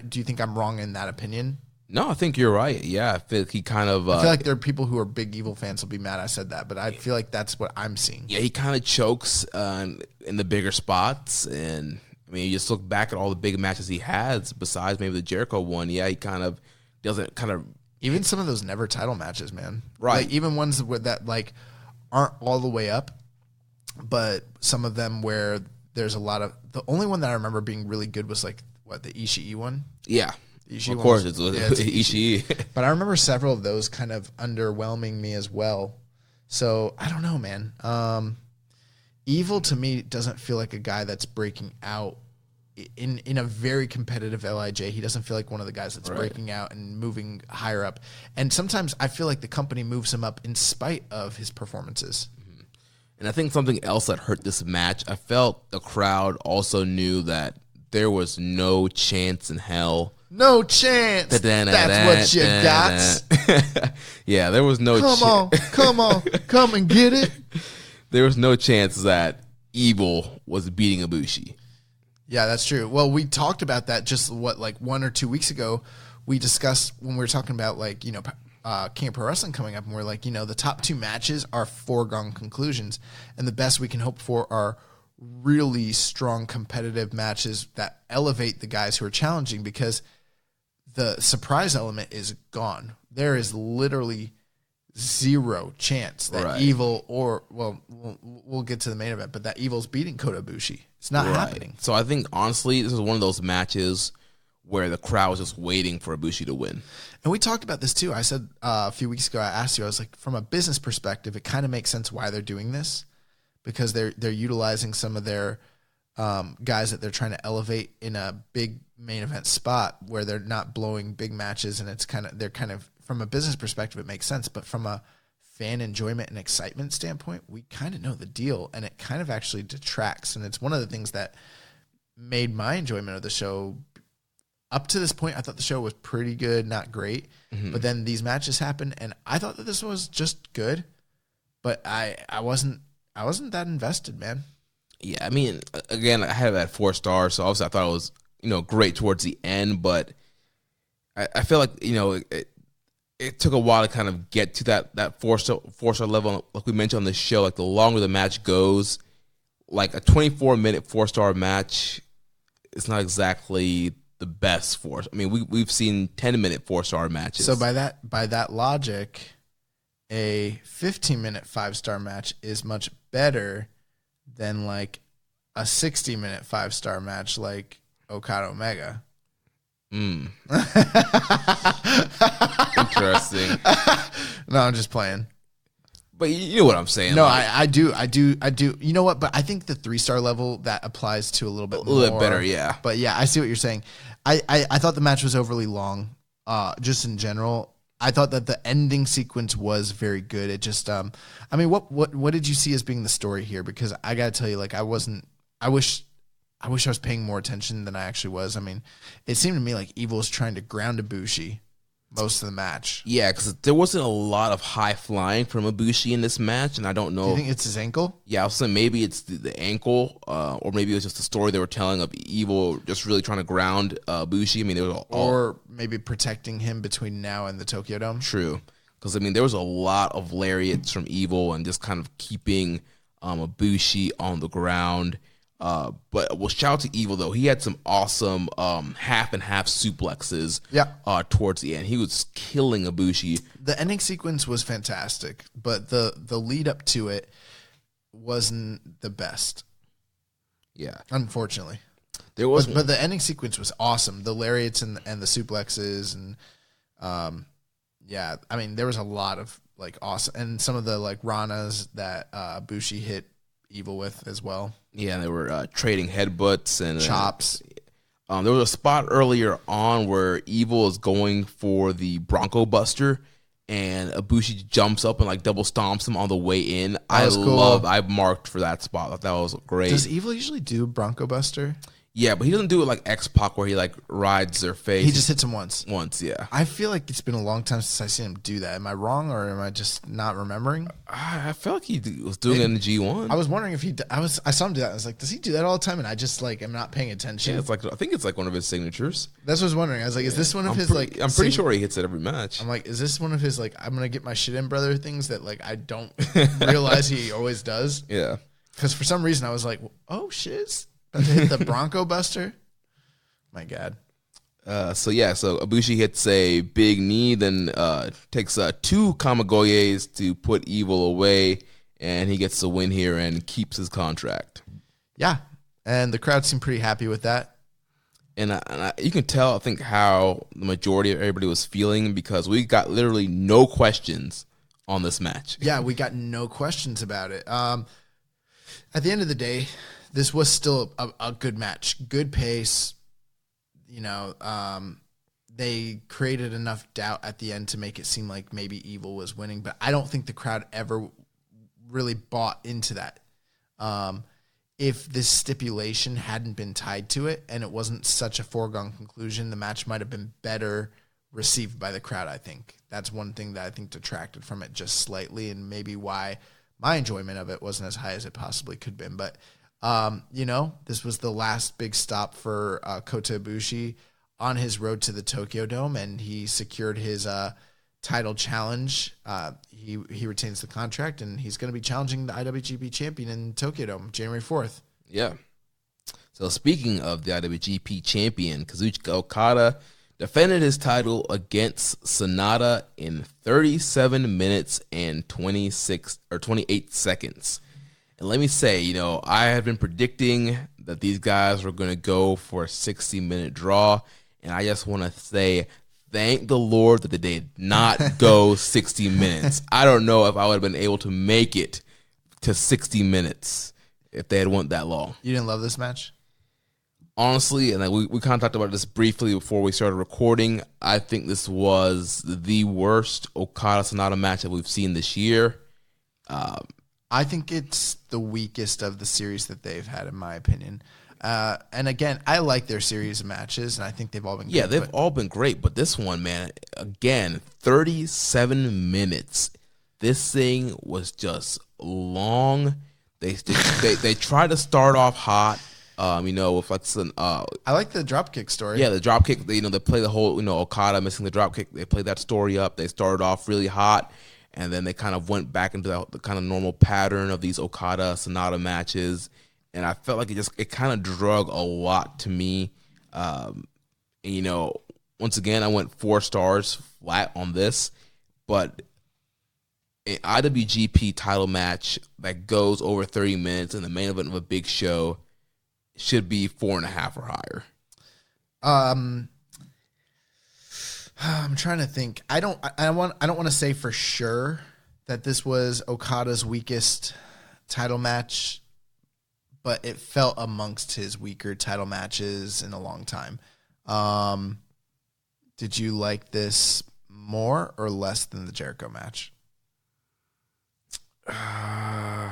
Do you think I'm wrong in that opinion? No, I think you're right. Yeah, I feel like he kind of... I feel like there are people who are big Evil fans will be mad I said that, but I feel like that's what I'm seeing. Yeah, he kind of chokes in the bigger spots, and I mean, you just look back at all the big matches he has, besides maybe the Jericho one, yeah, he kind of doesn't kind of... Even some of those never title matches, man. Right. Like, even ones that like aren't all the way up, but some of them where there's a lot of... The only one that I remember being really good was like, the Ishii one? Yeah. Ishii of course, it's Ishii. But I remember several of those kind of underwhelming me as well. So, I don't know, man. Evil, to me, doesn't feel like a guy that's breaking out in a very competitive LIJ. He doesn't feel like one of the guys that's breaking out and moving higher up. And sometimes I feel like the company moves him up in spite of his performances. Mm-hmm. And I think something else that hurt this match, I felt the crowd also knew that there was no chance in hell. No chance. That's what you got. Yeah, there was no chance. Come on, come and get it. There was no chance that Evil was beating Ibushi. Yeah, that's true. Well, we talked about that just 1 or 2 weeks ago. We discussed when we were talking about King of Pro Wrestling coming up, and we're like, the top 2 matches are foregone conclusions, and the best we can hope for are really strong competitive matches that elevate the guys who are challenging, because the surprise element is gone. There is literally zero chance that Evil we'll get to the main event, but that Evil's beating Kota Ibushi. It's not happening. So I think, honestly, this is one of those matches where the crowd was just waiting for Ibushi to win. And we talked about this too. I said a few weeks ago, I asked you, I was like, from a business perspective, it kind of makes sense why they're doing this, because they're utilizing some of their guys that they're trying to elevate in a big main event spot where they're not blowing big matches, and they're kind of from a business perspective it makes sense, but from a fan enjoyment and excitement standpoint, we kind of know the deal, and it kind of actually detracts. And it's one of the things that made my enjoyment of the show up to this point. I thought the show was pretty good, not great, but then these matches happened, and I thought that this was just good, but I wasn't that invested, man. Yeah, I mean, again, I had it at 4 stars, so obviously I thought it was, great towards the end, but I feel like, it took a while to kind of get to that 4-star level. Like we mentioned on the show, like the longer the match goes, like a 24-minute 4-star match, it's not exactly the best for. I mean, we've seen 10-minute 4-star matches. So by that logic, a 15-minute 5-star match is much better than like a 60-minute 5-star match like Okada Omega. Interesting. No, I'm just playing. But you know what I'm saying. No, like, I do. You know what? But I think the 3-star level, that applies to a little bit more. A little bit better, yeah. But yeah, I see what you're saying. I thought the match was overly long, just in general. I thought that the ending sequence was very good. It just, I mean, what did you see as being the story here? Because I gotta tell you, like, I wish I was paying more attention than I actually was. I mean, it seemed to me like Evil was trying to ground Ibushi most of the match. Yeah, because there wasn't a lot of high flying from Ibushi in this match, and I don't know. Do you think it's his ankle? Yeah, I was saying maybe it's the ankle, or maybe it was just the story they were telling of Evil just really trying to ground Ibushi. I mean, there was or maybe protecting him between now and the Tokyo Dome. True, because I mean, there was a lot of lariats from Evil and just kind of keeping Ibushi on the ground. But shout out to Evil though. He had some awesome half and half suplexes. Yeah. Towards the end, he was killing Ibushi. The ending sequence was fantastic, but the lead up to it wasn't the best. Yeah, unfortunately, there was. But the ending sequence was awesome. The lariats and the suplexes and yeah, I mean there was a lot of like awesome, and some of the like Ranas that Ibushi hit Evil with as well. Yeah, and they were trading headbutts and chops. There was a spot earlier on where Evil is going for the Bronco Buster, and Ibushi jumps up and like double stomps him on the way in. I marked for that spot. That was great. Does Evil usually do Bronco Buster? Yeah, but he doesn't do it like X-Pac where he like rides their face. He just hits him once. Once, yeah. I feel like it's been a long time since I've seen him do that. Am I wrong, or am I just not remembering? I felt like he was doing it in the G1. I was wondering if I saw him do that. I was like, does he do that all the time? And I just like am not paying attention. Yeah, I think it's like one of his signatures. That's what I was wondering. I was like, is this one of his like? I'm pretty sure he hits it every match. I'm like, is this one of his like? I'm gonna get my shit in, brother. Things that like I don't realize he always does. Yeah. Because for some reason I was like, oh shit, about to hit the Bronco Buster. My God. So Ibushi hits a big knee, then takes 2 Kamigoyes to put Evil away, and he gets the win here and keeps his contract. Yeah, and the crowd seemed pretty happy with that. And you can tell, I think, how the majority of everybody was feeling, because we got literally no questions on this match. Yeah, we got no questions about it. At the end of the day, this was still a good match. Good pace. You know, they created enough doubt at the end to make it seem like maybe Evil was winning, but I don't think the crowd ever really bought into that. If this stipulation hadn't been tied to it and it wasn't such a foregone conclusion, the match might have been better received by the crowd, I think. That's one thing that I think detracted from it just slightly, and maybe why my enjoyment of it wasn't as high as it possibly could have been. But you know, this was the last big stop for Kota Ibushi on his road to the Tokyo Dome, and he secured his title challenge. He retains the contract, and he's going to be challenging the IWGP champion in Tokyo Dome January 4th. Yeah. So speaking of the IWGP champion, Kazuchika Okada defended his title against Sonata in 37 minutes and 28 seconds. And let me say, you know, I have been predicting that these guys were going to go for a 60-minute draw, and I just want to say thank the Lord that they did not go 60 minutes. I don't know if I would have been able to make it to 60 minutes. if they had went that long. You didn't love this match? Honestly, and we kind of talked about this briefly before we started recording, I think this was the worst Okada-Sonata match that we've seen this year. I think it's the weakest of the series that they've had, in my opinion. And again, I like their series of matches, and I think they've all been good. Yeah, they've all been great, but this one, man, again, 37 minutes. This thing was just long. They tried to start off hot. With like some, I like the dropkick story. Yeah, the dropkick. They play the whole, Okada missing the dropkick. They played that story up. They started off really hot, and then they kind of went back into the kind of normal pattern of these Okada Sonata matches. And I felt like it kind of drug a lot to me. Once again, I went 4 stars flat on this, but an IWGP title match that goes over 30 minutes in the main event of a big show should be 4.5 or higher. I'm trying to think. I don't want to say for sure that this was Okada's weakest title match, but it felt amongst his weaker title matches in a long time. Did you like this more or less than the Jericho match? I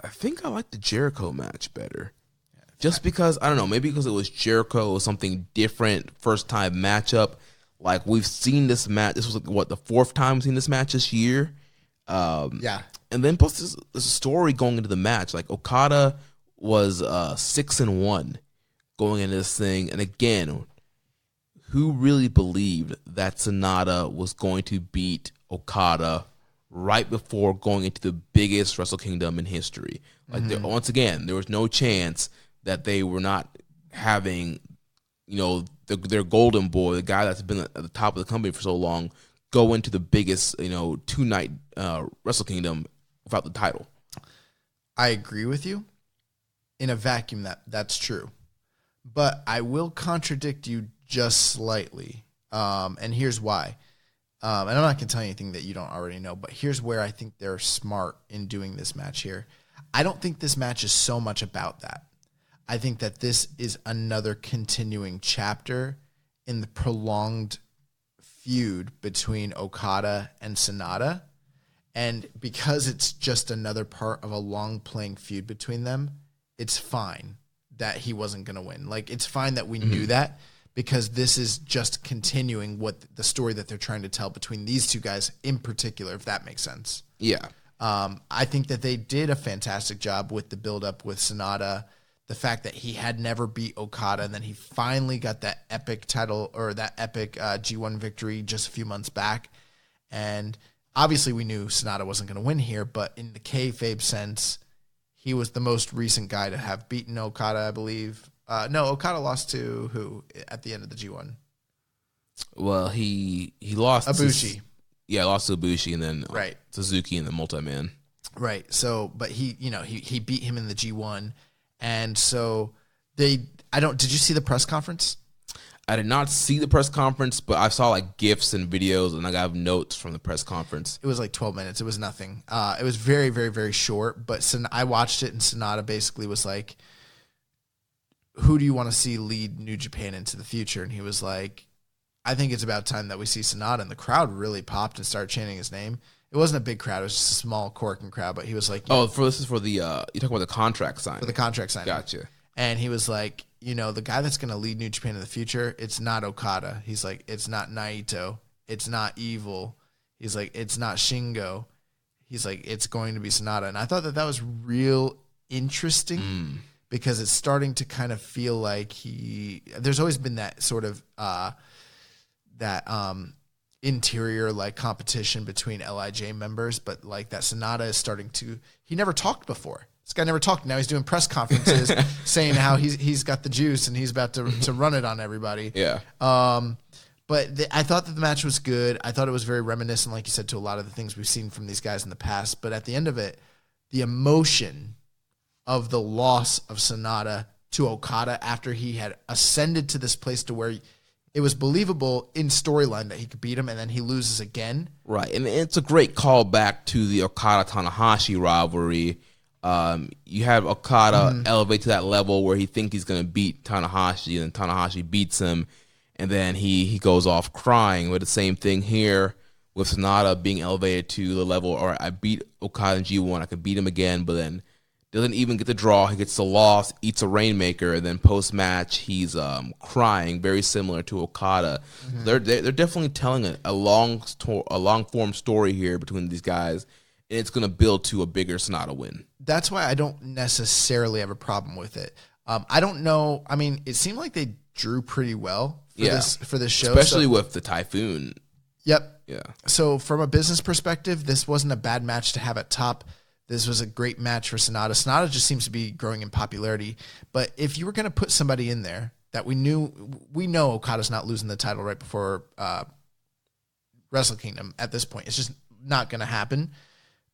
think I like the Jericho match better. Just because, I don't know, maybe because it was Jericho, it was something different, first-time matchup. Like, we've seen this match. This was, the 4th time we've seen this match this year? Yeah. And then plus there's a story going into the match. Like, Okada was 6-1 going into this thing. And again, who really believed that Sonata was going to beat Okada right before going into the biggest Wrestle Kingdom in history? Like, once again, there was no chance that they were not having, their golden boy, the guy that's been at the top of the company for so long, go into the biggest, 2-night Wrestle Kingdom without the title. I agree with you. In a vacuum, that's true. But I will contradict you just slightly. And here's why. And I'm not going to tell you anything that you don't already know, but here's where I think they're smart in doing this match here. I don't think this match is so much about that. I think that this is another continuing chapter in the prolonged feud between Okada and Sonata. And because it's just another part of a long-playing feud between them, it's fine that he wasn't going to win. Like, it's fine that we knew that, because this is just continuing what the story that they're trying to tell between these two guys in particular, if that makes sense. Yeah. I think that they did a fantastic job with the build-up with Sonata. The fact that he had never beat Okada, and then he finally got that epic title, or that epic G1 victory just a few months back. And obviously we knew Sonata wasn't going to win here, but in the kayfabe sense, he was the most recent guy to have beaten Okada, I believe. No, Okada lost to who at the end of the G1? Well, he lost Ibushi. Lost to Ibushi, and then right. Suzuki in the multi-man. Right. So, but he beat him in the G1. And so did you see the press conference? I did not see the press conference, but I saw like GIFs and videos, and I got notes from the press conference. It was like 12 minutes. It was nothing. It was very, very, very short, but I watched it, and Sonata basically was like, who do you want to see lead New Japan into the future? And he was like, I think it's about time that we see Sonata. And the crowd really popped and started chanting his name. It wasn't a big crowd. It was just a small Corkin crowd, but he was like... this is for the... you talk about the contract signing. For the contract signing. Gotcha. And he was like, the guy that's going to lead New Japan in the future, it's not Okada. He's like, it's not Naito. It's not Evil. He's like, it's not Shingo. He's like, it's going to be Sonata. And I thought that was real interesting because it's starting to kind of feel like there's always been that sort of... interior like competition between LIJ members, but like that Sonata is starting to, he never talked before. This guy never talked. Now he's doing press conferences saying how he's got the juice and he's about to run it on everybody. Yeah. But I thought that the match was good. I thought it was very reminiscent, like you said, to a lot of the things we've seen from these guys in the past. But at the end of it, the emotion of the loss of Sonata to Okada after he had ascended to this place to where it was believable in storyline that he could beat him, and then he loses again. Right, and it's a great callback to the Okada-Tanahashi rivalry You have Okada elevate to that level where he thinks he's going to beat Tanahashi, and Tanahashi beats him, and then he goes off crying. With the same thing here with Sonata being elevated to the level, all right, I beat Okada in G1, I could beat him again, but then doesn't even get the draw. He gets the loss, eats a Rainmaker, and then post-match he's crying, very similar to Okada. They're definitely telling a long-form story here between these guys, and it's going to build to a bigger Sonata win. That's why I don't necessarily have a problem with it. I don't know. I mean, it seemed like they drew pretty well for this show. Especially with the Typhoon. Yep. Yeah. So from a business perspective, this wasn't a bad match to have at top. This was a great match for Sonata. Sonata just seems to be growing in popularity. But if you were going to put somebody in there that we know Okada's not losing the title right before Wrestle Kingdom at this point. It's just not going to happen.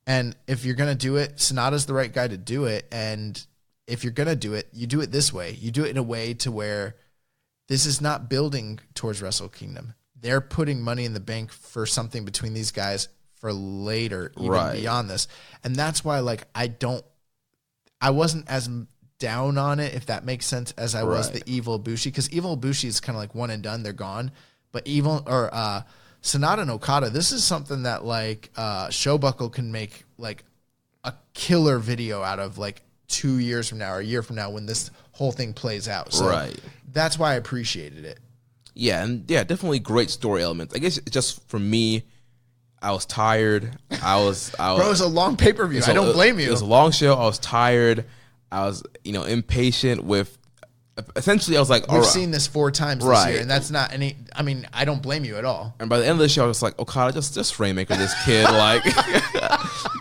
And if you're going to do it, Sonata's the right guy to do it. And if you're going to do it, you do it this way. You do it in a way to where this is not building towards Wrestle Kingdom. They're putting money in the bank for something between these guys for later, even beyond this. And that's why, like, I wasn't as down on it, if that makes sense, as I was the Evil Ibushi, because Evil Ibushi is kind of like one and done, they're gone. But Sonata and Okada, this is something that like Showbuckle can make like a killer video out of like 2 years from now or a year from now when this whole thing plays out. So that's why I appreciated it. Yeah, and definitely great story elements. I guess just for me, I was tired. Bro, it was a long pay-per-view. I don't blame you. It was a long show. I was tired. I was, impatient with. Essentially, I was like, we've seen this 4 times this year, and that's not any. I mean, I don't blame you at all. And by the end of the show, I was like, Okada, just Rainmaker this kid, like,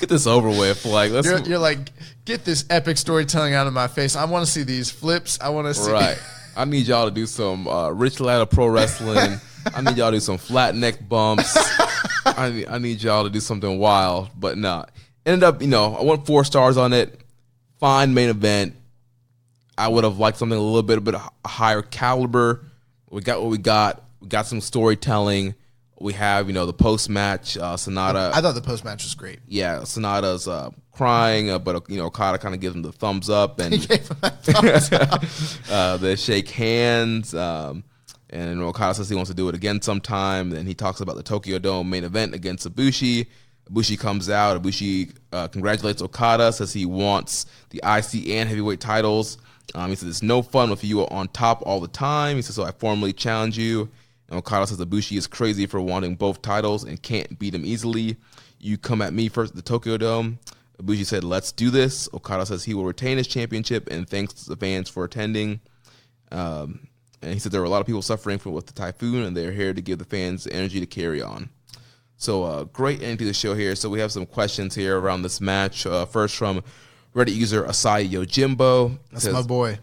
get this over with. Like, you're like, get this epic storytelling out of my face. I want to see these flips. I want to see. Right. I need y'all to do some Rich Lad Pro Wrestling. I need y'all to do some flat neck bumps. I need y'all to do something wild, but nah. Ended up, I went 4 stars on it. Fine main event. I would have liked something a little bit higher caliber. We got what we got. We got some storytelling. We have, the post-match, Sonata. I thought the post-match was great. Yeah, Sonata's crying, but, Okada kind of gives him the thumbs up. And he gave him that thumbs up. They shake hands. And Okada says he wants to do it again sometime. Then he talks about the Tokyo Dome main event against Ibushi. Ibushi comes out. Ibushi congratulates Okada, says he wants the IC and heavyweight titles. He says, it's no fun if you are on top all the time. He says, so I formally challenge you. And Okada says Ibushi is crazy for wanting both titles and can't beat him easily. You come at me first at the Tokyo Dome. Ibushi said, let's do this. Okada says he will retain his championship and thanks the fans for attending. And he said there were a lot of people suffering with the typhoon, and they're here to give the fans the energy to carry on. So great ending to the show here. So we have some questions here around this match. First from Reddit user Asai Yojimbo. That's my boy.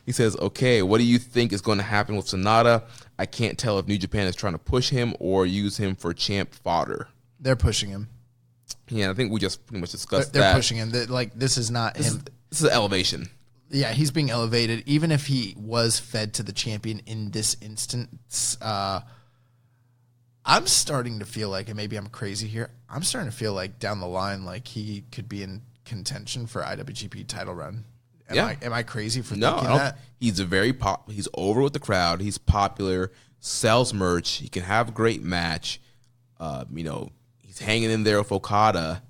He says, okay, what do you think is going to happen with Sonata? I can't tell if New Japan is trying to push him or use him for champ fodder. They're pushing him. Yeah, I think we just pretty much discussed that. They're pushing him. This is not him. This is elevation. Yeah, he's being elevated. Even if he was fed to the champion in this instance, I'm starting to feel like, and maybe I'm crazy here, I'm starting to feel like down the line, like he could be in contention for IWGP title run. Am I crazy for thinking that? He's he's over with the crowd. He's popular, sells merch. He can have a great match. He's hanging in there with Okada.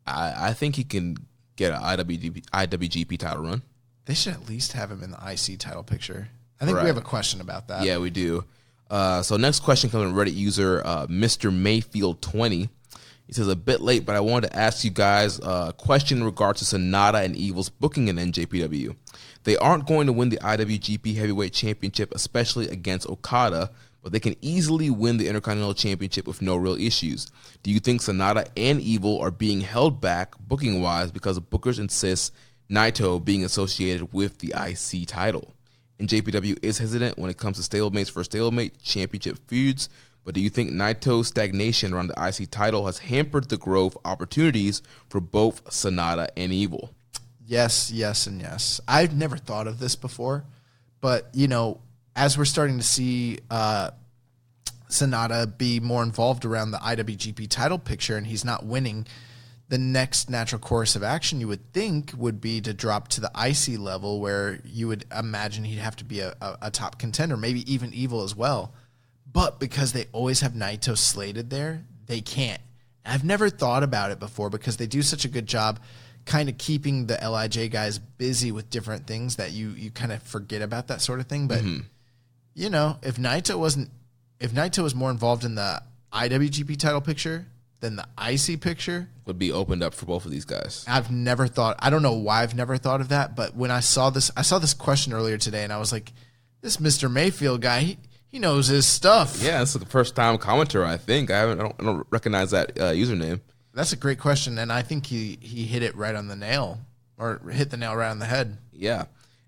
I think he can get an IWGP title run. They should at least have him in the IC title picture. I think we have a question about that. Yeah, we do. So next question comes from Reddit user Mr. Mayfield 20. He says, a bit late, but I wanted to ask you guys a question in regards to Sonata and Evil's booking in NJPW. They aren't going to win the IWGP Heavyweight Championship, especially against Okada, but they can easily win the Intercontinental Championship with no real issues. Do you think Sonata and Evil are being held back booking-wise because bookers insist Naito being associated with the IC title? NJPW is hesitant when it comes to stalemates for stalemate championship feuds, but do you think Naito's stagnation around the IC title has hampered the growth opportunities for both Sonata and Evil? Yes, yes, and yes. I've never thought of this before, but, as we're starting to see Sonata be more involved around the IWGP title picture and he's not winning, the next natural course of action you would think would be to drop to the IC level, where you would imagine he'd have to be a top contender, maybe even Evil as well. But because they always have Naito slated there, they can't. I've never thought about it before because they do such a good job kind of keeping the LIJ guys busy with different things that you kind of forget about that sort of thing. But, you know, if Naito was more involved in the IWGP title picture than the IC picture, would be opened up for both of these guys. I've never thought, I don't know why I've never thought of that, but when I saw this question earlier today, and I was like, this Mr. Mayfield guy, he knows his stuff. Yeah, this is the first time commenter, I think. I don't recognize that username. That's a great question, and I think he hit it right on the nail, or hit the nail right on the head. Yeah,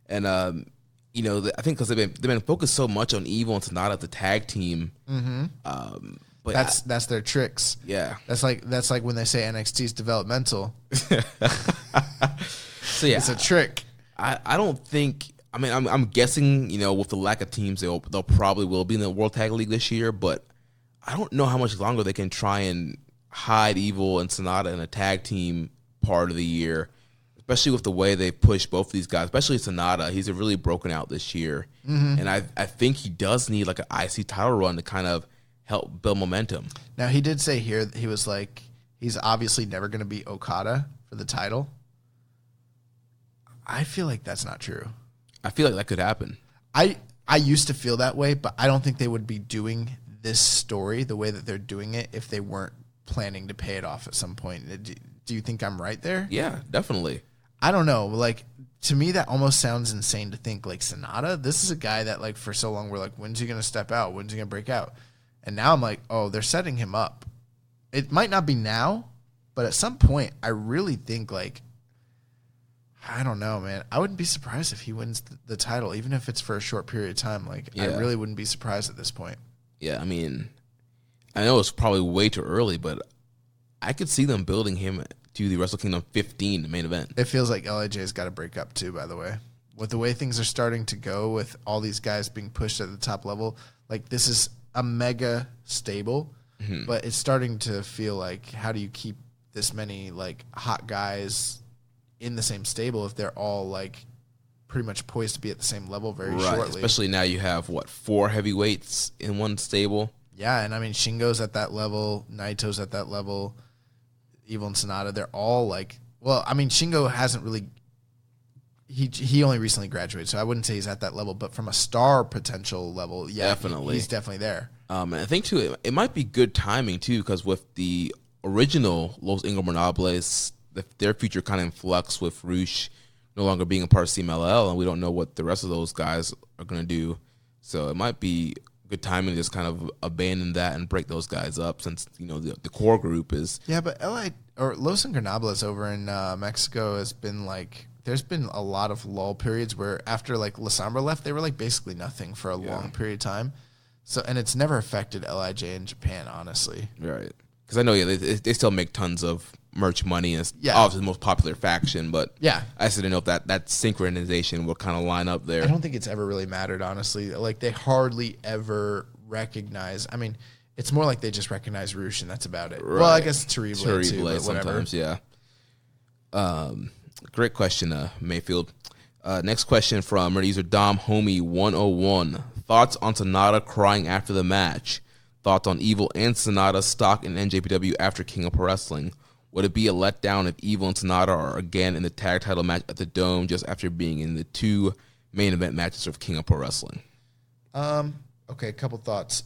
and you know, I think because they've been focused so much on Evil and Sonata as the tag team. But that's their tricks. Yeah, that's like when they say NXT's developmental. So yeah, it's a trick. I don't think. I mean, I'm guessing, you know, with the lack of teams, they'll probably will be in the World Tag League this year. But I don't know how much longer they can try and hide Evil and Sonata in a tag team part of the year, especially with the way they push both of these guys, especially Sonata. He's really broken out this year, and I think he does need like an IC title run to kind of help build momentum. Now, he did say here that he was like, he's obviously never going to beat Okada for the title. I feel like that's not true. I feel like that could happen. I used to feel that way, but I don't think they would be doing this story the way that they're doing it if they weren't planning to pay it off at some point. Do you think I'm right there? Yeah, definitely. I don't know. Like, to me, that almost sounds insane to think, like, Sonata, this is a guy that, like, for so long we're like, when's he going to step out? When's he going to break out? And now I'm like, oh, they're setting him up. It might not be now, but at some point, I really think, like, I don't know, man. I wouldn't be surprised if he wins the title, even if it's for a short period of time. Like, I really wouldn't be surprised at this point. Yeah, I mean, I know it's probably way too early, but I could see them building him to the Wrestle Kingdom 15, the main event. It feels like LIJ's got to break up too, by the way. With the way things are starting to go, with all these guys being pushed at the top level, like, this is a mega stable, but it's starting to feel like, how do you keep this many, like, hot guys in the same stable if they're all, like, pretty much poised to be at the same level very shortly? Especially now you have, 4 heavyweights in one stable? Yeah, and I mean, Shingo's at that level, Naito's at that level, Evil and Sonata, they're all like, well, I mean, Shingo hasn't really, he only recently graduated, so I wouldn't say he's at that level, but from a star potential level, yeah, definitely. He's definitely there. And I think, too, it might be good timing, too, because with the original Los Ingobernables, their future kind of in flux with Roosh no longer being a part of CMLL, and we don't know what the rest of those guys are going to do. So it might be good timing to just kind of abandon that and break those guys up, since, you know, the core group is... Yeah, but Los Ingobernables over in Mexico has been like... There's been a lot of lull periods where after, like, La Sombra left, they were, like, basically nothing for a long period of time. So, and it's never affected LIJ in Japan, honestly. Right. Because I know, they still make tons of merch money, and it's obviously the most popular faction, but I just didn't know if that synchronization will kind of line up there. I don't think it's ever really mattered, honestly. Like, they hardly ever recognize... I mean, it's more like they just recognize Roosh, and that's about it. Right. Well, I guess Terrible too, but whatever. Sometimes, yeah. Great question, Mayfield. Next question from user Dom Homie 101. Thoughts on Sonata crying after the match? Thoughts on Evil and Sonata stock in NJPW after King of Pro Wrestling? Would it be a letdown if Evil and Sonata are again in the tag title match at the Dome just after being in the 2 main event matches of King of Pro Wrestling? Okay, a couple thoughts.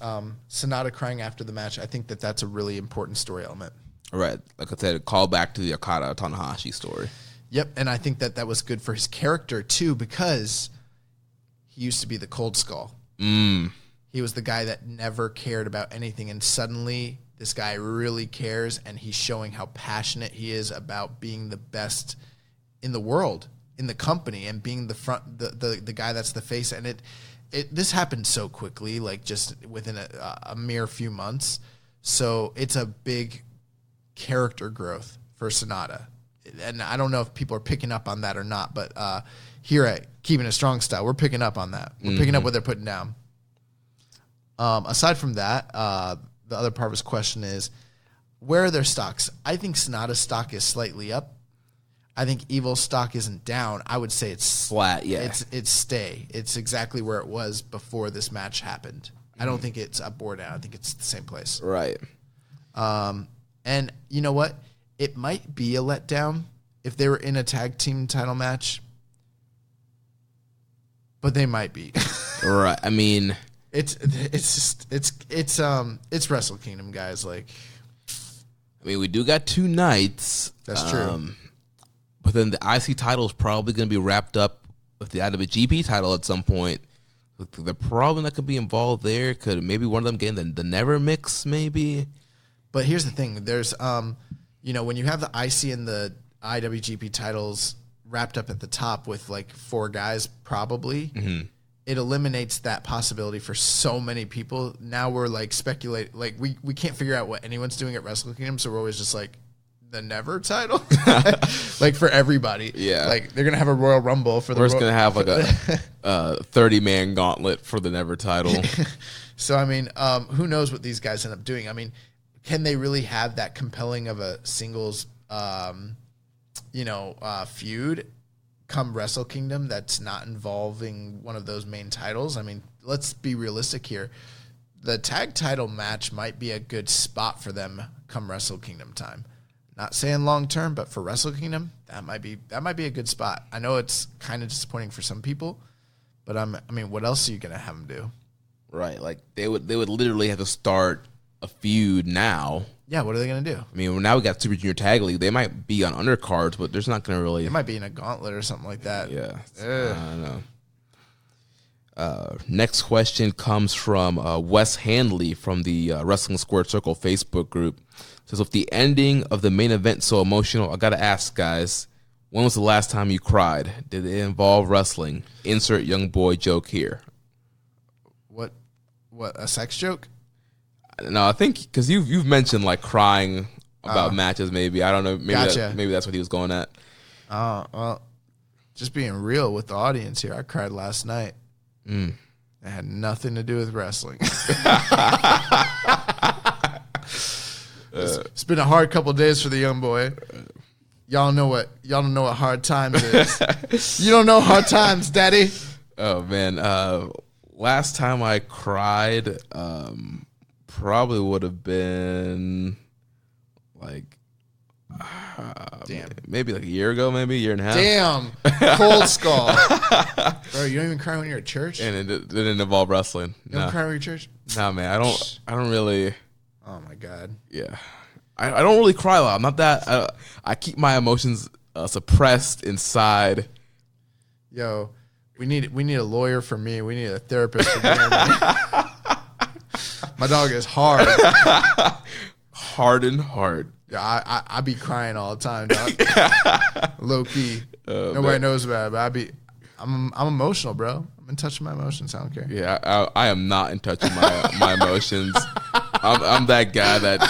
Sonata crying after the match, I think that's a really important story element. Right. Like I said, a call back to the Okada Tanahashi story. Yep, and I think that was good for his character, too, because he used to be the Cold Skull. He was the guy that never cared about anything, and suddenly this guy really cares, and he's showing how passionate he is about being the best in the world, in the company, and being the guy that's the face. And this happened so quickly, like just within a mere few months. So it's a big character growth for Sonata. And I don't know if people are picking up on that or not, but here at Keepin It Strong Style, we're picking up on that. We're picking up what they're putting down. Aside from that, the other part of his question is, where are their stocks? I think Sonata's stock is slightly up. I think Evil's stock isn't down. I would say it's flat. Yeah, it's stay. It's exactly where it was before this match happened. I don't think it's up or down. I think it's the same place. Right. And you know what? It might be a letdown if they were in a tag team title match, but they might be. Right. I mean, it's Wrestle Kingdom, guys. Like, I mean, we do got 2 nights. That's true. But then the IC title is probably going to be wrapped up with the IWGP title at some point. The problem that could be involved there could maybe one of them getting the Never Mix, maybe. But here's the thing: there's, when you have the IC and the IWGP titles wrapped up at the top with like 4 guys, probably, it eliminates that possibility for so many people. Now we're like speculating, like we can't figure out what anyone's doing at Wrestle Kingdom, so we're always just like, the Never title, like for everybody. Yeah, like they're gonna have a Royal Rumble for the. We're just gonna have like a 30-man gauntlet for the Never title. So I mean, who knows what these guys end up doing? I mean, can they really have that compelling of a singles, feud come Wrestle Kingdom that's not involving one of those main titles? I mean, let's be realistic here. The tag title match might be a good spot for them come Wrestle Kingdom time. Not saying long term, but for Wrestle Kingdom, that might be a good spot. I know it's kind of disappointing for some people, but I mean, what else are you gonna have them do? Right, like they would literally have to start a feud now. Yeah, what are they gonna do? I mean, now we got Super Junior Tag League. They might be on undercards, but there's not gonna really. It might be in a gauntlet or something like that. Yeah, I don't know. Next question comes from Wes Handley from the Wrestling Squared Circle Facebook group. Says, with the ending of the main event so emotional, I got to ask, guys, when was the last time you cried? Did it involve wrestling? Insert young boy joke here. What, a sex joke? No, I think because you've mentioned like crying about matches. Maybe I don't know. Maybe gotcha. Maybe that's what he was going at. Well, just being real with the audience here, I cried last night. It had nothing to do with wrestling. It's been a hard couple of days for the young boy. Y'all don't know what hard times is. You don't know hard times, Daddy. Oh man, last time I cried, probably would have been like, maybe like a year ago, maybe a year and a half. Damn, cold skull, bro. You don't even cry when you're at church. And it didn't involve wrestling. You don't cry when you're at church. Nah, man, I don't really. Oh my god. Yeah, I don't really cry a lot. I'm not that. I keep my emotions suppressed inside. Yo, we need a lawyer for me. We need a therapist for me. My dog is hard. Hard and hard. Yeah, I be crying all the time, dog. Low key. Nobody knows about it, but I'm emotional, bro. I'm in touch with my emotions. I don't care. Yeah, I am not in touch with my emotions. I'm that guy that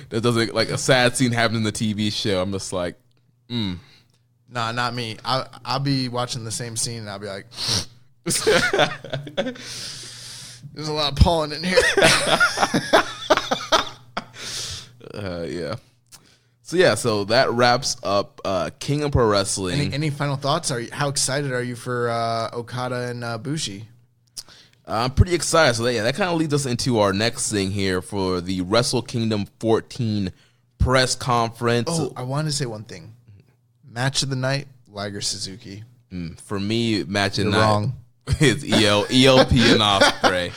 that doesn't like a sad scene happen in the TV show. I'm just like, Nah, not me. I'll be watching the same scene and I'll be like, there's a lot of pollen in here. Yeah. So that wraps up King of Pro Wrestling. Any final thoughts? How excited are you for Okada and Bushi? I'm pretty excited. So that kind of leads us into our next thing here for the Wrestle Kingdom 14 press conference. Oh, I wanted to say one thing. Match of the night, Liger Suzuki. For me, match of the You're night wrong. is ELP and Ospreay.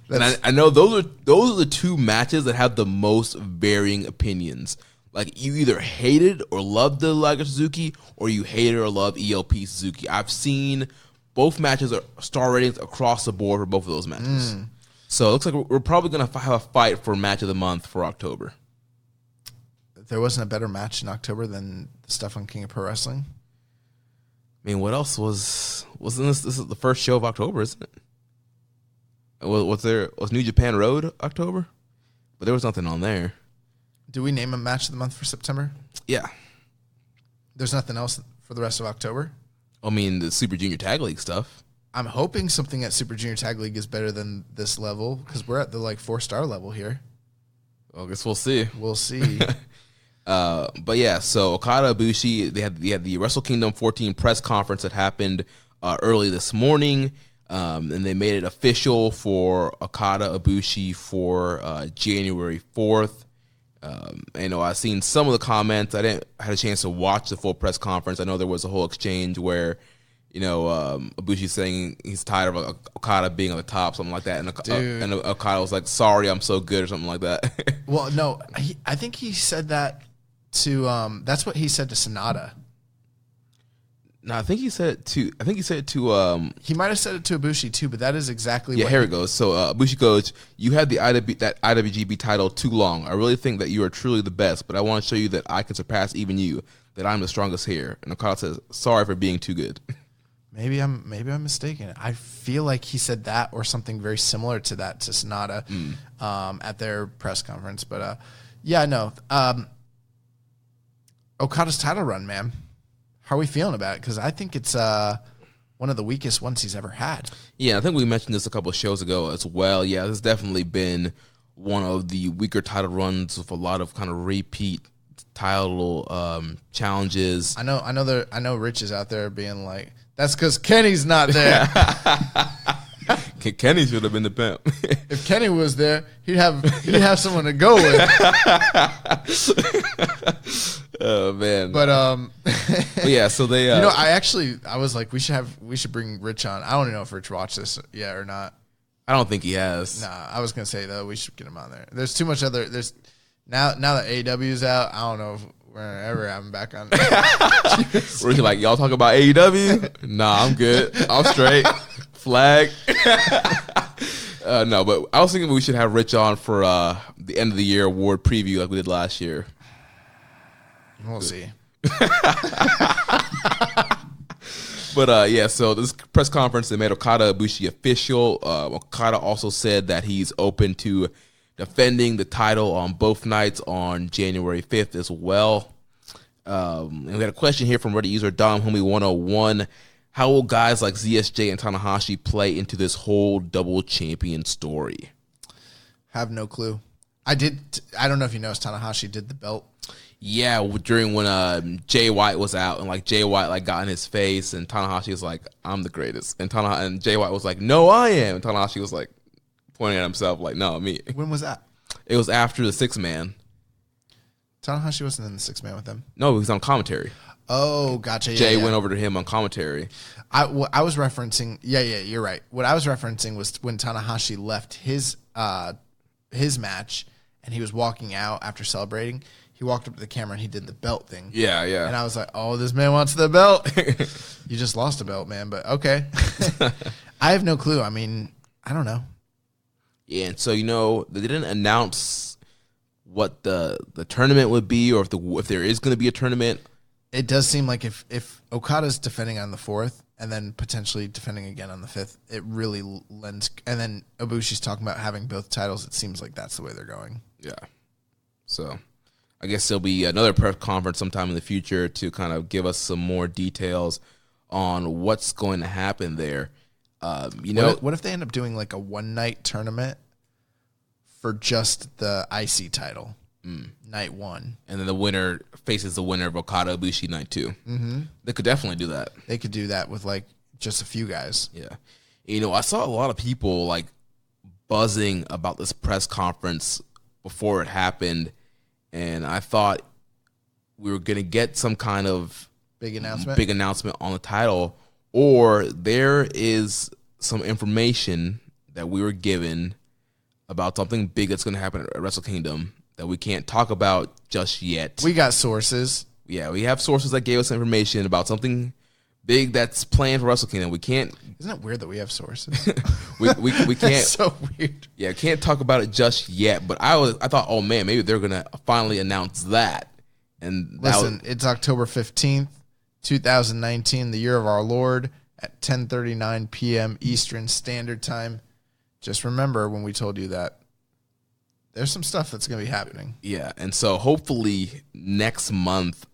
And I know those are the 2 matches that have the most varying opinions. Like, you either hated or loved the Liger Suzuki, or you hated or loved ELP Suzuki. I've seen both matches are star ratings across the board for both of those matches. So it looks like we're probably going to have a fight for match of the month for October. There wasn't a better match in October than the stuff on King of Pro Wrestling. I mean, what else wasn't this? This is the first show of October, isn't it? Was New Japan Road October? But there was nothing on there. Do we name a match of the month for September? Yeah. There's nothing else for the rest of October? I mean, the Super Junior Tag League stuff. I'm hoping something at Super Junior Tag League is better than this level because we're at the 4-star level here. I guess we'll see. We'll see. But yeah, so Okada Ibushi, they had the Wrestle Kingdom 14 press conference that happened early this morning, and they made it official for Okada Ibushi for January 4th. I've seen some of the comments. I didn't had a chance to watch the full press conference. I know there was a whole exchange where, Ibushi saying he's tired of Okada being on the top, something like that, and Okada was like, "Sorry, I'm so good," or something like that. Well, no, I think he said that to that's what he said to Sonata. No, I think he said it to. He might have said it to Ibushi too, but that is exactly. Yeah, what here it goes. So Ibushi goes, "You had that IWGP title too long. I really think that you are truly the best, but I want to show you that I can surpass even you. That I'm the strongest here." And Okada says, "Sorry for being too good." Maybe I'm mistaken. I feel like he said that or something very similar to that to Sonata at their press conference. But Okada's title run, man. How are we feeling about it? Because I think it's one of the weakest ones he's ever had. Yeah, I think we mentioned this a couple of shows ago as well. Yeah, this has definitely been one of the weaker title runs with a lot of kind of repeat title challenges. I know Rich is out there being like, that's because Kenny's not there. Kenny should have been the pimp. If Kenny was there, he'd have someone to go with. Oh man! But yeah. So they, I was like, we should bring Rich on. I don't even know if Rich watched this yet or not. I don't think he has. Nah, I was gonna say though, we should get him on there. There's too much other. There's now that AEW's out, I don't know if we're ever having back on. We're like, y'all talk about AEW? Nah, I'm good. I'm straight. Flag. No, but I was thinking we should have Rich on for the end of the year award preview like we did last year. We'll see. But yeah, so this press conference, they made Okada Ibushi official. Okada also said that he's open to defending the title on both nights on January 5th as well. And we got a question here from Reddit user DomHomie101. How will guys like ZSJ and Tanahashi play into this whole double champion story? Have no clue. I don't know if you noticed, Tanahashi did the belt. Yeah, during when Jay White was out and like Jay White like got in his face and Tanahashi was like, "I'm the greatest," and Jay White was like, "No, I am." And Tanahashi was like pointing at himself like, "No, me." When was that? It was after the 6-man. Tanahashi wasn't in the 6-man with them. No, he was on commentary. Oh, gotcha. Jay went over to him on commentary. I was referencing. Yeah, you're right. What I was referencing was when Tanahashi left his match and he was walking out after celebrating. He walked up to the camera and he did the belt thing. Yeah. And I was like, "Oh, this man wants the belt." You just lost a belt, man. But okay. I have no clue. I mean, I don't know. Yeah, and so they didn't announce what the tournament would be, or if there is going to be a tournament. It does seem like if Okada's defending on the 4th and then potentially defending again on the 5th, it really lends. And then Ibushi's talking about having both titles. It seems like that's the way they're going. Yeah. So I guess there'll be another press conference sometime in the future to kind of give us some more details on what's going to happen there. What if they end up doing like a one-night tournament for just the IC title, night 1, and then the winner faces the winner of Okada Ibushi night 2? Mm-hmm. They could definitely do that. They could do that with like just a few guys. Yeah, I saw a lot of people like buzzing about this press conference before it happened, and I thought we were gonna get some kind of big announcement on the title. Or there is some information that we were given about something big that's going to happen at Wrestle Kingdom that we can't talk about just yet. We got sources. Yeah, we have sources that gave us information about something big that's planned for Wrestle Kingdom. We can't. Isn't it weird that we have sources? we can't. It's so weird. Yeah, can't talk about it just yet. But I thought, oh man, maybe they're going to finally announce that. And listen, it's October 15th. 2019, the year of our Lord, at 10:39 p.m. Eastern Standard Time. Just remember when we told you that there's some stuff that's going to be happening. Yeah, and so hopefully next month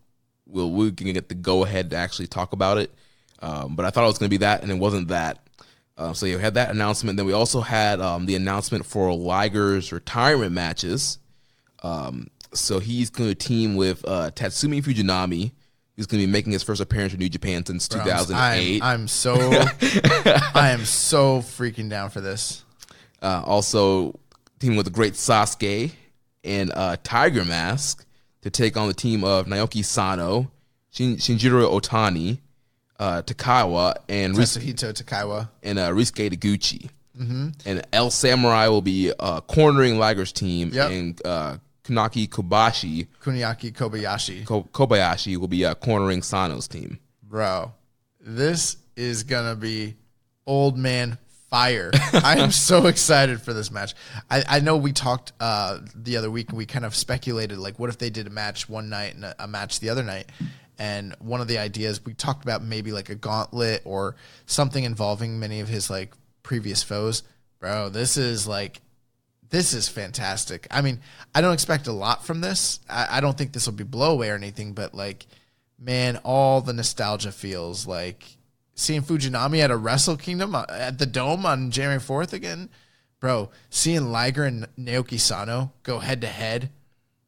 we can get the go-ahead to actually talk about it. But I thought it was going to be that, and it wasn't that. So we had that announcement. Then we also had the announcement for Liger's retirement matches. So he's going to team with Tatsumi Fujinami, who's going to be making his first appearance in New Japan since 2008. I am so freaking down for this. Also teaming with the great Sasuke and Tiger Mask to take on the team of Naoki Sano, Shinjiro Otani, Takaiwa, and Tatsuhito Takaiwa, and Risuke Taguchi. And El Samurai will be cornering Liger's team, and Kuniaki Kobayashi will be cornering Sano's team. Bro, this is gonna be old man fire. I am so excited for this match. I know we talked the other week and we kind of speculated, like, what if they did a match one night and a match the other night? And one of the ideas we talked about, maybe like a gauntlet or something involving many of his like previous foes. Bro, this is fantastic. I mean, I don't expect a lot from this. I don't think this will be blowaway or anything, but like, man, all the nostalgia feels like seeing Fujinami at a Wrestle Kingdom at the Dome on January 4th again. Bro, seeing Liger and Naoki Sano go head to head,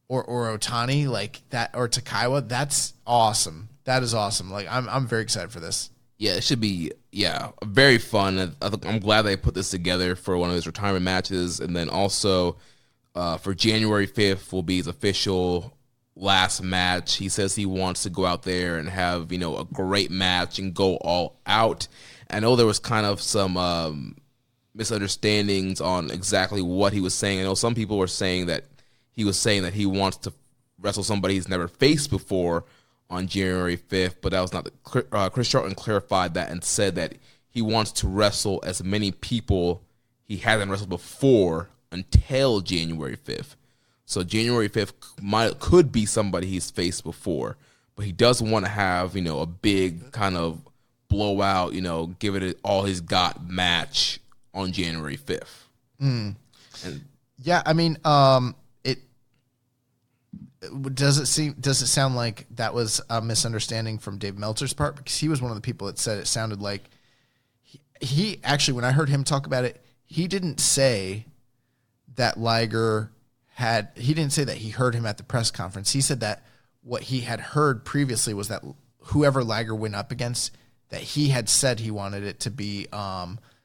or Otani like that, or Takaiwa, that's awesome. That is awesome. Like, I'm very excited for this. Yeah, it should be very fun. I'm glad they put this together for one of his retirement matches, and then also for January 5th will be his official last match. He says he wants to go out there and have a great match and go all out. I know there was kind of some misunderstandings on exactly what he was saying. I know some people were saying that he was saying that he wants to wrestle somebody he's never faced before on January 5th, but that was not Chris Charlton clarified that and said that he wants to wrestle as many people he hasn't wrestled before until January 5th. So January 5th could be somebody he's faced before, but he doesn't want to have, a big kind of blowout, give it all he's got match on January 5th. And yeah, I mean, does it sound like that was a misunderstanding from Dave Meltzer's part? Because he was one of the people that said it sounded like he actually, when I heard him talk about it, he didn't say that Liger he didn't say that he heard him at the press conference. He said that what he had heard previously was that whoever Liger went up against, that he had said he wanted it to be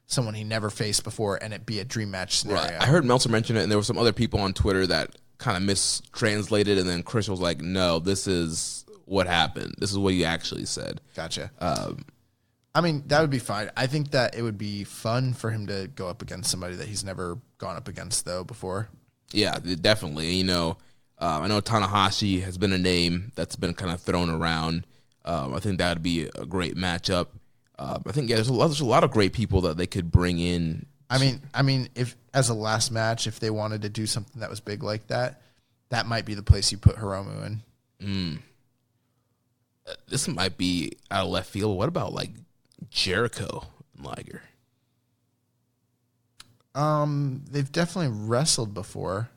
someone he never faced before and it be a dream match scenario. Right. I heard Meltzer mention it, and there were some other people on Twitter that kind of mistranslated, and then Chris was like, no, this is what happened. This is what he actually said. Gotcha. I mean, that would be fine. I think that it would be fun for him to go up against somebody that he's never gone up against, though, before. Yeah, definitely. I know Tanahashi has been a name that's been kind of thrown around. I think that would be a great matchup. I think there's a lot of great people that they could bring in. I mean, if as a last match, if they wanted to do something that was big like that, that might be the place you put Hiromu in. This might be out of left field. What about like Jericho and Liger? They've definitely wrestled before.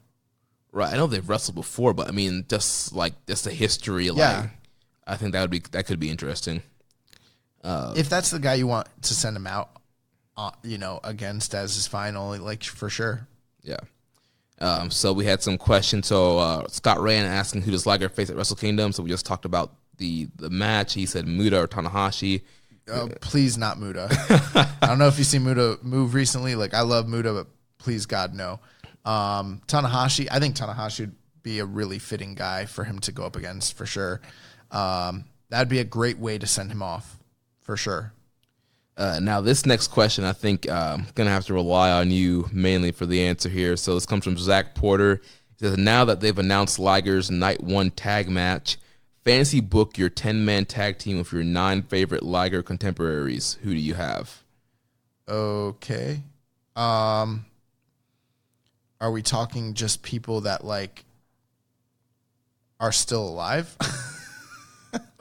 Right, I know they've wrestled before, but I mean, just the history. Like, I think that could be interesting. If that's the guy you want to send him out, against as his final, like, for sure. Yeah. So we had some questions. So Scott Rand asking who does Liger face at Wrestle Kingdom. So we just talked about the match. He said Muta or Tanahashi. Please not Muta. I don't know if you've seen Muta move recently. Like, I love Muta, but please God, no. Tanahashi, I think Tanahashi would be a really fitting guy for him to go up against, for sure. That'd be a great way to send him off, for sure. Now, this next question, I think I'm going to have to rely on you mainly for the answer here. So this comes from Zach Porter. He says, now that they've announced Liger's Night 1 tag match, fantasy book your 10-man tag team with your 9 favorite Liger contemporaries. Who do you have? Okay. Are we talking just people that, like, are still alive?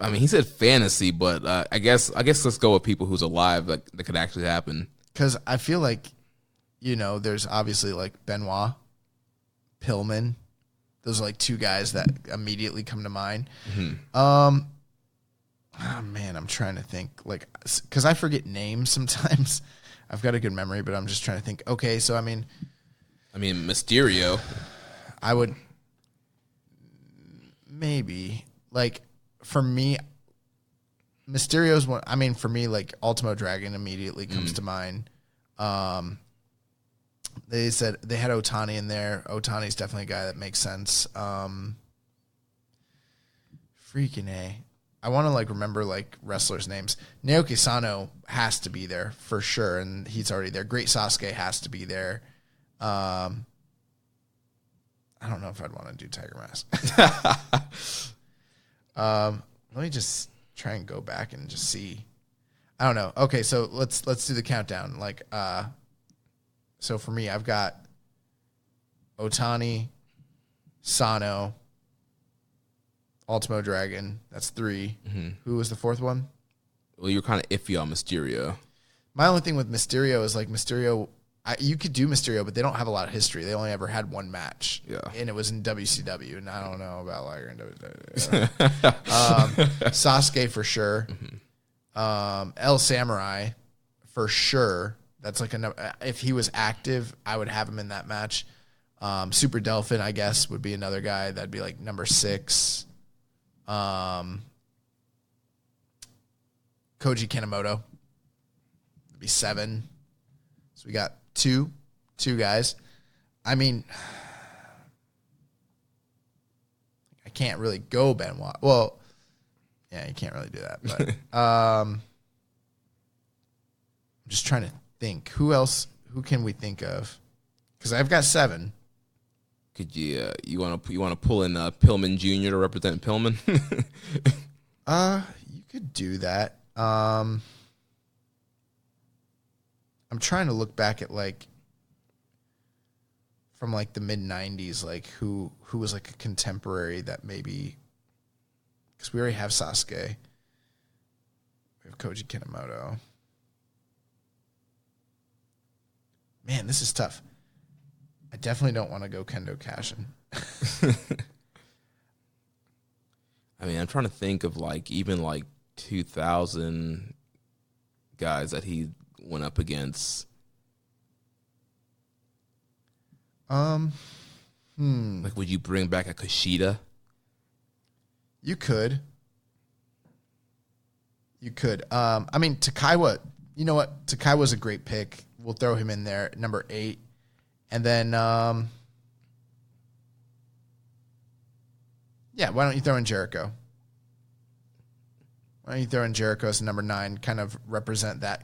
I mean, he said fantasy, but I guess let's go with people who's alive that could actually happen. Because I feel like, there's obviously like Benoit, Pillman. Those are like 2 guys that immediately come to mind. Mm-hmm. Oh man, I'm trying to think. Like, because I forget names sometimes. I've got a good memory, but I'm just trying to think. Okay, so I mean, Mysterio. I would. maybe. Like, for me, Mysterio's one. I mean, for me, like, Ultimo Dragon immediately comes to mind. They said they had Otani in there. Otani's definitely a guy that makes sense. Freaking A. I want to, like, remember, like, wrestlers' names. Naoki Sano has to be there for sure, and he's already there. Great Sasuke has to be there. I don't know if I'd want to do Tiger Mask. Let me just try and go back and just see. I don't know. Okay, so let's do the countdown. Like, so for me, I've got Otani, Sano, Ultimo Dragon. That's 3. Mm-hmm. Who was the 4th one? Well, you're kind of iffy on Mysterio. My only thing with Mysterio is, like, Mysterio, you could do Mysterio, but they don't have a lot of history. They only ever had one match. Yeah. And it was in WCW, and I don't know about Liger in WCW. Sasuke for sure. Mm-hmm. El Samurai for sure. That's like if he was active, I would have him in that match. Super Delphin, I guess, would be another guy. That'd be like number 6. Koji Kanemoto would be 7. So we got two guys. I mean, I can't really go Benoit. Well, yeah, you can't really do that. But I'm just trying to think. Who else? Who can we think of? Because I've got 7. Could you want to pull in Pillman Jr. to represent Pillman? You could do that. I'm trying to look back at, like, from, like, the mid 90s, like who was, like, a contemporary that maybe, because we already have Sasuke. We have Koji Kanemoto. Man, this is tough. I definitely don't want to go Kendo Kashin. I mean, I'm trying to think of, like, even, like, 2000 guys that he went up against. Like, would you bring back a Kushida? You could. I mean, Takaiwa, you know what? Takaiwa's a great pick. We'll throw him in there, number 8. And then, why don't you throw in Jericho? Why don't you throw in Jericho as number 9, kind of represent that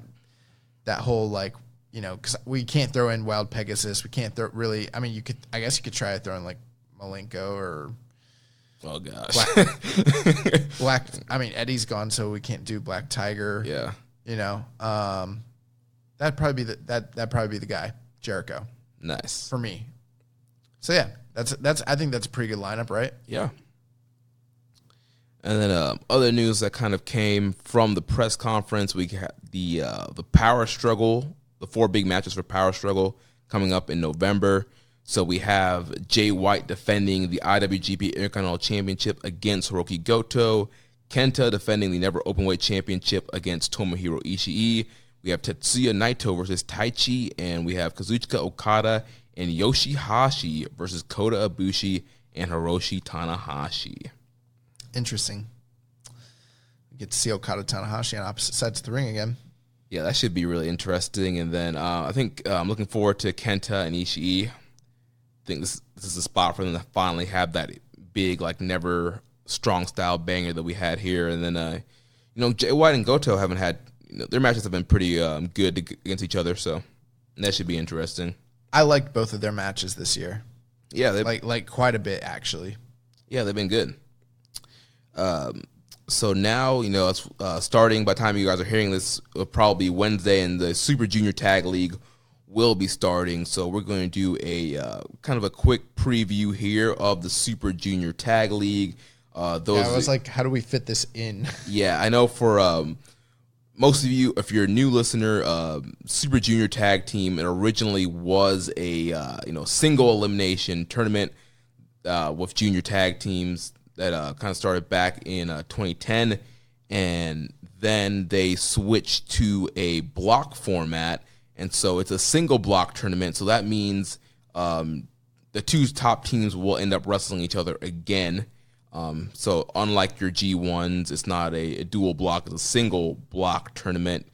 whole, like, you know, because we can't throw in Wild Pegasus. We can't throw really. I mean, I guess you could try to throw in, like, Malenko or. Oh gosh. Black. I mean, Eddie's gone, so we can't do Black Tiger. Yeah. You know, that'd probably be the guy, Jericho. Nice for me. So yeah, that's. I think that's a pretty good lineup, right? Yeah. And then other news that kind of came from the press conference, we had the Power Struggle, the 4 big matches for Power Struggle coming up in November. So we have Jay White defending the IWGP Intercontinental Championship against Hiroki Goto, Kenta defending the Never Openweight Championship against Tomohiro Ishii. We have Tetsuya Naito versus Taichi, and we have Kazuchika Okada and Yoshihashi versus Kota Ibushi and Hiroshi Tanahashi. Interesting. We get to see Okada Tanahashi on opposite sides of the ring again. Yeah, that should be really interesting. And then I think I'm looking forward to Kenta and Ishii. I think this is a spot for them to finally have that big, like, never strong style banger that we had here. And then, Jay White and Goto haven't had, their matches have been pretty good against each other. So that should be interesting. I liked both of their matches this year. Yeah, like quite a bit, actually. Yeah, they've been good. So now, it's starting by the time you guys are hearing this, it'll probably be Wednesday, and the Super Junior Tag League will be starting. So we're going to do a kind of a quick preview here of the Super Junior Tag League. I was like, how do we fit this in? Yeah, I know for most of you, if you're a new listener, Super Junior Tag Team, it originally was a single elimination tournament with junior tag teams that kind of started back in 2010, and then they switched to a block format, and so it's a single block tournament. So that means the 2 top teams will end up wrestling each other again. So unlike your G1s, it's not a dual block; it's a single block tournament.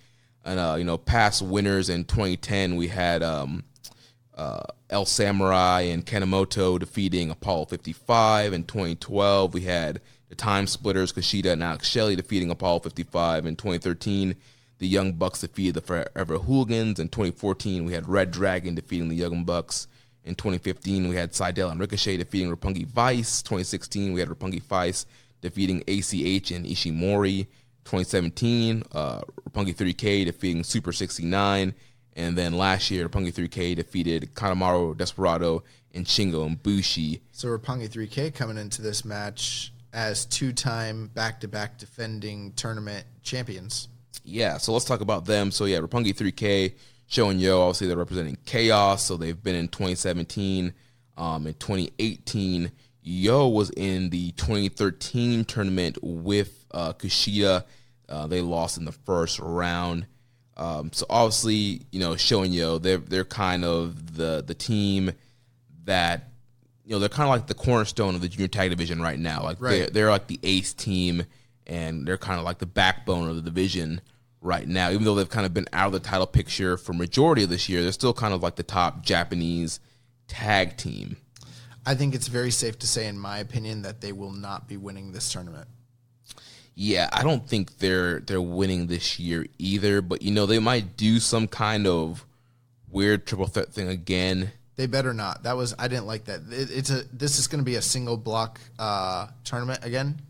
And past winners in 2010, we had El Samurai and Kanemoto defeating Apollo 55. In 2012, we had the Time Splitters, Kushida and Alex Shelley defeating Apollo 55. In 2013, the Young Bucks defeated the Forever Hooligans. In 2014, we had Red Dragon defeating the Young Bucks. In 2015, we had Seidel and Ricochet defeating Roppongi Vice. 2016, we had Roppongi Vice defeating ACH and Ishimori. 2017, Roppongi 3K defeating Super 69. And then last year, Roppongi 3K defeated Kanemaru, Desperado, and Shingo and Bushi. So Roppongi 3K coming into this match as 2-time back-to-back defending tournament champions. Yeah, so let's talk about them. So yeah, Roppongi 3K, Sho and Yo, obviously they're representing Chaos, so they've been in 2017. In 2018, Yo was in the 2013 tournament with Kushida. They lost in the first round. So obviously, Sho and Yo, they're kind of the team that, they're kind of like the cornerstone of the junior tag division right now. Like right. They're like the ace team, and they're kind of like the backbone of the division right now. Even though they've kind of been out of the title picture for majority of this year, they're still kind of like the top Japanese tag team. I think it's very safe to say, in my opinion, that they will not be winning this tournament. Yeah, I don't think they're winning this year either, but they might do some kind of weird triple threat thing again. They better not. I didn't like that. This is going to be a single block tournament again.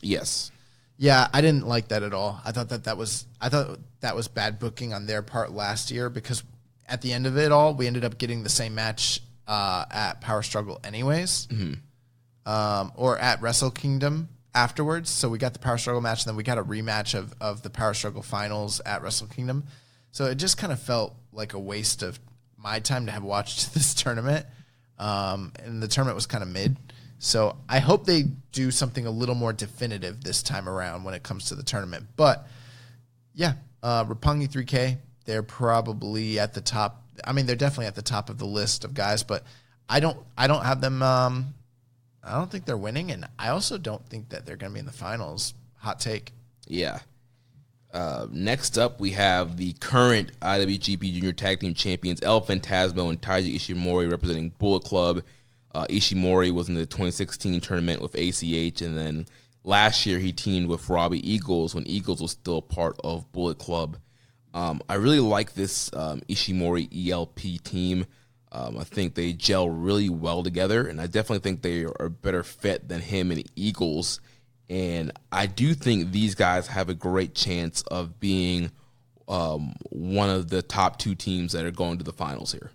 Yes. Yeah, I didn't like that at all. I thought that was bad booking on their part last year, because at the end of it all, we ended up getting the same match at Power Struggle anyways, or at Wrestle Kingdom afterwards. So we got the Power Struggle match, and then we got a rematch of the Power Struggle finals at Wrestle Kingdom. So it just kind of felt like a waste of my time to have watched this tournament. And the tournament was kind of mid. So I hope they do something a little more definitive this time around when it comes to the tournament. But yeah, Roppongi 3K, they're probably at the top. I mean, they're definitely at the top of the list of guys, but I don't have them. I don't think they're winning, and I also don't think that they're going to be in the finals. Hot take. Yeah. Next up, we have the current IWGP Junior Tag Team Champions, El Phantasmo and Taiji Ishimori, representing Bullet Club. Ishimori was in the 2016 tournament with ACH, and then last year he teamed with Robbie Eagles when Eagles was still part of Bullet Club. I really like this Ishimori ELP team. I think they gel really well together, and I definitely think they are a better fit than him and Eagles. And I do think these guys have a great chance of being one of the top two teams that are going to the finals here.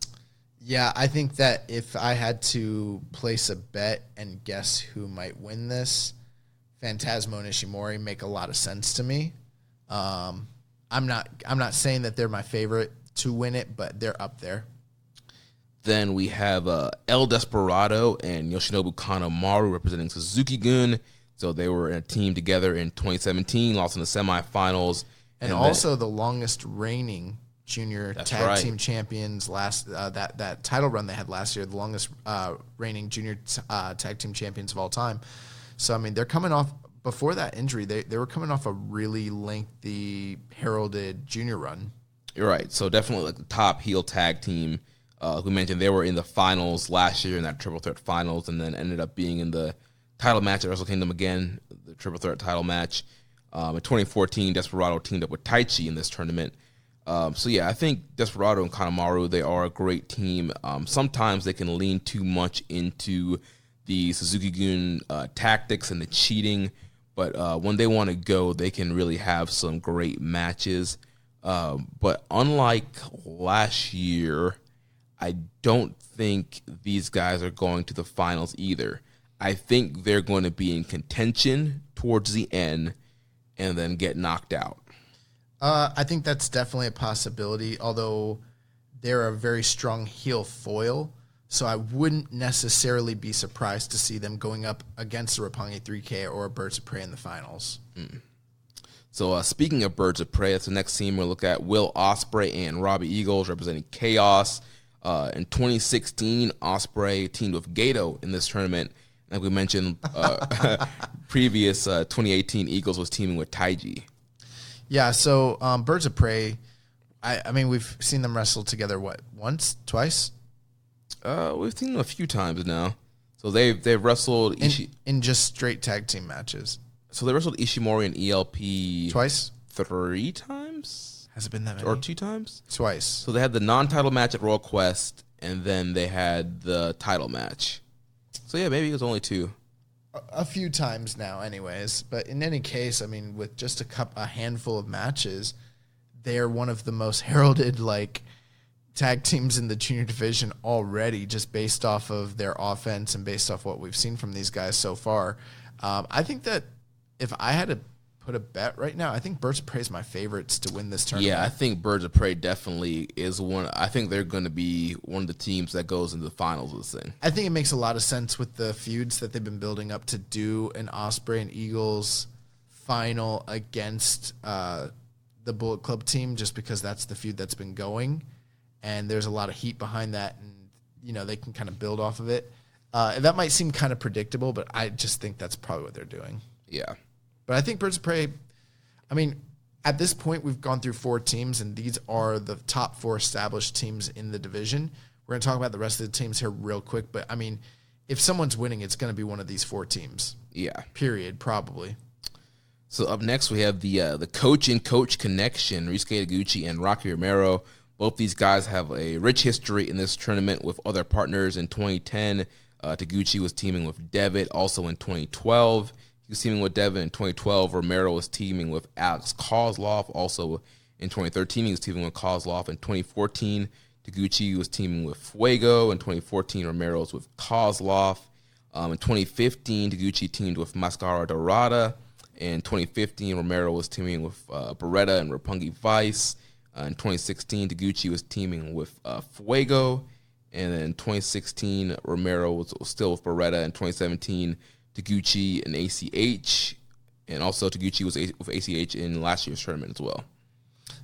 Yeah, I think that if I had to place a bet and guess who might win this, Phantasmo and Ishimori make a lot of sense to me. I'm not saying that they're my favorite to win it, but they're up there. Then we have El Desperado and Yoshinobu Kanemaru representing Suzuki-gun. So they were in a team together in 2017, lost in the semifinals. And also the longest reigning junior tag team champions that title run they had last year, the longest reigning junior tag team champions of all time. So, I mean, they're coming off, before that injury, they were coming off a really lengthy heralded junior run. You're right. So definitely like the top heel tag team. We mentioned they were in the finals last year in that triple threat finals, and then ended up being in the title match at Wrestle Kingdom again, the triple threat title match. In 2014, Desperado teamed up with Taichi in this tournament. So yeah, I think Desperado and Kanemaru, they are a great team. Sometimes they can lean too much into the Suzuki-gun tactics and the cheating, but when they want to go, they can really have some great matches. But unlike last year, I don't think these guys are going to the finals either. I think they're going to be in contention towards the end and then get knocked out. I think that's definitely a possibility, although they're a very strong heel foil, so I wouldn't necessarily be surprised to see them going up against the Roppongi 3K or Birds of Prey in the finals. So speaking of Birds of Prey, that's the next team we'll look at. Will Ospreay and Robbie Eagles representing Chaos. In 2016, Ospreay teamed with Gato in this tournament. Like we mentioned, previous 2018 Eagles was teaming with Taiji. Yeah, so Birds of Prey, I mean, we've seen them wrestle together, what, once, twice? We've seen them a few times now. So they've wrestled in just straight tag team matches. So they wrestled Ishimori and ELP twice, 3 times. Has it been that many? Or 2 times? Twice. So they had the non-title match at Royal Quest, and then they had the title match. So yeah, maybe it was only 2. A few times now, anyways. But in any case, I mean, with just a handful of matches, they're one of the most heralded tag teams in the junior division already, just based off of their offense and based off what we've seen from these guys so far. I think that if I had to put a bet right now, I think Birds of Prey is my favorites to win this tournament. Yeah, I think Birds of Prey definitely is one. I think they're going to be one of the teams that goes into the finals of this thing. I think it makes a lot of sense with the feuds that they've been building up to do an Osprey and Eagles final against the Bullet Club team, just because that's the feud that's been going, and there's a lot of heat behind that, and they can kind of build off of it. That might seem kind of predictable, but I just think that's probably what they're doing. Yeah. But I think Birds of Prey, I mean, at this point, we've gone through 4 teams, and these are the top 4 established teams in the division. We're going to talk about the rest of the teams here real quick, but, I mean, if someone's winning, it's going to be one of these 4 teams. Yeah. Period, probably. So up next, we have the coach and coach connection, Ryusuke Taguchi and Rocky Romero. Both these guys have a rich history in this tournament with other partners. In 2010, Taguchi was teaming with Devitt. Also in 2012, he was teaming with Devitt. In 2012, Romero was teaming with Alex Kozlov. Also in 2013, he was teaming with Kozlov. In 2014, Taguchi was teaming with Fuego. In 2014, Romero was with Kozlov. In 2015, Taguchi teamed with Mascara Dorada. In 2015, Romero was teaming with Beretta and Roppongi Vice. In 2016, Taguchi was teaming with Fuego. And then in 2016, Romero was still with Beretta. In 2017, Taguchi and ACH. And also Taguchi was with ACH in last year's tournament as well.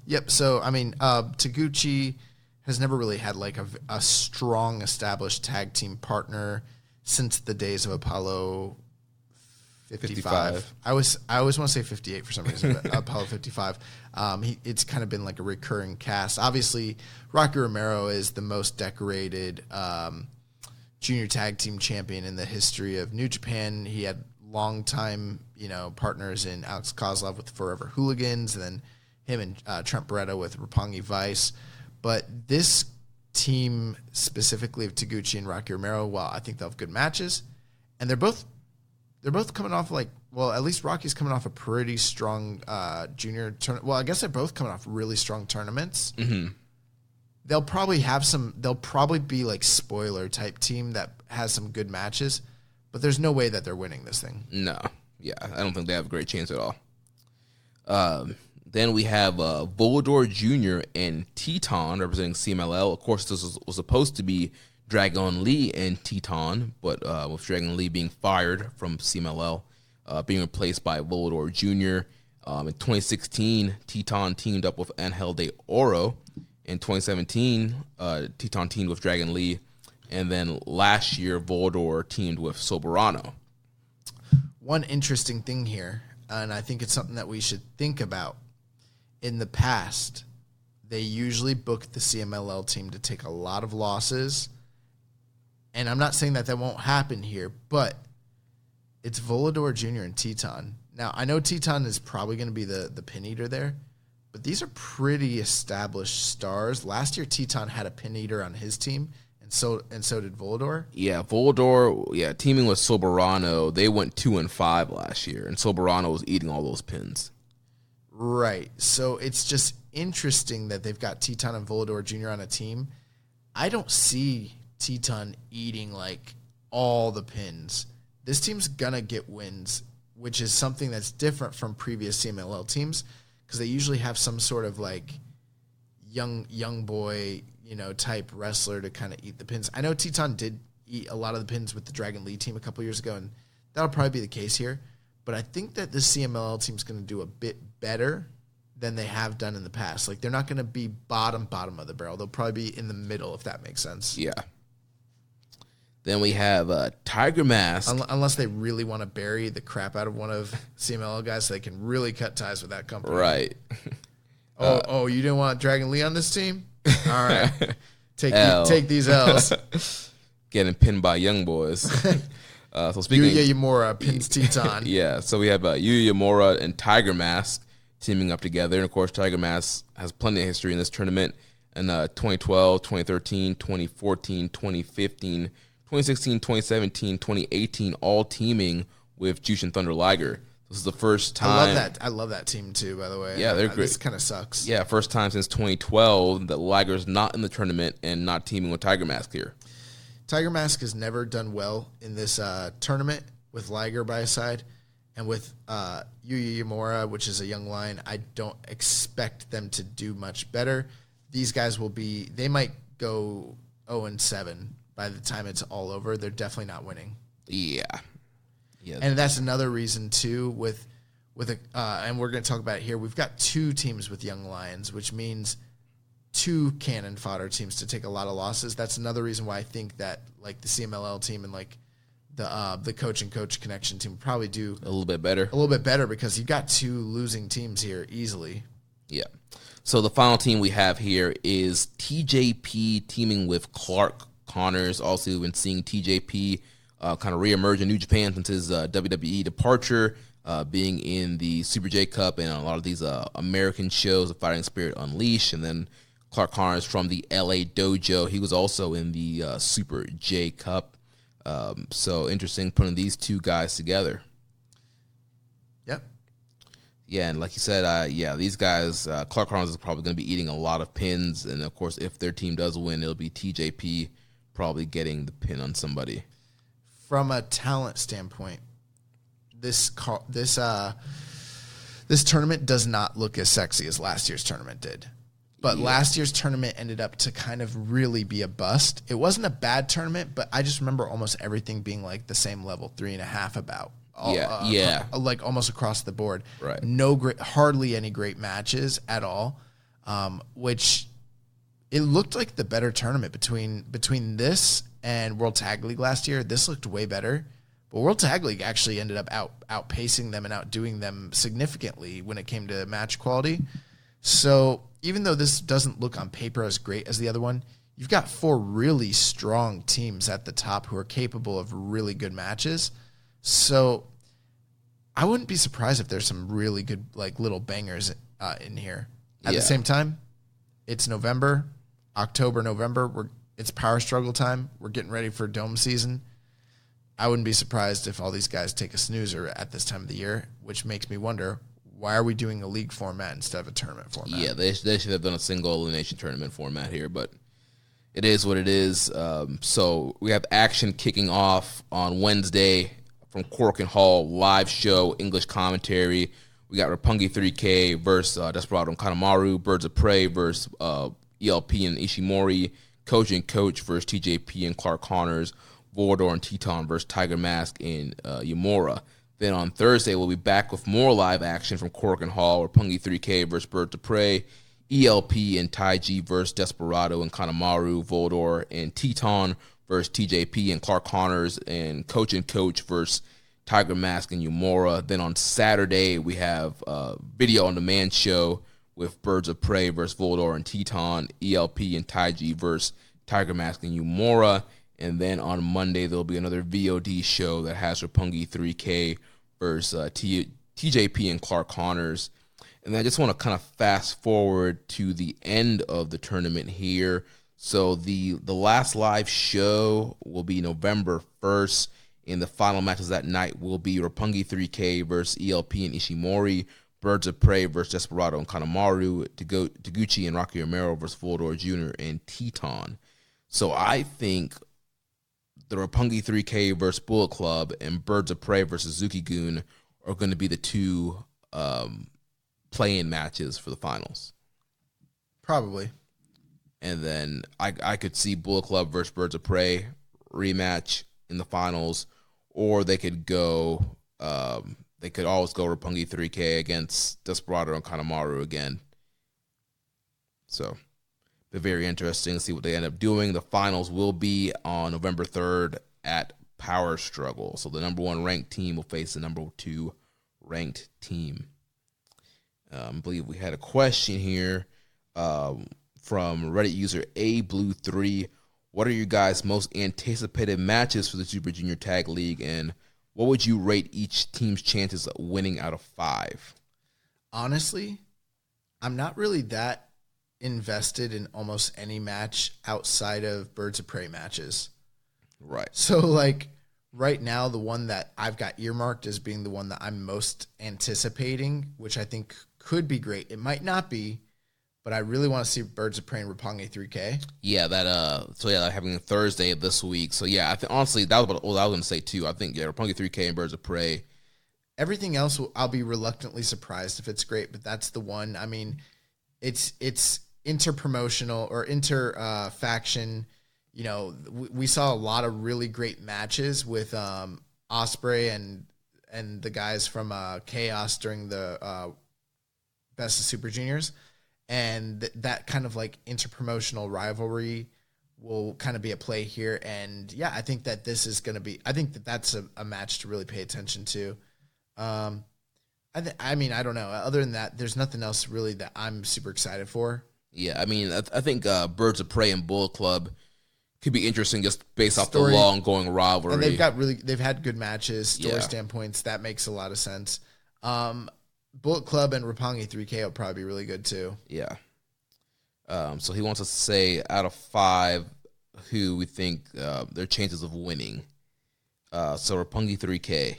Yep. So, I mean, Taguchi has never really had a strong established tag team partner since the days of Apollo 55. I always want to say 58 for some reason, but Apollo 55. It's kind of been like a recurring cast. Obviously, Rocky Romero is the most decorated junior tag team champion in the history of New Japan. He had longtime, partners in Alex Kozlov with Forever Hooligans, and then him and Trent Beretta with Roppongi Vice. But this team specifically of Taguchi and Rocky Romero, well, I think they'll have good matches, and they're both coming off at least Rocky's coming off a pretty strong junior tournament. Well, I guess they're both coming off really strong tournaments. Mm-hmm. They'll probably be like spoiler type team that has some good matches, but there's no way that they're winning this thing. No. Yeah, I don't think they have a great chance at all. Then we have Volador Jr. and Teton representing CMLL. Of course, this was supposed to be Dragon Lee and Teton, but with Dragon Lee being fired from CMLL, being replaced by Volador Jr. In 2016, Teton teamed up with Angel de Oro. In 2017, Teton teamed with Dragon Lee. And then last year, Volador teamed with Soberano. One interesting thing here, and I think it's something that we should think about. In the past, they usually book the CMLL team to take a lot of losses. And I'm not saying that won't happen here, but it's Volador Jr. and Teton. Now, I know Teton is probably going to be the pin eater there, but these are pretty established stars. Last year, Teton had a pin eater on his team, and so did Volador. Yeah, Volador, teaming with Soberano, they went 2-5 last year, and Soberano was eating all those pins. Right. So it's just interesting that they've got Teton and Volador Jr. on a team. I don't see Teton eating all the pins. This team's gonna get wins, which is something that's different from previous CMLL teams, because they usually have some sort of young boy type wrestler to kind of eat the pins. I know Teton did eat a lot of the pins with the Dragon Lee team a couple years ago, and that'll probably be the case here. But I think that this CMLL team's going to do a bit better than they have done in the past. They're not going to be bottom of the barrel. They'll probably be in the middle, if that makes sense. Yeah. Then we have Tiger Mask. Unless they really want to bury the crap out of one of CMLL guys so they can really cut ties with that company. Right. You didn't want Dragon Lee on this team? All right. Take these L's. Getting pinned by Young Boys. So speaking Yuya Uemura pins Teton. Yeah, so we have Yuya Uemura and Tiger Mask teaming up together. And, of course, Tiger Mask has plenty of history in this tournament. In 2012, 2013, 2014, 2015, 2016, 2017, 2018, all teaming with Jushin Thunder Liger. This is the first time. I love that team, too, by the way. Yeah, they're great. This kind of sucks. Yeah, first time since 2012 that Liger's not in the tournament and not teaming with Tiger Mask here. Tiger Mask has never done well in this tournament with Liger by his side. And with Yuya Uemura, which is a young lion, I don't expect them to do much better. These guys they might go 0-7 by the time it's all over. They're definitely not winning. Yeah. And that's another reason, too, and we're going to talk about it here. We've got 2 teams with young lions, which means 2 cannon fodder teams to take a lot of losses. That's another reason why I think that like the CMLL team and like the coach and coach connection team probably do a little bit better. Because you've got 2 losing teams here easily. Yeah. So the final team we have here is TJP teaming with Clark Connors. Also, we've been seeing TJP kind of reemerge in New Japan since his WWE departure, being in the Super J Cup and a lot of these American shows, the Fighting Spirit Unleashed, and then Clark Connors from the LA Dojo. He was also in the Super J Cup. So interesting putting these 2 guys together. Yep. Yeah, and like you said, these guys, Clark Connors is probably going to be eating a lot of pins. And, of course, if their team does win, it'll be TJP probably getting the pin on somebody. From a talent standpoint, this tournament does not look as sexy as last year's tournament did. But last year's tournament ended up to kind of really be a bust. It wasn't a bad tournament, but I just remember almost everything being like the same level, 3.5 about. Like almost across the board. Right. Hardly any great matches at all, which it looked like the better tournament between this and World Tag League last year. This looked way better. But World Tag League actually ended up outpacing them and outdoing them significantly when it came to match quality. So even though this doesn't look on paper as great as the other one, you've got 4 really strong teams at the top who are capable of really good matches. So I wouldn't be surprised if there's some really good like little bangers in here. At the same time, it's November, November. It's power struggle time. We're getting ready for dome season. I wouldn't be surprised if all these guys take a snoozer at this time of the year, which makes me wonder, why are we doing a league format instead of a tournament format? Yeah, they should have done a single elimination tournament format here, but it is what it is. So we have action kicking off on Wednesday from Cork and Hall, live show, English commentary. We got Roppongi 3K versus Desperado and Kanemaru, Birds of Prey versus ELP and Ishimori, Coach and Coach versus TJP and Clark Connors, Volador and Teton versus Tiger Mask and Uemura. Then on Thursday, we'll be back with more live action from Cork and Hall, Roppongi 3K versus Birds of Prey, ELP and Taiji versus Desperado and Kanemaru, Volador and Teton versus TJP and Clark Connors, and Coach versus Tiger Mask and Uemura. Then on Saturday, we have a video on demand show with Birds of Prey versus Volador and Teton, ELP and Taiji versus Tiger Mask and Uemura. And then on Monday, there'll be another VOD show that has Roppongi 3K versus TJP and Clark Connors. And then I just want to kind of fast forward to the end of the tournament here. So the last live show will be November 1st. And the final matches that night will be Roppongi 3K versus ELP and Ishimori, Birds of Prey versus Desperado and Kanemaru, Taguchi and Rocky Romero versus Volador Jr. and Teton. So I think the Roppongi 3K versus Bullet Club and Birds of Prey versus Zuki-gun are going to be the 2 play-in matches for the finals. Probably. And then I could see Bullet Club versus Birds of Prey rematch in the finals, or they could go. They could always go Roppongi 3K against Desperado and Kanemaru again. So, be very interesting to see what they end up doing. The finals will be on November 3rd at Power Struggle. So the number 1 ranked team will face the number 2 ranked team. I believe we had a question here from Reddit user ABlue3. What are your guys' most anticipated matches for the Super Junior Tag League, and what would you rate each team's chances of winning out of 5? Honestly, I'm not really that invested in almost any match outside of Birds of Prey matches. Right. So, like, right now, the one that I've got earmarked as being the one that I'm most anticipating, which I think could be great. It might not be, but I really want to see Birds of Prey and Roppongi 3K. Yeah, that having a Thursday of this week. So yeah, I think honestly that was what I was going to say too. I think Roppongi 3K and Birds of Prey. Everything else, I'll be reluctantly surprised if it's great, but that's the one. I mean, it's inter-promotional or inter-faction. You know, we saw a lot of really great matches with Ospreay and the guys from Chaos during the Best of Super Juniors. And that kind of like interpromotional rivalry will kind of be at play here. And yeah, I think that this is going to be, I think that that's a match to really pay attention to. I mean, I don't know. Other than that, there's nothing else really that I'm super excited for. Yeah, I mean, I think Birds of Prey and Bullet Club could be interesting just based off the long-going rivalry. And they've had good matches, story standpoints. That makes a lot of sense. Bullet Club and Roppongi 3K will probably be really good too. Yeah. So he wants us to say out of 5 who we think their chances of winning. So Roppongi 3K.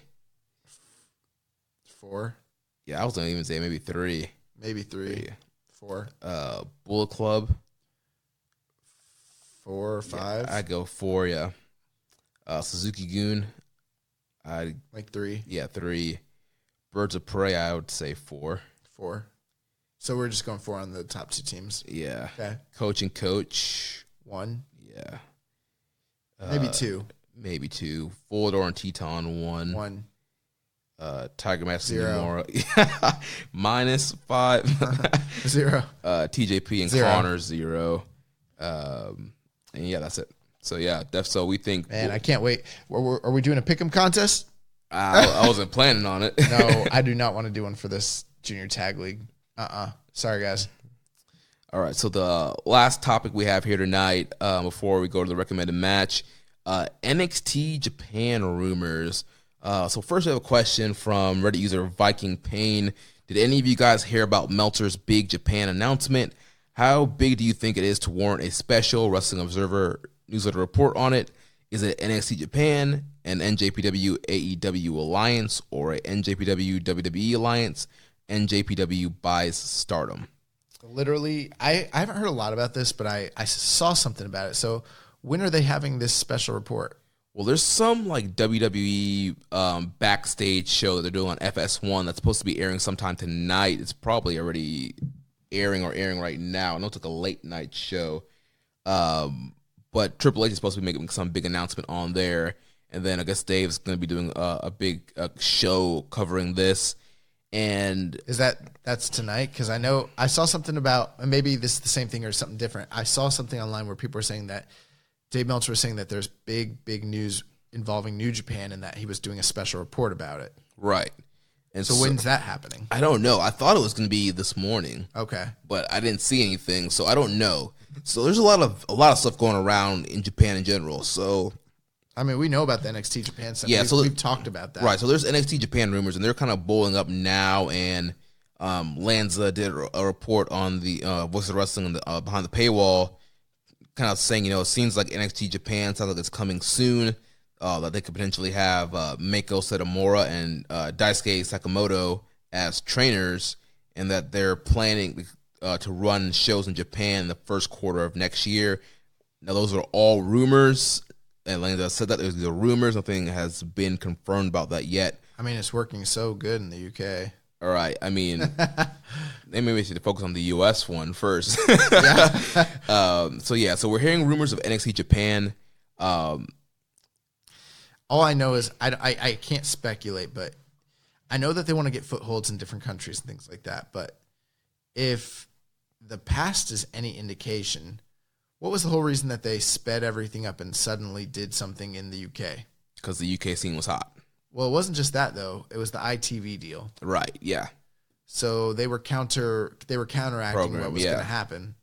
4. Yeah, I was going to even say maybe 3. Maybe 3. 4. Bullet Club. 4 or 5. Yeah, I'd go 4, yeah. Suzuki-gun. Like 3. Yeah, 3. Birds of Prey, I would say 4. 4. So we're just going 4 on the top 2 teams. Yeah. Okay. Coach and Coach. 1. Yeah. Maybe 2. Maybe 2. Volador and Teton, 1. 1. Tiger Mask 0. Minus 5. 0. TJP and 0. Connor 0. And yeah, that's it. So yeah, so we think. Man, I can't wait. Are we doing a pick'em contest? I wasn't planning on it. No, I do not want to do one for this junior tag league. Sorry, guys. All right, so the last topic we have here tonight, before we go to the recommended match, NXT Japan rumors. So first we have a question from Reddit user Viking Pain. Did any of you guys hear about Meltzer's big Japan announcement? How big do you think it is to warrant a special Wrestling Observer newsletter report on it? Is it NXT Japan, an NJPW AEW alliance, or a NJPW WWE alliance? NJPW buys Stardom. Literally, I haven't heard a lot about this, but I saw something about it. So when are they having this special report? Well, there's some like WWE backstage show that they're doing on FS1 that's supposed to be airing sometime tonight. It's probably already airing right now. I know it's like a late night show. But Triple H is supposed to be making some big announcement on there. And then I guess Dave's going to be doing a big show covering this. And is that's tonight? Because I know I saw something about, and maybe this is the same thing or something different. I saw something online where people were saying that Dave Meltzer was saying that there's big news involving New Japan and that he was doing a special report about it. Right. And so when's that happening? I don't know. I thought it was going to be this morning. Okay. But I didn't see anything, so I don't know. So there's a lot of stuff going around in Japan in general. So I mean, we know about the NXT Japan stuff. Yeah, we've talked about that. Right. So there's NXT Japan rumors, and they're kind of blowing up now. And Lanza did a report on the Voice of Wrestling behind the paywall, kind of saying, it seems like NXT Japan sounds like it's coming soon. That they could potentially have Meiko Satomura and Daisuke Sakamoto as trainers, and that they're planning to run shows in Japan the first quarter of next year. Now, those are all rumors, and Lanza said that these are rumors. Nothing has been confirmed about that yet. I mean, it's working so good in the UK. All right. I mean, they maybe should focus on the US one first. So we're hearing rumors of NXT Japan. All I know is I can't speculate, but I know that they want to get footholds in different countries and things like that. But if the past is any indication, What was the whole reason that they sped everything up and suddenly did something in the UK? Because the UK scene was hot. Well, it wasn't just that though. It was the ITV deal. Right. Yeah. So they were counteracting what was going to happen.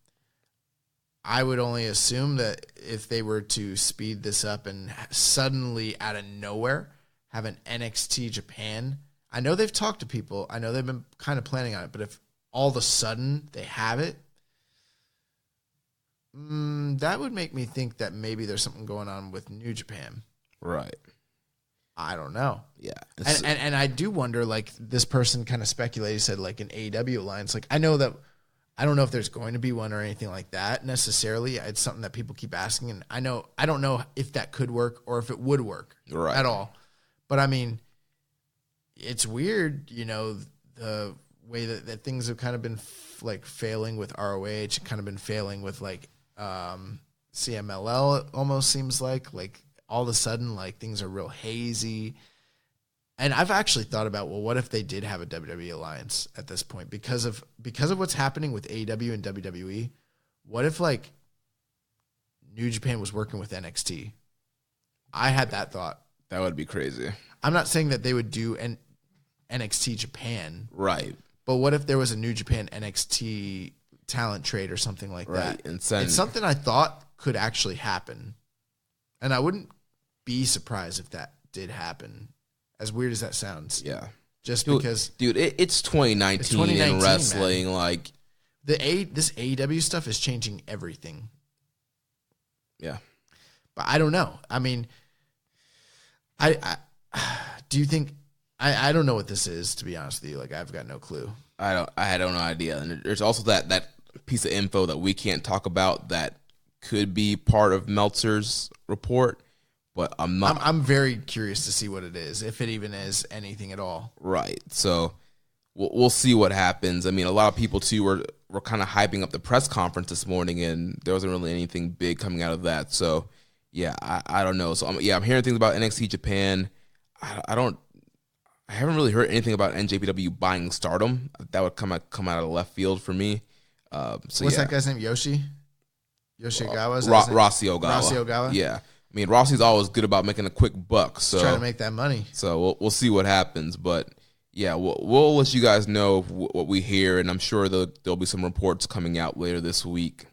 I would only assume that if they were to speed this up and suddenly out of nowhere have an NXT Japan, I know they've talked to people. I know they've been kind of planning on it, but if all of a sudden they have it, that would make me think that maybe there's something going on with New Japan. Right. I don't know. Yeah. And I do wonder, like, this person kind of speculated, said, like, an AEW alliance. Like, I don't know if there's going to be one or anything like that necessarily. It's something that people keep asking, and I don't know if that could work or if it would work at all. But, I mean, it's weird, the way that things have kind of been, failing with ROH, kind of been failing with, CMLL, it almost seems like all of a sudden, things are real hazy. And I've actually thought about, well, what if they did have a WWE alliance at this point? Because of what's happening with AEW and WWE, what if, New Japan was working with NXT? I had that thought. That would be crazy. I'm not saying that they would do an NXT Japan. Right. But what if there was a New Japan NXT talent trade or something like that? And it's something I thought could actually happen. And I wouldn't be surprised if that did happen. As weird as that sounds. Yeah. It's 2019 it's 2019 in wrestling. Man. This AEW stuff is changing everything. Yeah. But I don't know. I mean, I do you think I don't know what this is, to be honest with you. I've got no clue. I had no idea. And there's also that piece of info that we can't talk about that could be part of Meltzer's report, but I'm not. I'm very curious to see what it is, if it even is anything at all. Right. So we'll see what happens. I mean, a lot of people too were kind of hyping up the press conference this morning, and there wasn't really anything big coming out of that. So yeah, I don't know. So I'm hearing things about NXT Japan. I haven't really heard anything about NJPW buying Stardom. That would come out of left field for me. What's that guy's name? Yoshi Ogawa? Rossi Ogawa. Yeah. I mean, Rossi's always good about making a quick buck. So trying to make that money. So we'll see what happens. But yeah, we'll let you guys know what we hear, and I'm sure there'll be some reports coming out later this week.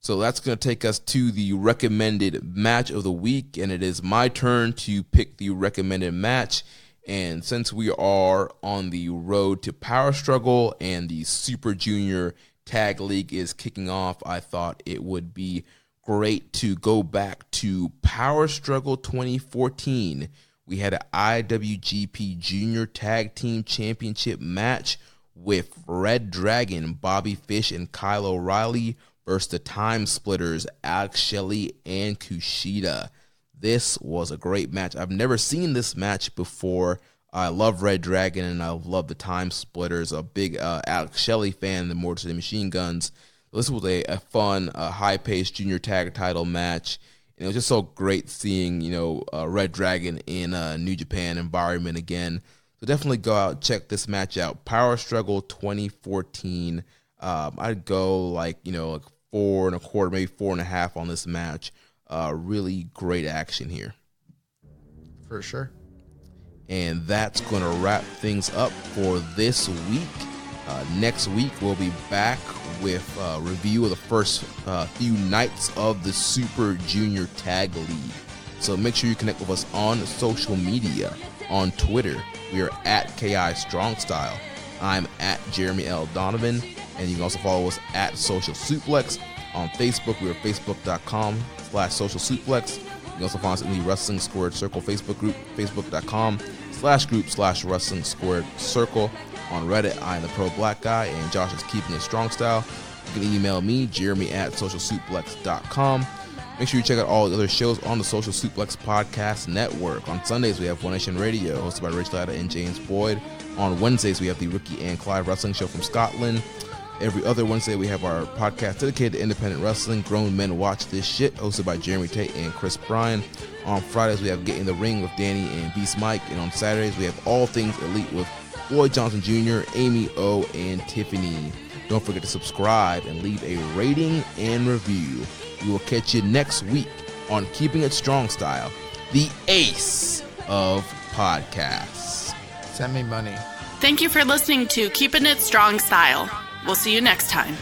So that's going to take us to the recommended match of the week, and it is my turn to pick the recommended match. And since we are on the road to Power Struggle and the Super Junior Tag League is kicking off, I thought it would be great to go back to Power Struggle 2014. We had an IWGP Junior Tag Team Championship match with Red Dragon, Bobby Fish, and Kyle O'Reilly versus the Time Splitters, Alex Shelley and Kushida. This was a great match. I've never seen this match before. I love Red Dragon and I love the Time Splitters. A big Alex Shelley fan, the Motor City Machine Guns. This was a fun, high-paced junior tag title match. And it was just so great seeing, Red Dragon in a New Japan environment again. So definitely go out, check this match out. Power Struggle 2014. I'd go 4.25, maybe 4.5 on this match. Really great action here. For sure. And that's going to wrap things up for this week. Next week, we'll be back with a review of the first few nights of the Super Junior Tag League. So make sure you connect with us on social media. On Twitter, we are at KI Strong Style. I'm at Jeremy L. Donovan. And you can also follow us at Social Suplex. On Facebook, we are facebook.com/Social Suplex. You can also find us in the Wrestling Squared Circle Facebook group, facebook.com/group/Wrestling Squared Circle. On Reddit, I am the Pro Black Guy, and Josh is Keeping It Strong Style. You can email me, jeremy@socialsuplex.com. Make sure you check out all the other shows on the Social Suplex Podcast Network. On Sundays, we have One Nation Radio, hosted by Rich Latta and James Boyd. On Wednesdays, we have the Ricky and Clive Wrestling Show from Scotland. Every other Wednesday, we have our podcast dedicated to independent wrestling, Grown Men Watch This Shit, hosted by Jeremy Tate and Chris Bryan. On Fridays, we have Get in the Ring with Danny and Beast Mike. And on Saturdays, we have All Things Elite with Floyd Johnson Jr., Amy O, and Tiffany. Don't forget to subscribe and leave a rating and review. We will catch you next week on Keeping It Strong Style, the ace of podcasts. Send me money. Thank you for listening to Keepin' It Strong Style. We'll see you next time.